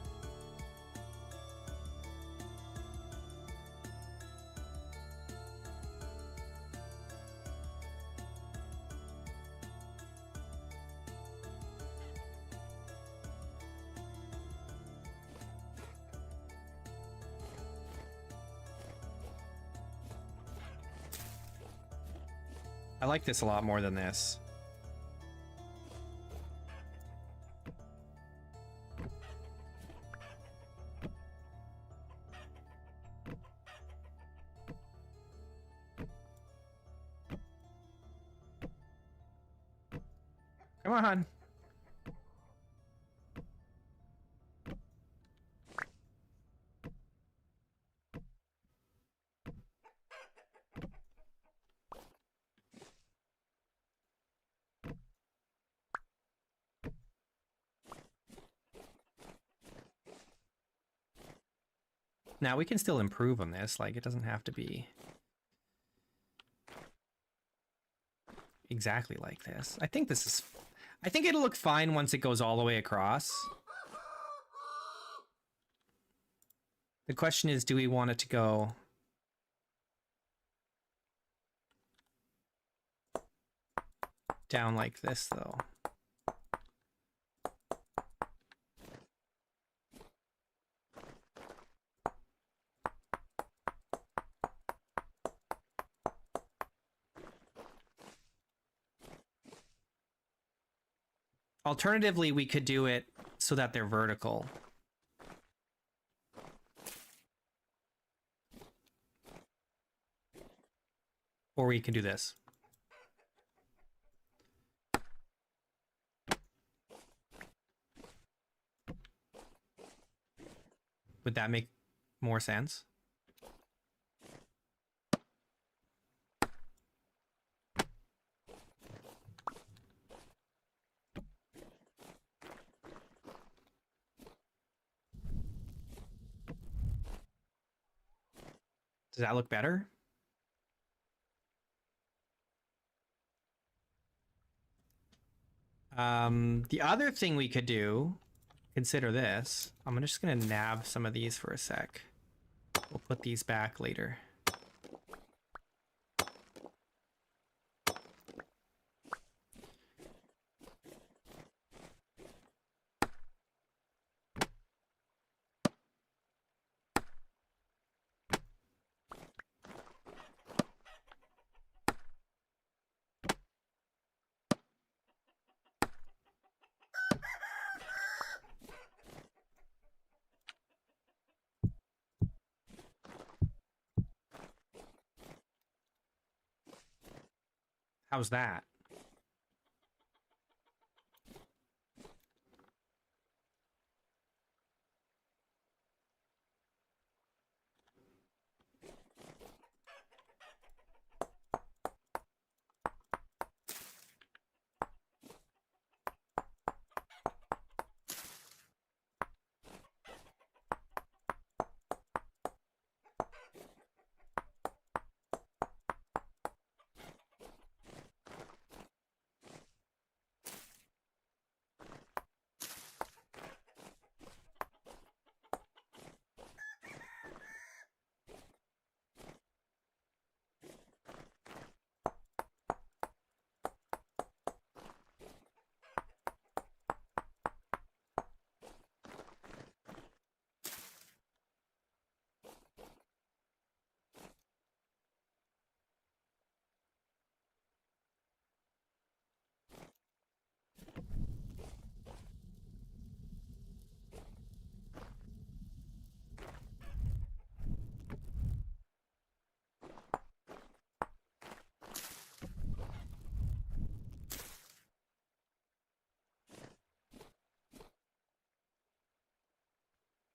I like this a lot more than this. Come on. Now we can still improve on this, like it doesn't have to be exactly like this. I think it'll look fine once it goes all the way across. The question is, do we want it to go down like this though? Alternatively, we could do it so that they're vertical. Or we can do this. Would that make more sense? Does that look better? The other thing we could do, consider this. I'm just gonna nab some of these for a sec. We'll put these back later. How's that?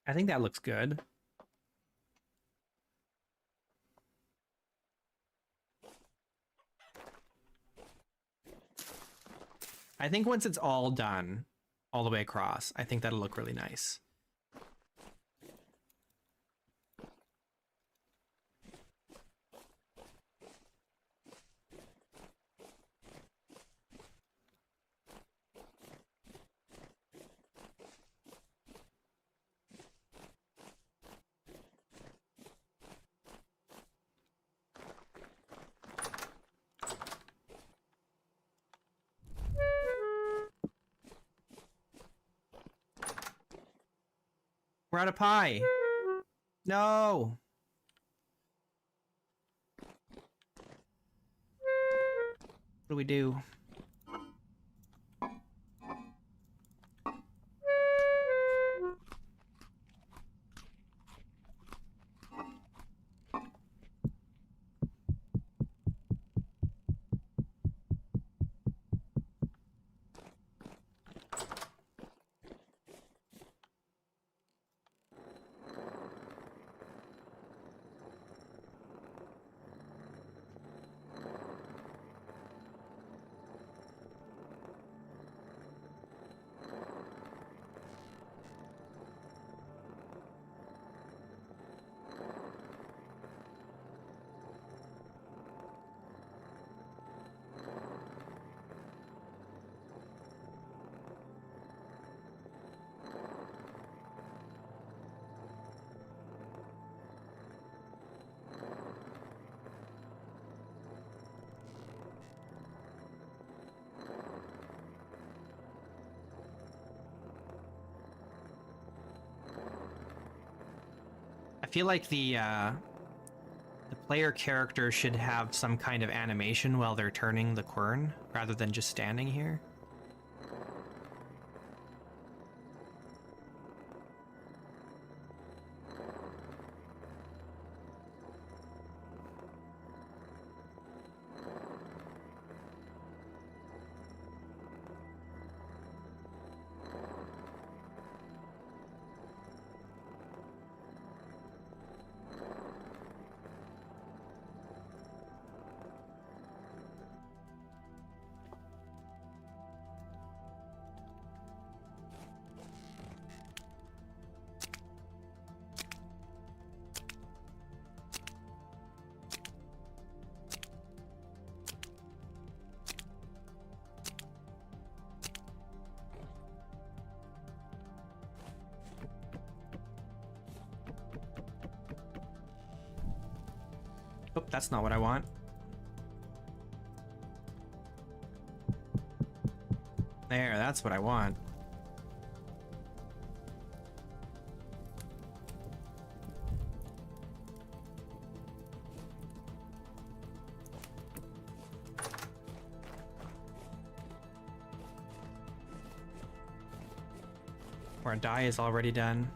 I think that looks good. I think once it's all done, all the way across, I think that'll look really nice. We're out of pie. No. What do we do? I feel like the player character should have some kind of animation while they're turning the quern, rather than just standing here. that's not what I want. There, that's what I want. Our dye is already done.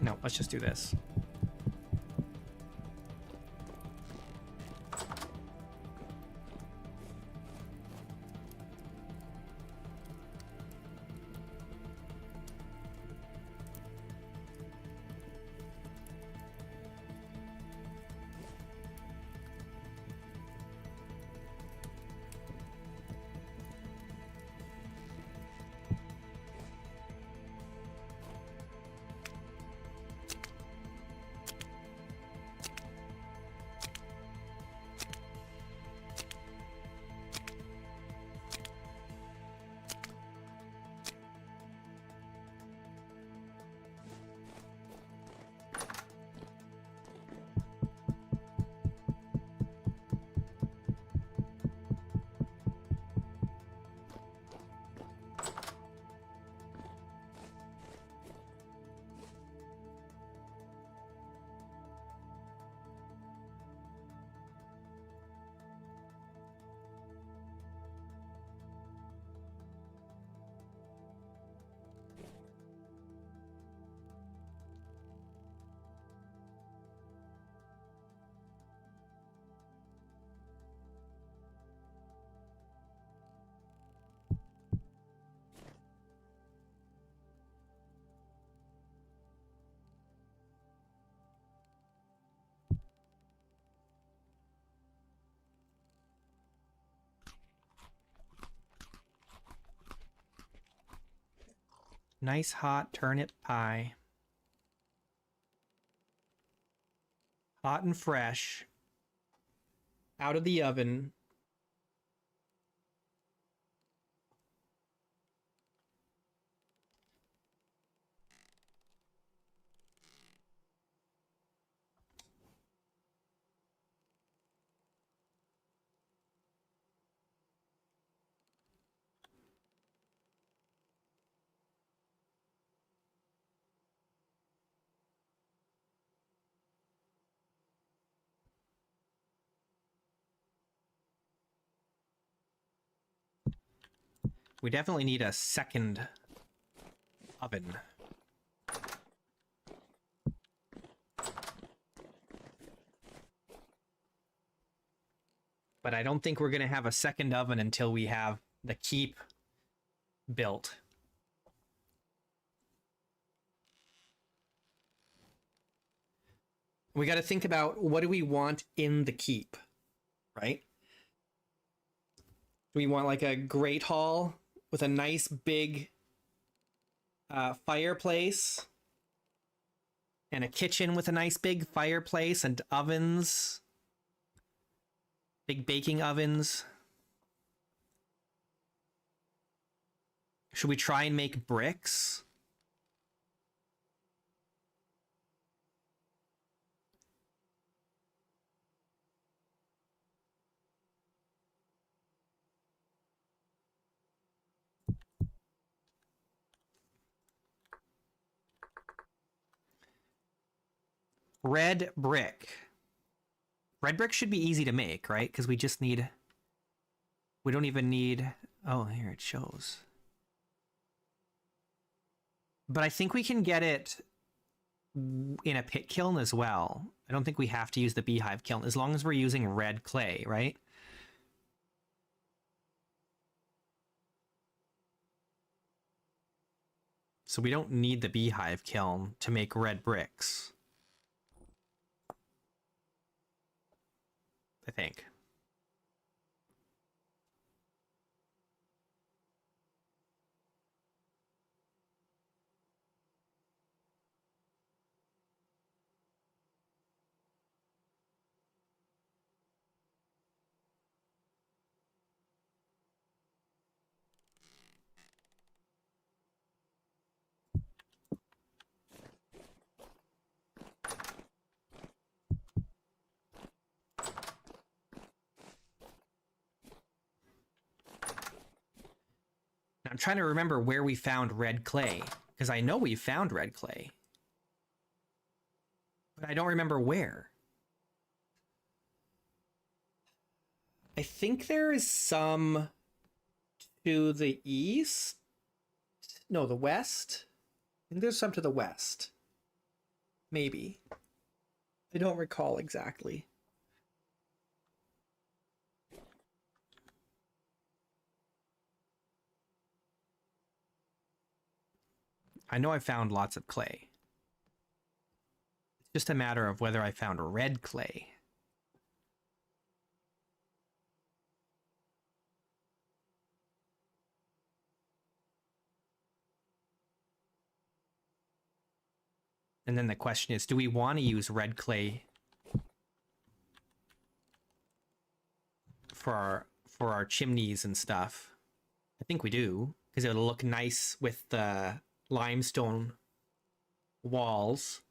No, let's just do this. Nice hot turnip pie. Hot and fresh. Out of the oven. We definitely need a second oven. But I don't think we're going to have a second oven until we have the keep built. We got to think about what do we want in the keep, right? Do we want like a great hall with a nice big fireplace and a kitchen with a nice big fireplace and ovens, big baking ovens? Should we try and make bricks? Red brick. Red brick should be easy to make, right? Because we just need... We don't even need... Oh, here it shows. But I think we can get it in a pit kiln as well. I don't think we have to use the beehive kiln, as long as we're using red clay, right? So we don't need the beehive kiln to make red bricks, I think. trying to remember where we found red clay, because I know we found red clay, but I don't remember where. I think there is some to the east. No, the west. I think there's some to the west. Maybe. I don't recall exactly. I know I found lots of clay. It's just a matter of whether I found red clay. And then the question is, do we want to use red clay for our chimneys and stuff? I think we do, because it'll look nice with the limestone walls.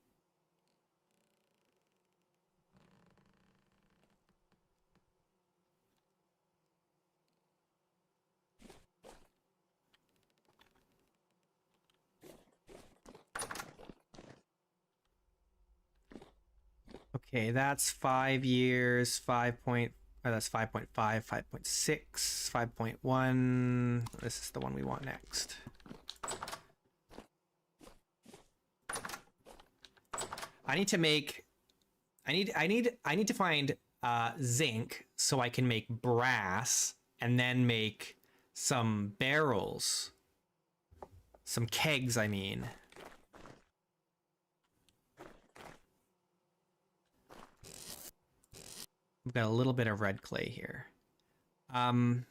Okay, that's 5 years, 5 point, that's 5.5, 5.6, 5.1. This is the one we want next. I need to make, I need to find zinc so I can make brass and then make some barrels, some kegs, I mean. We've got a little bit of red clay here. I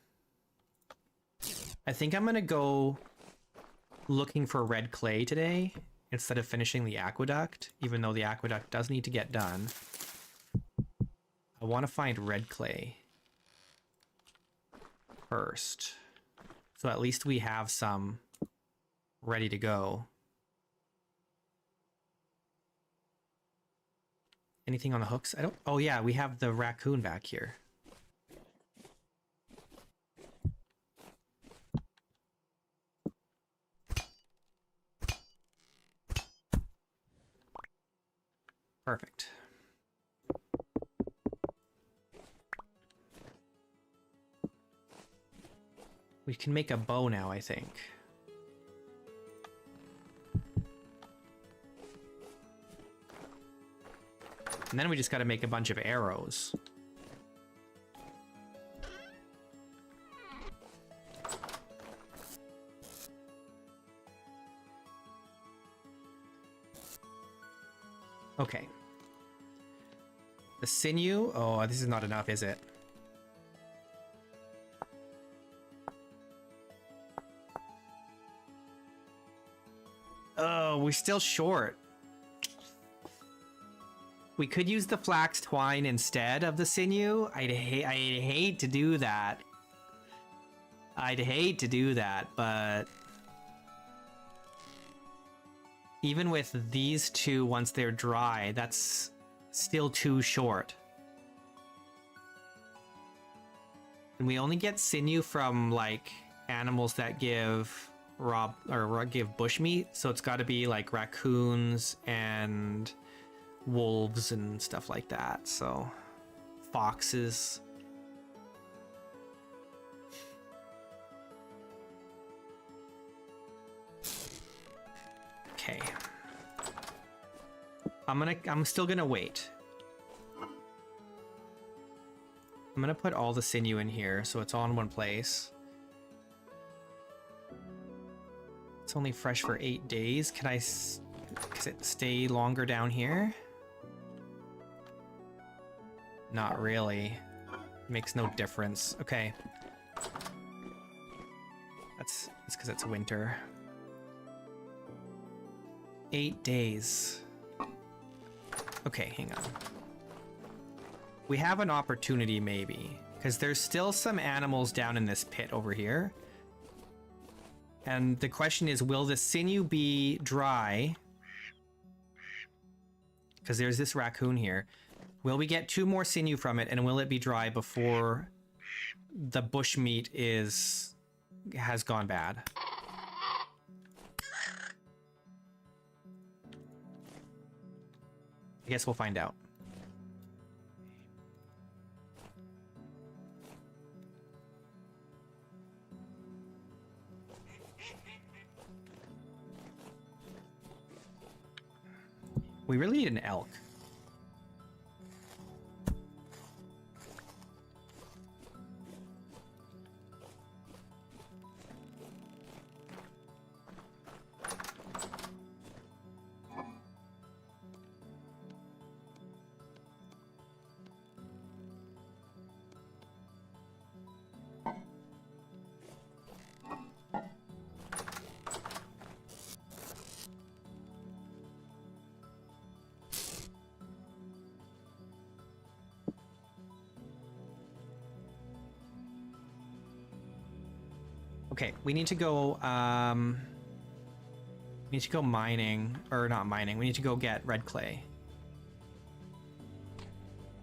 think I'm gonna go looking for red clay today instead of finishing the aqueduct, even though the aqueduct does need to get done. I want to find red clay first, so at least we have some ready to go. Anything on the hooks? I don't... Oh yeah, we have the raccoon back here. Perfect. We can make a bow now, I think. And then we just got to make a bunch of arrows. Okay. The sinew. Oh, this is not enough, is it? Oh, we're still short. We could use the flax twine instead of the sinew. I'd hate to do that. I'd hate to do that, but even with these two, once they're dry, that's still too short. And we only get sinew from like animals that give give bushmeat, so it's got to be like raccoons and wolves and stuff like that. So foxes. Okay. I'm still gonna wait. I'm gonna put all the sinew in here so it's all in one place. It's only fresh for 8 days. Can it stay longer down here? Not really. Makes no difference. Okay. That's because it's winter. 8 days. Okay, hang on. We have an opportunity maybe, because there's still some animals down in this pit over here. And the question is, will the sinew be dry? Because there's this raccoon here. Will we get 2 more sinew from it, and will it be dry before the bushmeat has gone bad? I guess we'll find out. We really need an elk. Okay, we need to go mining, or not mining. We need to go get red clay.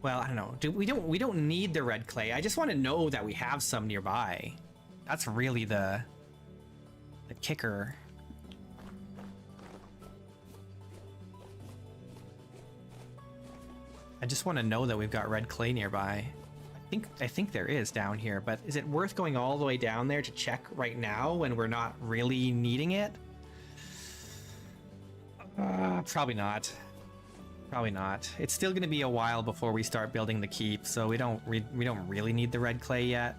Well, I don't know. We don't need the red clay. I just want to know that we have some nearby. That's really the kicker. I just want to know that we've got red clay nearby. I think there is down here, but is it worth going all the way down there to check right now when we're not really needing it? Probably not. Probably not. It's still going to be a while before we start building the keep, so we don't really need the red clay yet.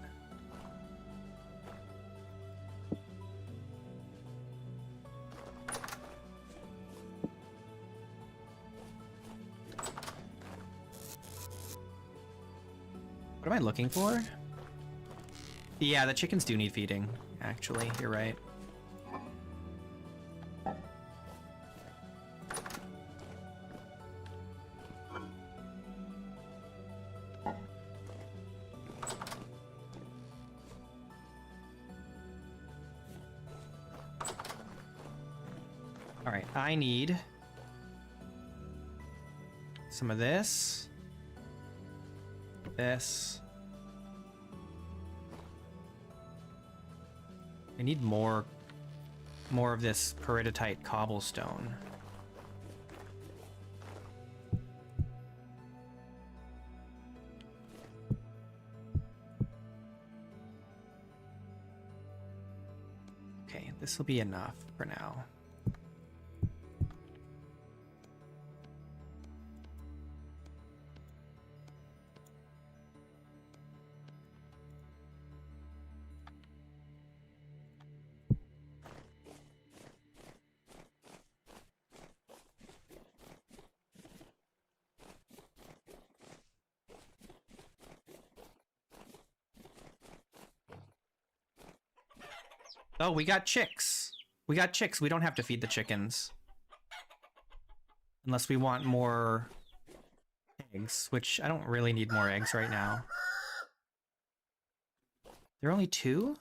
What am I looking for? Yeah, the chickens do need feeding, actually. You're right. All right, I need some of this. This. I need more of this peridotite cobblestone. Okay, this will be enough for now. Oh, we got chicks. We got chicks. We don't have to feed the chickens. Unless we want more eggs, which I don't really need more eggs right now. There are only 2?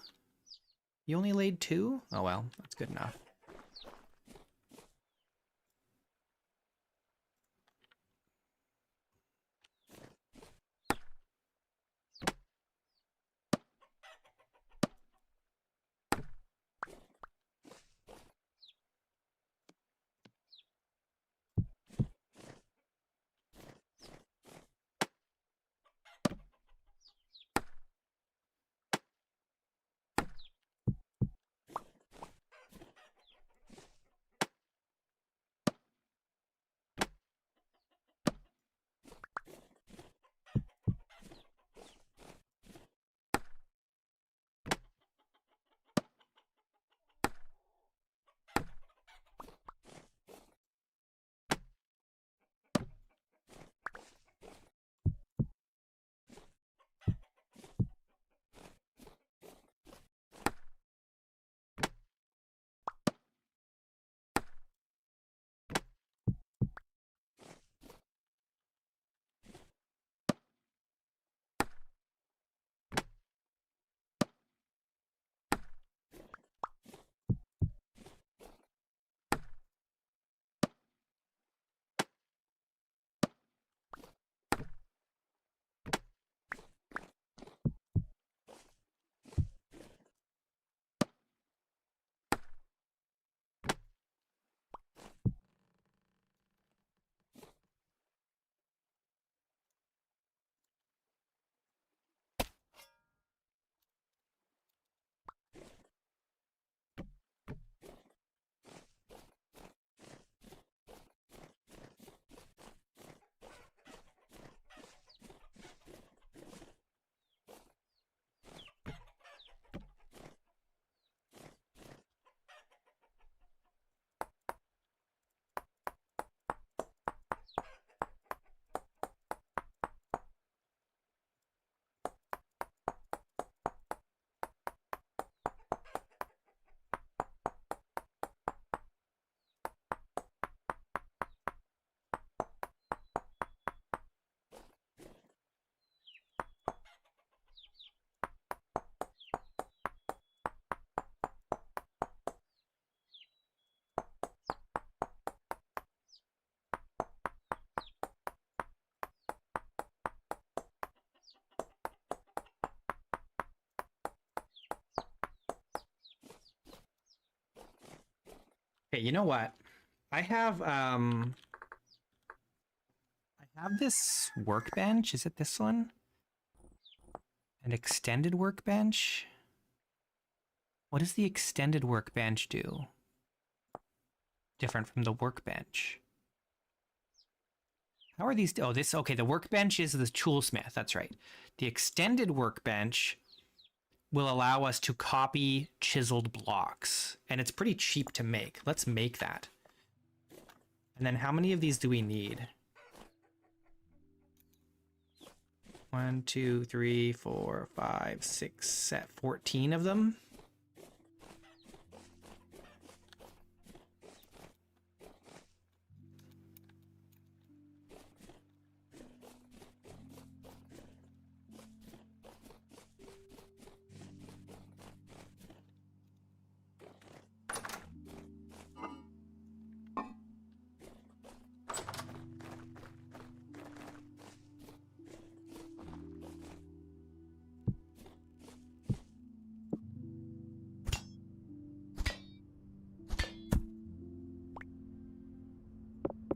You only laid 2? Oh well, that's good enough. Okay, you know what? I have this workbench. Is it this one? An extended workbench? What does the extended workbench do? Different from the workbench. How are these? Oh, this, okay, the workbench is the toolsmith, that's right. The extended workbench will allow us to copy chiseled blocks, and it's pretty cheap to make. Let's make that. And then how many of these do we need? 1, 2, 3, 4, 5, 6, 7, 14 of them.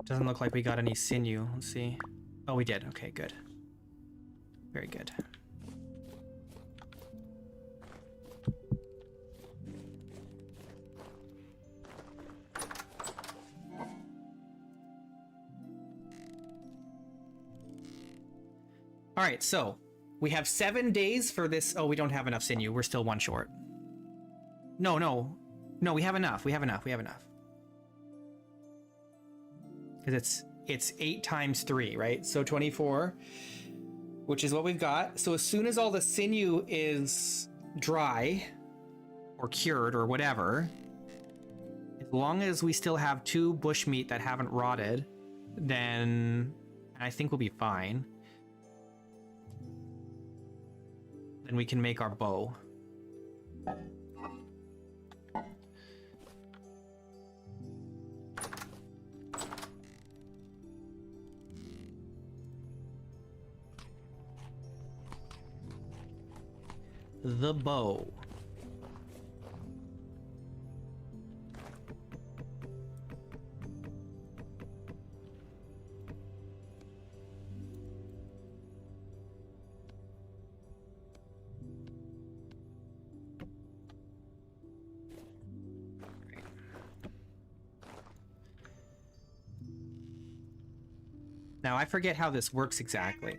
Doesn't look like we got any sinew. Let's see. Oh, we did. Okay, good. Very good. All right, so we have 7 days for this. Oh, we don't have enough sinew. We're still one short. No, we have enough. We have enough. Because it's 8 times 3, right? So 24, which is what we've got. So as soon as all the sinew is dry or cured or whatever, as long as we still have 2 bushmeat that haven't rotted, then I think we'll be fine. Then we can make our bow. The bow. Now I forget how this works exactly.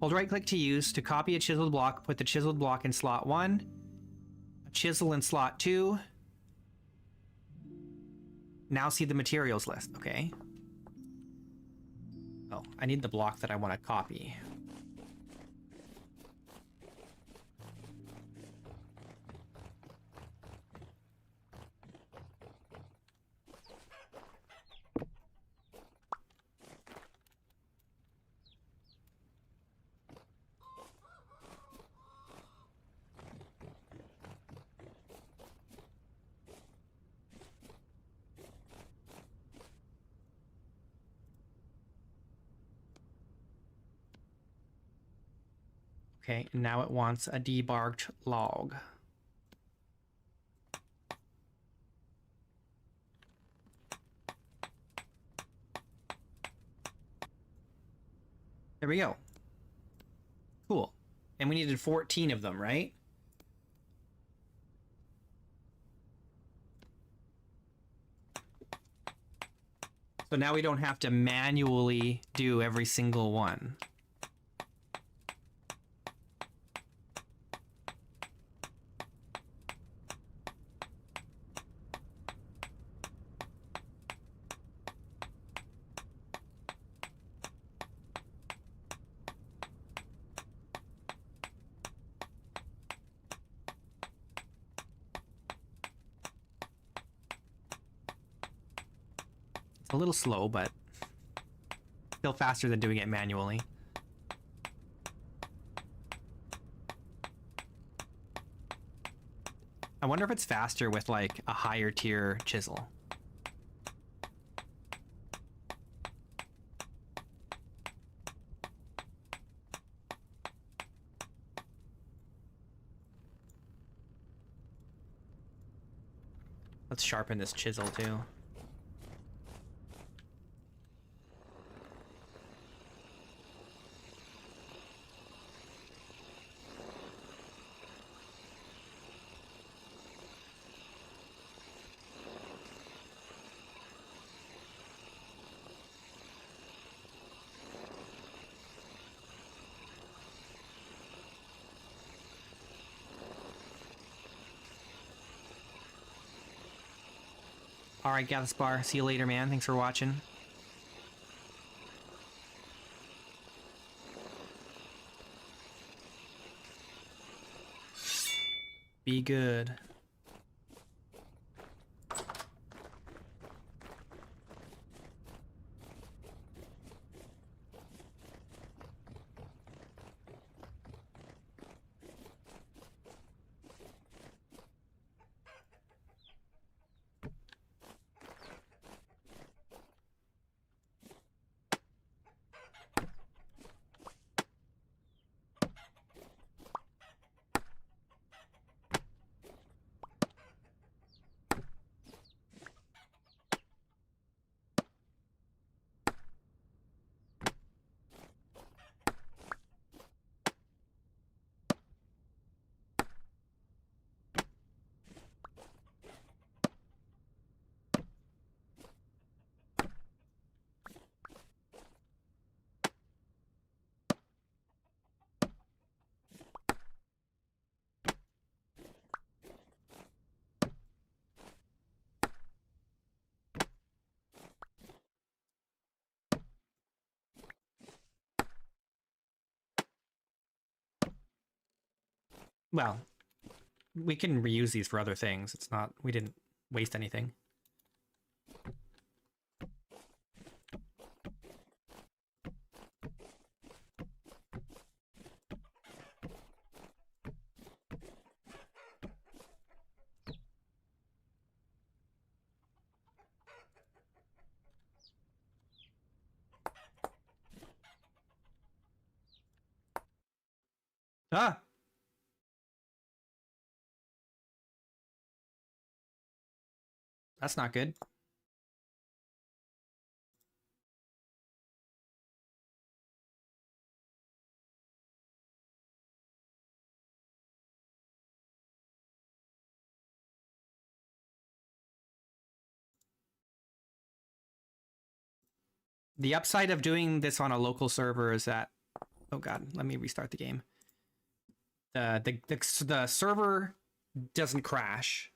Hold right click to use to copy a chiseled block, put the chiseled block in slot 1, a chisel in slot 2. Now see the materials list, okay. Oh, I need the block that I want to copy. Okay, and now it wants a debarked log. There we go. Cool. And we needed 14 of them, right? So now we don't have to manually do every single one. A little slow, but still faster than doing it manually. I wonder if it's faster with like a higher tier chisel. Let's sharpen this chisel too. Alright, Gaspar. See you later, man. Thanks for watching. Be good. Well, we can reuse these for other things. It's not, we didn't waste anything. Ah! That's not good. The upside of doing this on a local server is that, oh god, let me restart the game. The server doesn't crash.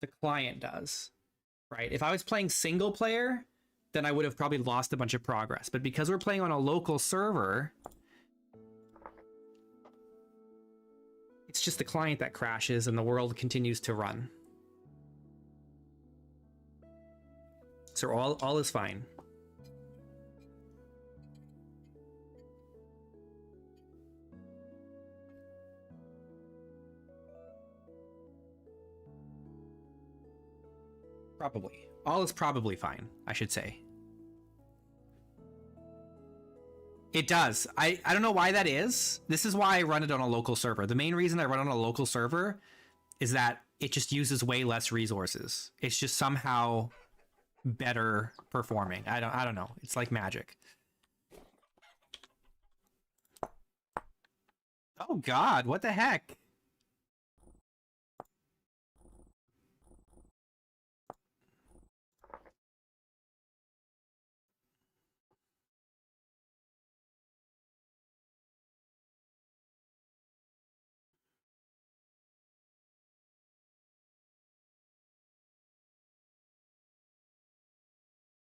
The client does, right? If I was playing single player, then I would have probably lost a bunch of progress. But because we're playing on a local server, it's just the client that crashes and the world continues to run. So all is fine. Probably. All is probably fine, I should say. It does. I don't know why that is. This is why I run it on a local server. The main reason I run on a local server is that it just uses way less resources. It's just somehow better performing. I don't know. It's like magic. Oh god, what the heck?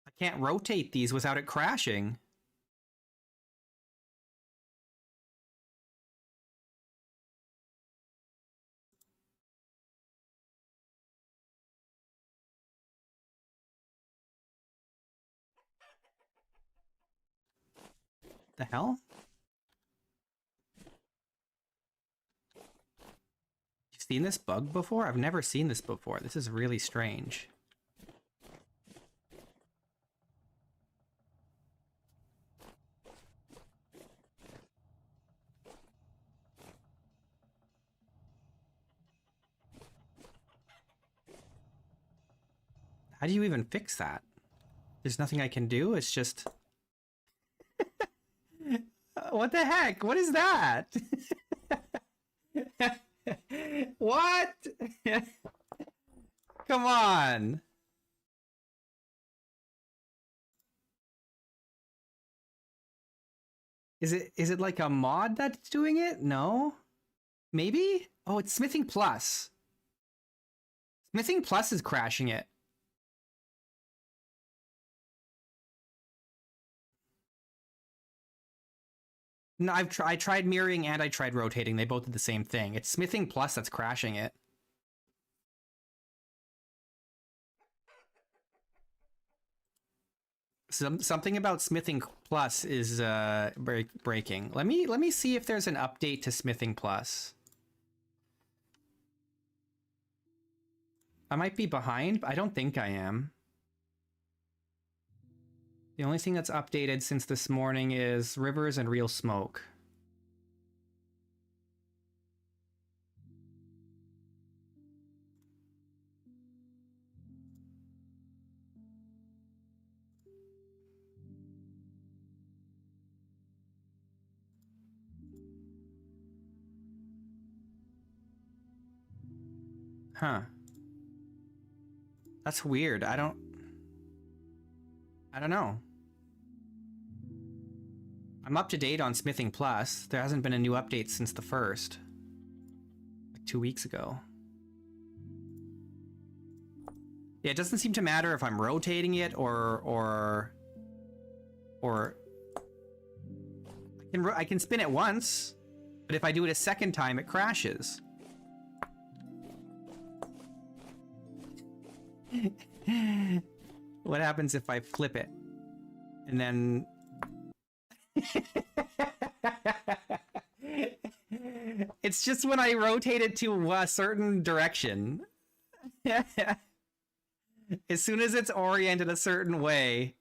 I can't rotate these without it crashing. The hell? You've seen this bug before? I've never seen this before. This is really strange. How do you even fix that? There's nothing I can do. It's just... What the heck? What is that? What? Come on. Is it like a mod that's doing it? No? Maybe? Oh, it's Smithing Plus. Smithing Plus is crashing it. No, I tried mirroring and I tried rotating. They both did the same thing. It's Smithing Plus that's crashing it. Something about Smithing Plus is breaking. Let me see if there's an update to Smithing Plus. I might be behind, but I don't think I am. The only thing that's updated since this morning is rivers and real smoke. Huh. That's weird. I don't know. I'm up to date on Smithing Plus. There hasn't been a new update since the first. Like 2 weeks ago. Yeah, it doesn't seem to matter if I'm rotating it or I can spin it once, but if I do it a second time, it crashes. What happens if I flip it? And then... It's just when I rotate it to a certain direction. As soon as it's oriented a certain way,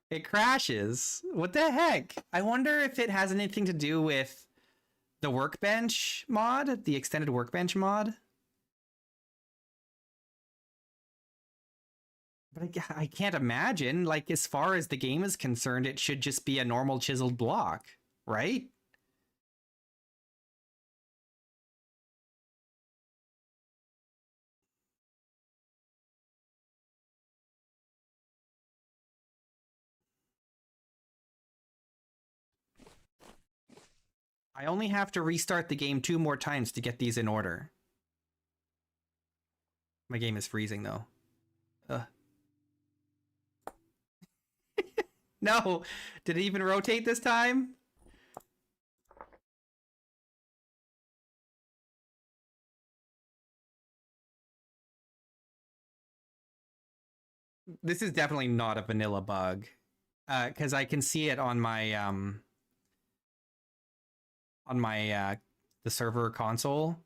it crashes. What the heck? I wonder if it has anything to do with the workbench mod, the extended workbench mod. But I can't imagine, like, as far as the game is concerned, it should just be a normal chiseled block, right? I only have to restart the game 2 more times to get these in order. My game is freezing, though. No! Did it even rotate this time? This is definitely not a vanilla bug. Because I can see it on my, the server console.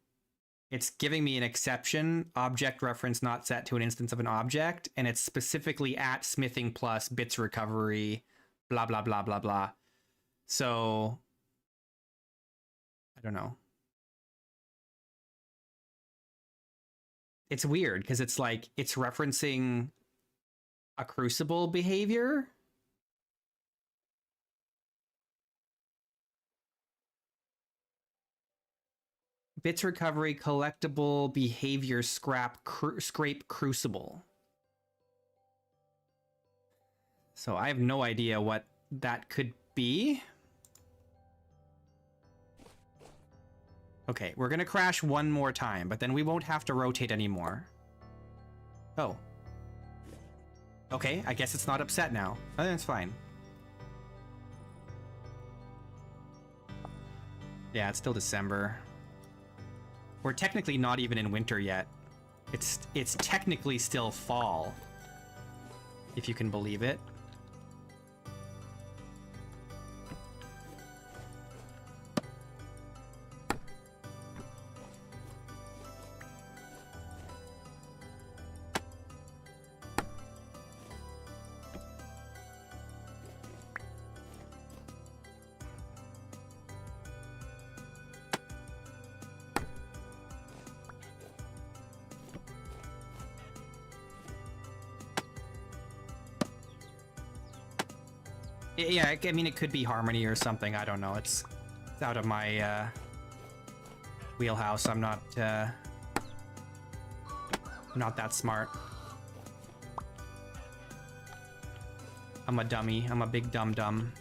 It's giving me an exception, object reference not set to an instance of an object, and it's specifically at Smithing Plus bits recovery, blah, blah, blah, blah, blah. So, I don't know. It's weird, because it's like, it's referencing a crucible behavior. Bits recovery, collectible behavior, scrape crucible. So I have no idea what that could be. Okay, we're gonna crash one more time, but then we won't have to rotate anymore. Oh. Okay, I guess it's not upset now. Oh, that's fine. Yeah, it's still December. We're technically not even in winter yet. It's technically still fall, if you can believe it. Yeah, I mean, it could be harmony or something. I don't know. It's out of my wheelhouse. I'm not that smart. I'm a dummy. I'm a big dum-dum.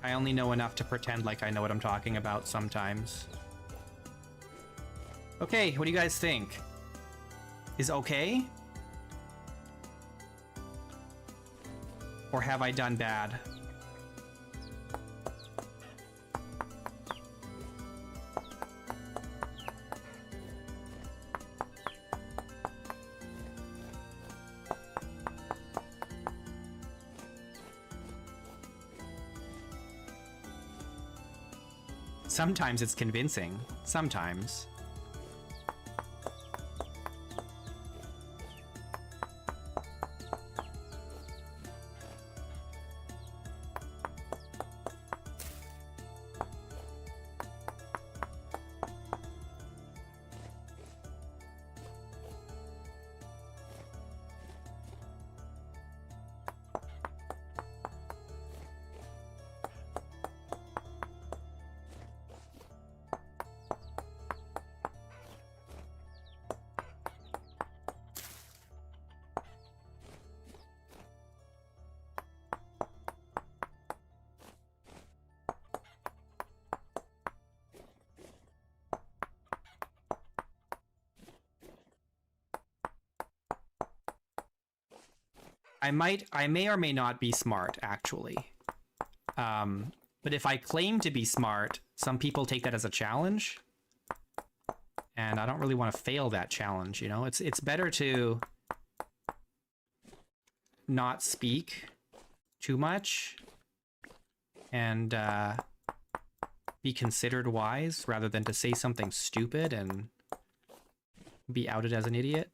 I only know enough to pretend like I know what I'm talking about sometimes. Okay, what do you guys think? Is okay? Or have I done bad? Sometimes it's convincing. Sometimes. I may or may not be smart, actually. But if I claim to be smart, some people take that as a challenge. And I don't really want to fail that challenge, you know? It's better to not speak too much and be considered wise rather than to say something stupid and be outed as an idiot.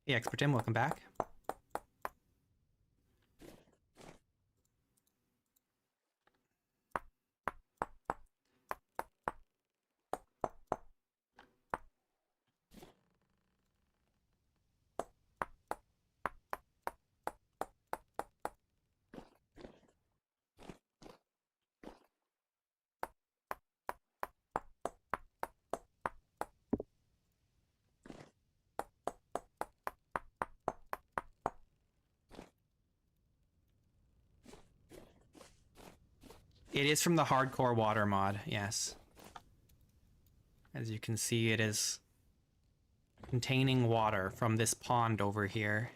Hey, Expert Tim, welcome back. It is from the hardcore water mod, yes. As you can see, it is containing water from this pond over here.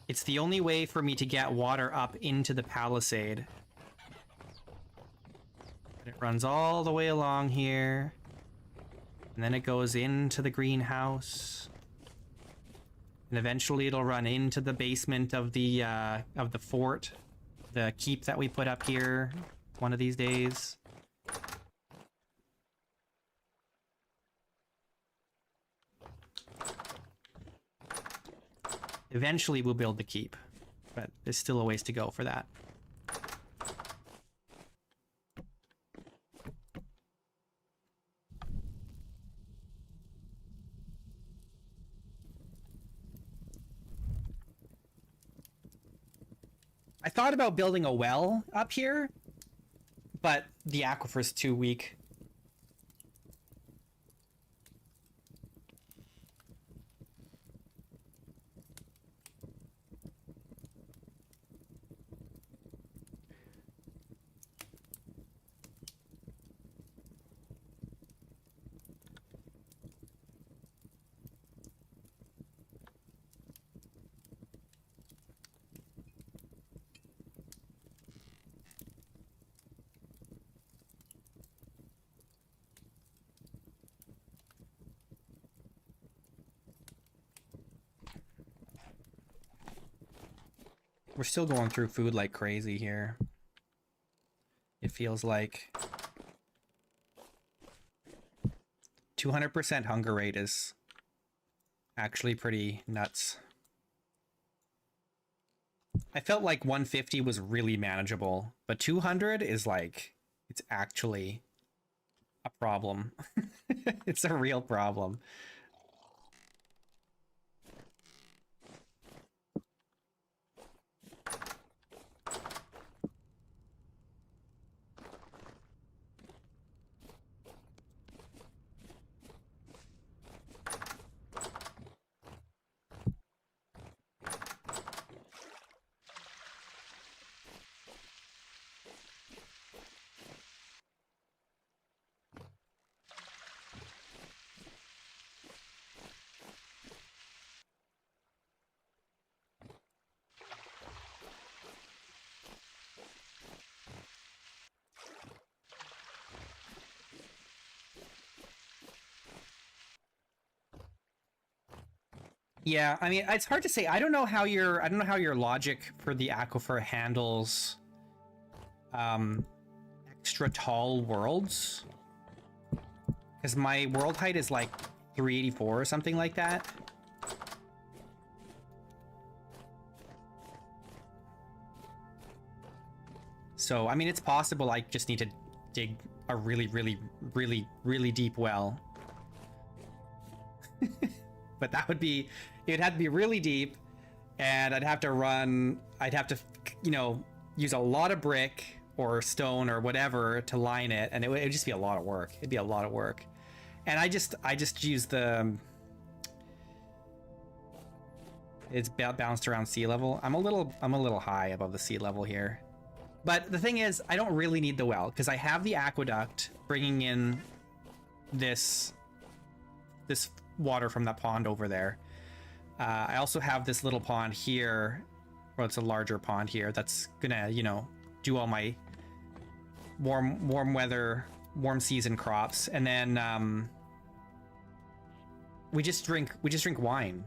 It's the only way for me to get water up into the palisade. It runs all the way along here. And then it goes into the greenhouse. And eventually it'll run into the basement of the fort. The keep that we put up here one of these days. Eventually we'll build the keep, but there's still a ways to go for that. I thought about building a well up here, but the aquifer's too weak. We're still going through food like crazy here. It feels like 200% hunger rate is actually pretty nuts. I felt like 150 was really manageable, but 200 is like, it's actually a problem. It's a real problem. Yeah, I mean, it's hard to say. I don't know how your logic for the aquifer handles extra tall worlds. Because my world height is like 384 or something like that. So, I mean, it's possible I just need to dig a really, really, really, really deep well. But that would be, it'd have to be really deep, and I'd have to, you know, use a lot of brick or stone or whatever to line it, and it would just be a lot of work. It'd be a lot of work. And I just use the, it's bounced around sea level. I'm a little high above the sea level here. But the thing is, I don't really need the well, because I have the aqueduct bringing in this water from that pond over there. I also have this little pond here, well, it's a larger pond here that's gonna, you know, do all my warm weather, warm season crops. And then we just drink wine.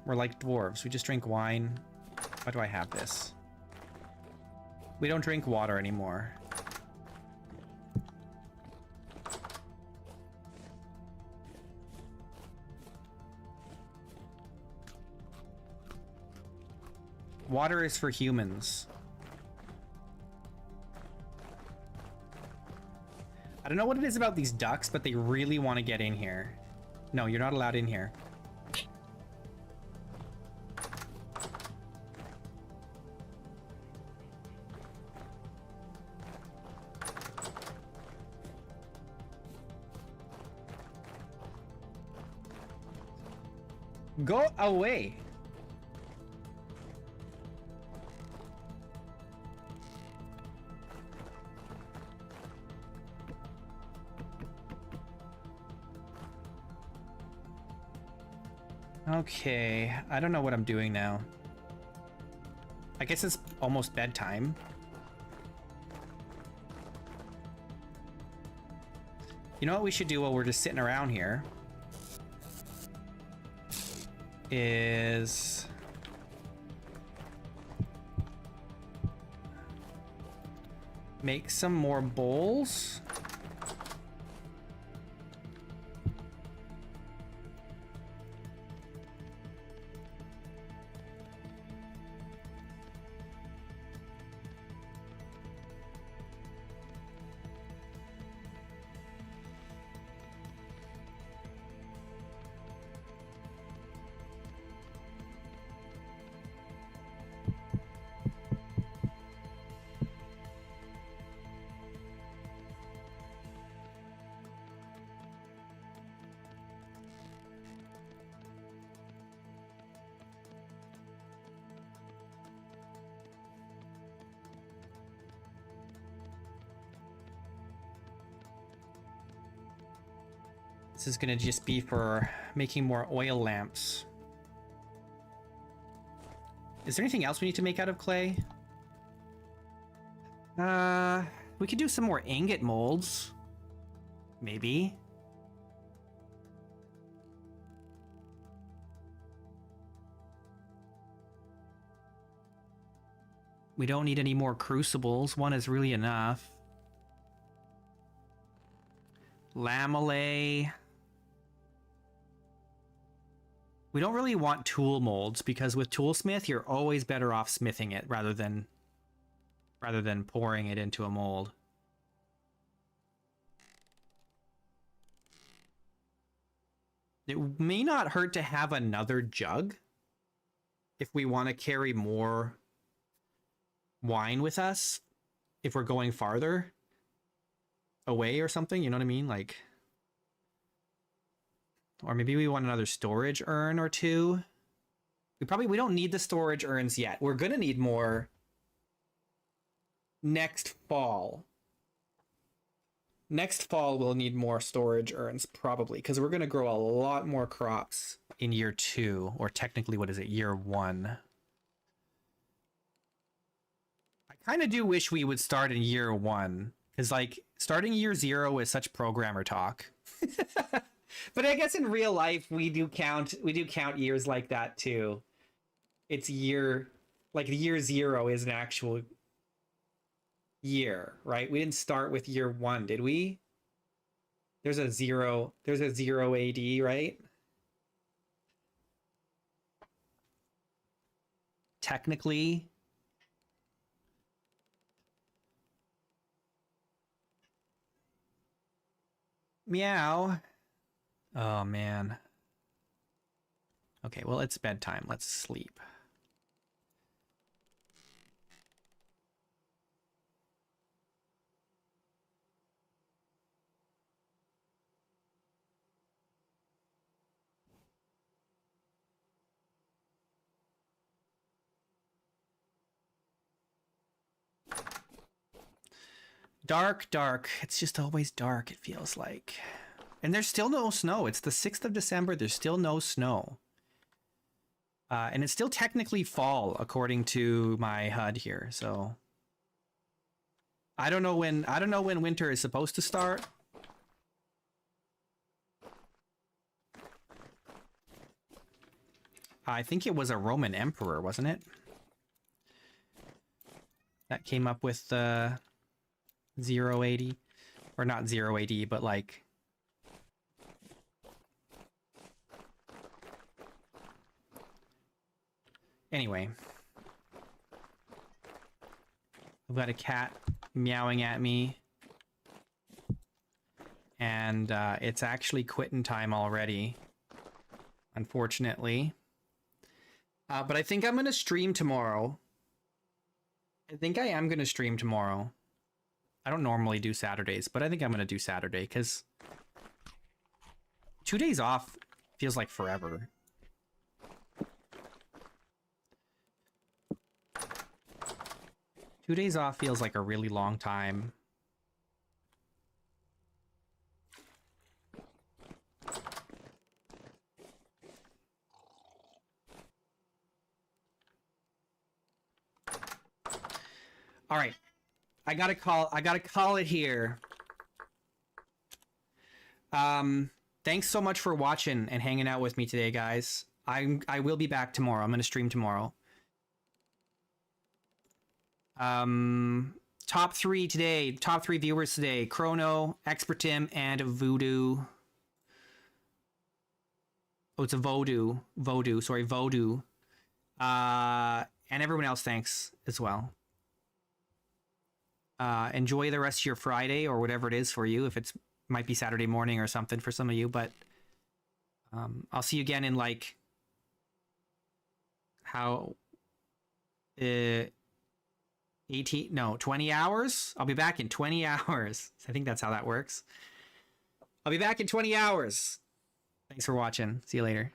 We're like dwarves. We just drink wine. Why do I have this? We don't drink water anymore. Water is for humans. I don't know what it is about these ducks, but they really want to get in here. No, you're not allowed in here. Go away. Okay, I don't know what I'm doing now. I guess it's almost bedtime. You know what we should do while we're just sitting around here? Is make some more bowls. This is gonna just be for making more oil lamps. Is there anything else we need to make out of clay? We could do some more ingot molds. Maybe. We don't need any more crucibles. One is really enough. Lamellae. We don't really want tool molds because with Toolsmith, you're always better off smithing it rather than pouring it into a mold. It may not hurt to have another jug if we want to carry more wine with us if we're going farther away or something, you know what I mean? Like, or maybe we want another storage urn or two. We don't need the storage urns yet. We're gonna need more next fall. Next fall we'll need more storage urns probably because we're gonna grow a lot more crops in year 2, or technically what is it, year 1. I kind of do wish we would start in year 1 because like starting year 0 is such programmer talk. But I guess in real life we do count years like that too. It's year, like year 0 is an actual year, right? We didn't start with year 1, did we? There's a 0 AD, right? Technically. Meow. Oh man. Okay, well, it's bedtime. Let's sleep. Dark, dark. It's just always dark, it feels like. And there's still no snow. It's the 6th of December. There's still no snow. And it's still technically fall, according to my HUD here. So I don't know when winter is supposed to start. I think it was a Roman emperor, wasn't it? That came up with 0 AD, or not 0 AD, but like. Anyway, I've got a cat meowing at me, and it's actually quitting time already, unfortunately. But I think I'm going to stream tomorrow. I think I am going to stream tomorrow. I don't normally do Saturdays, but I think I'm going to do Saturday because 2 days off feels like forever. Two days off feels like a really long time. All right. I gotta call it here. Thanks so much for watching and hanging out with me today, guys. I will be back tomorrow. I'm gonna stream tomorrow. Top 3 today. Top 3 viewers today: Chrono, Expertim, and Voodoo. Oh, it's a Vodou. Sorry, Vodou. And everyone else, thanks as well. Enjoy the rest of your Friday or whatever it is for you. If it's might be Saturday morning or something for some of you, but I'll see you again in like 20 hours. I'll be back in 20 hours. I think that's how that works. I'll be back in 20 hours. Thanks for watching. See you later.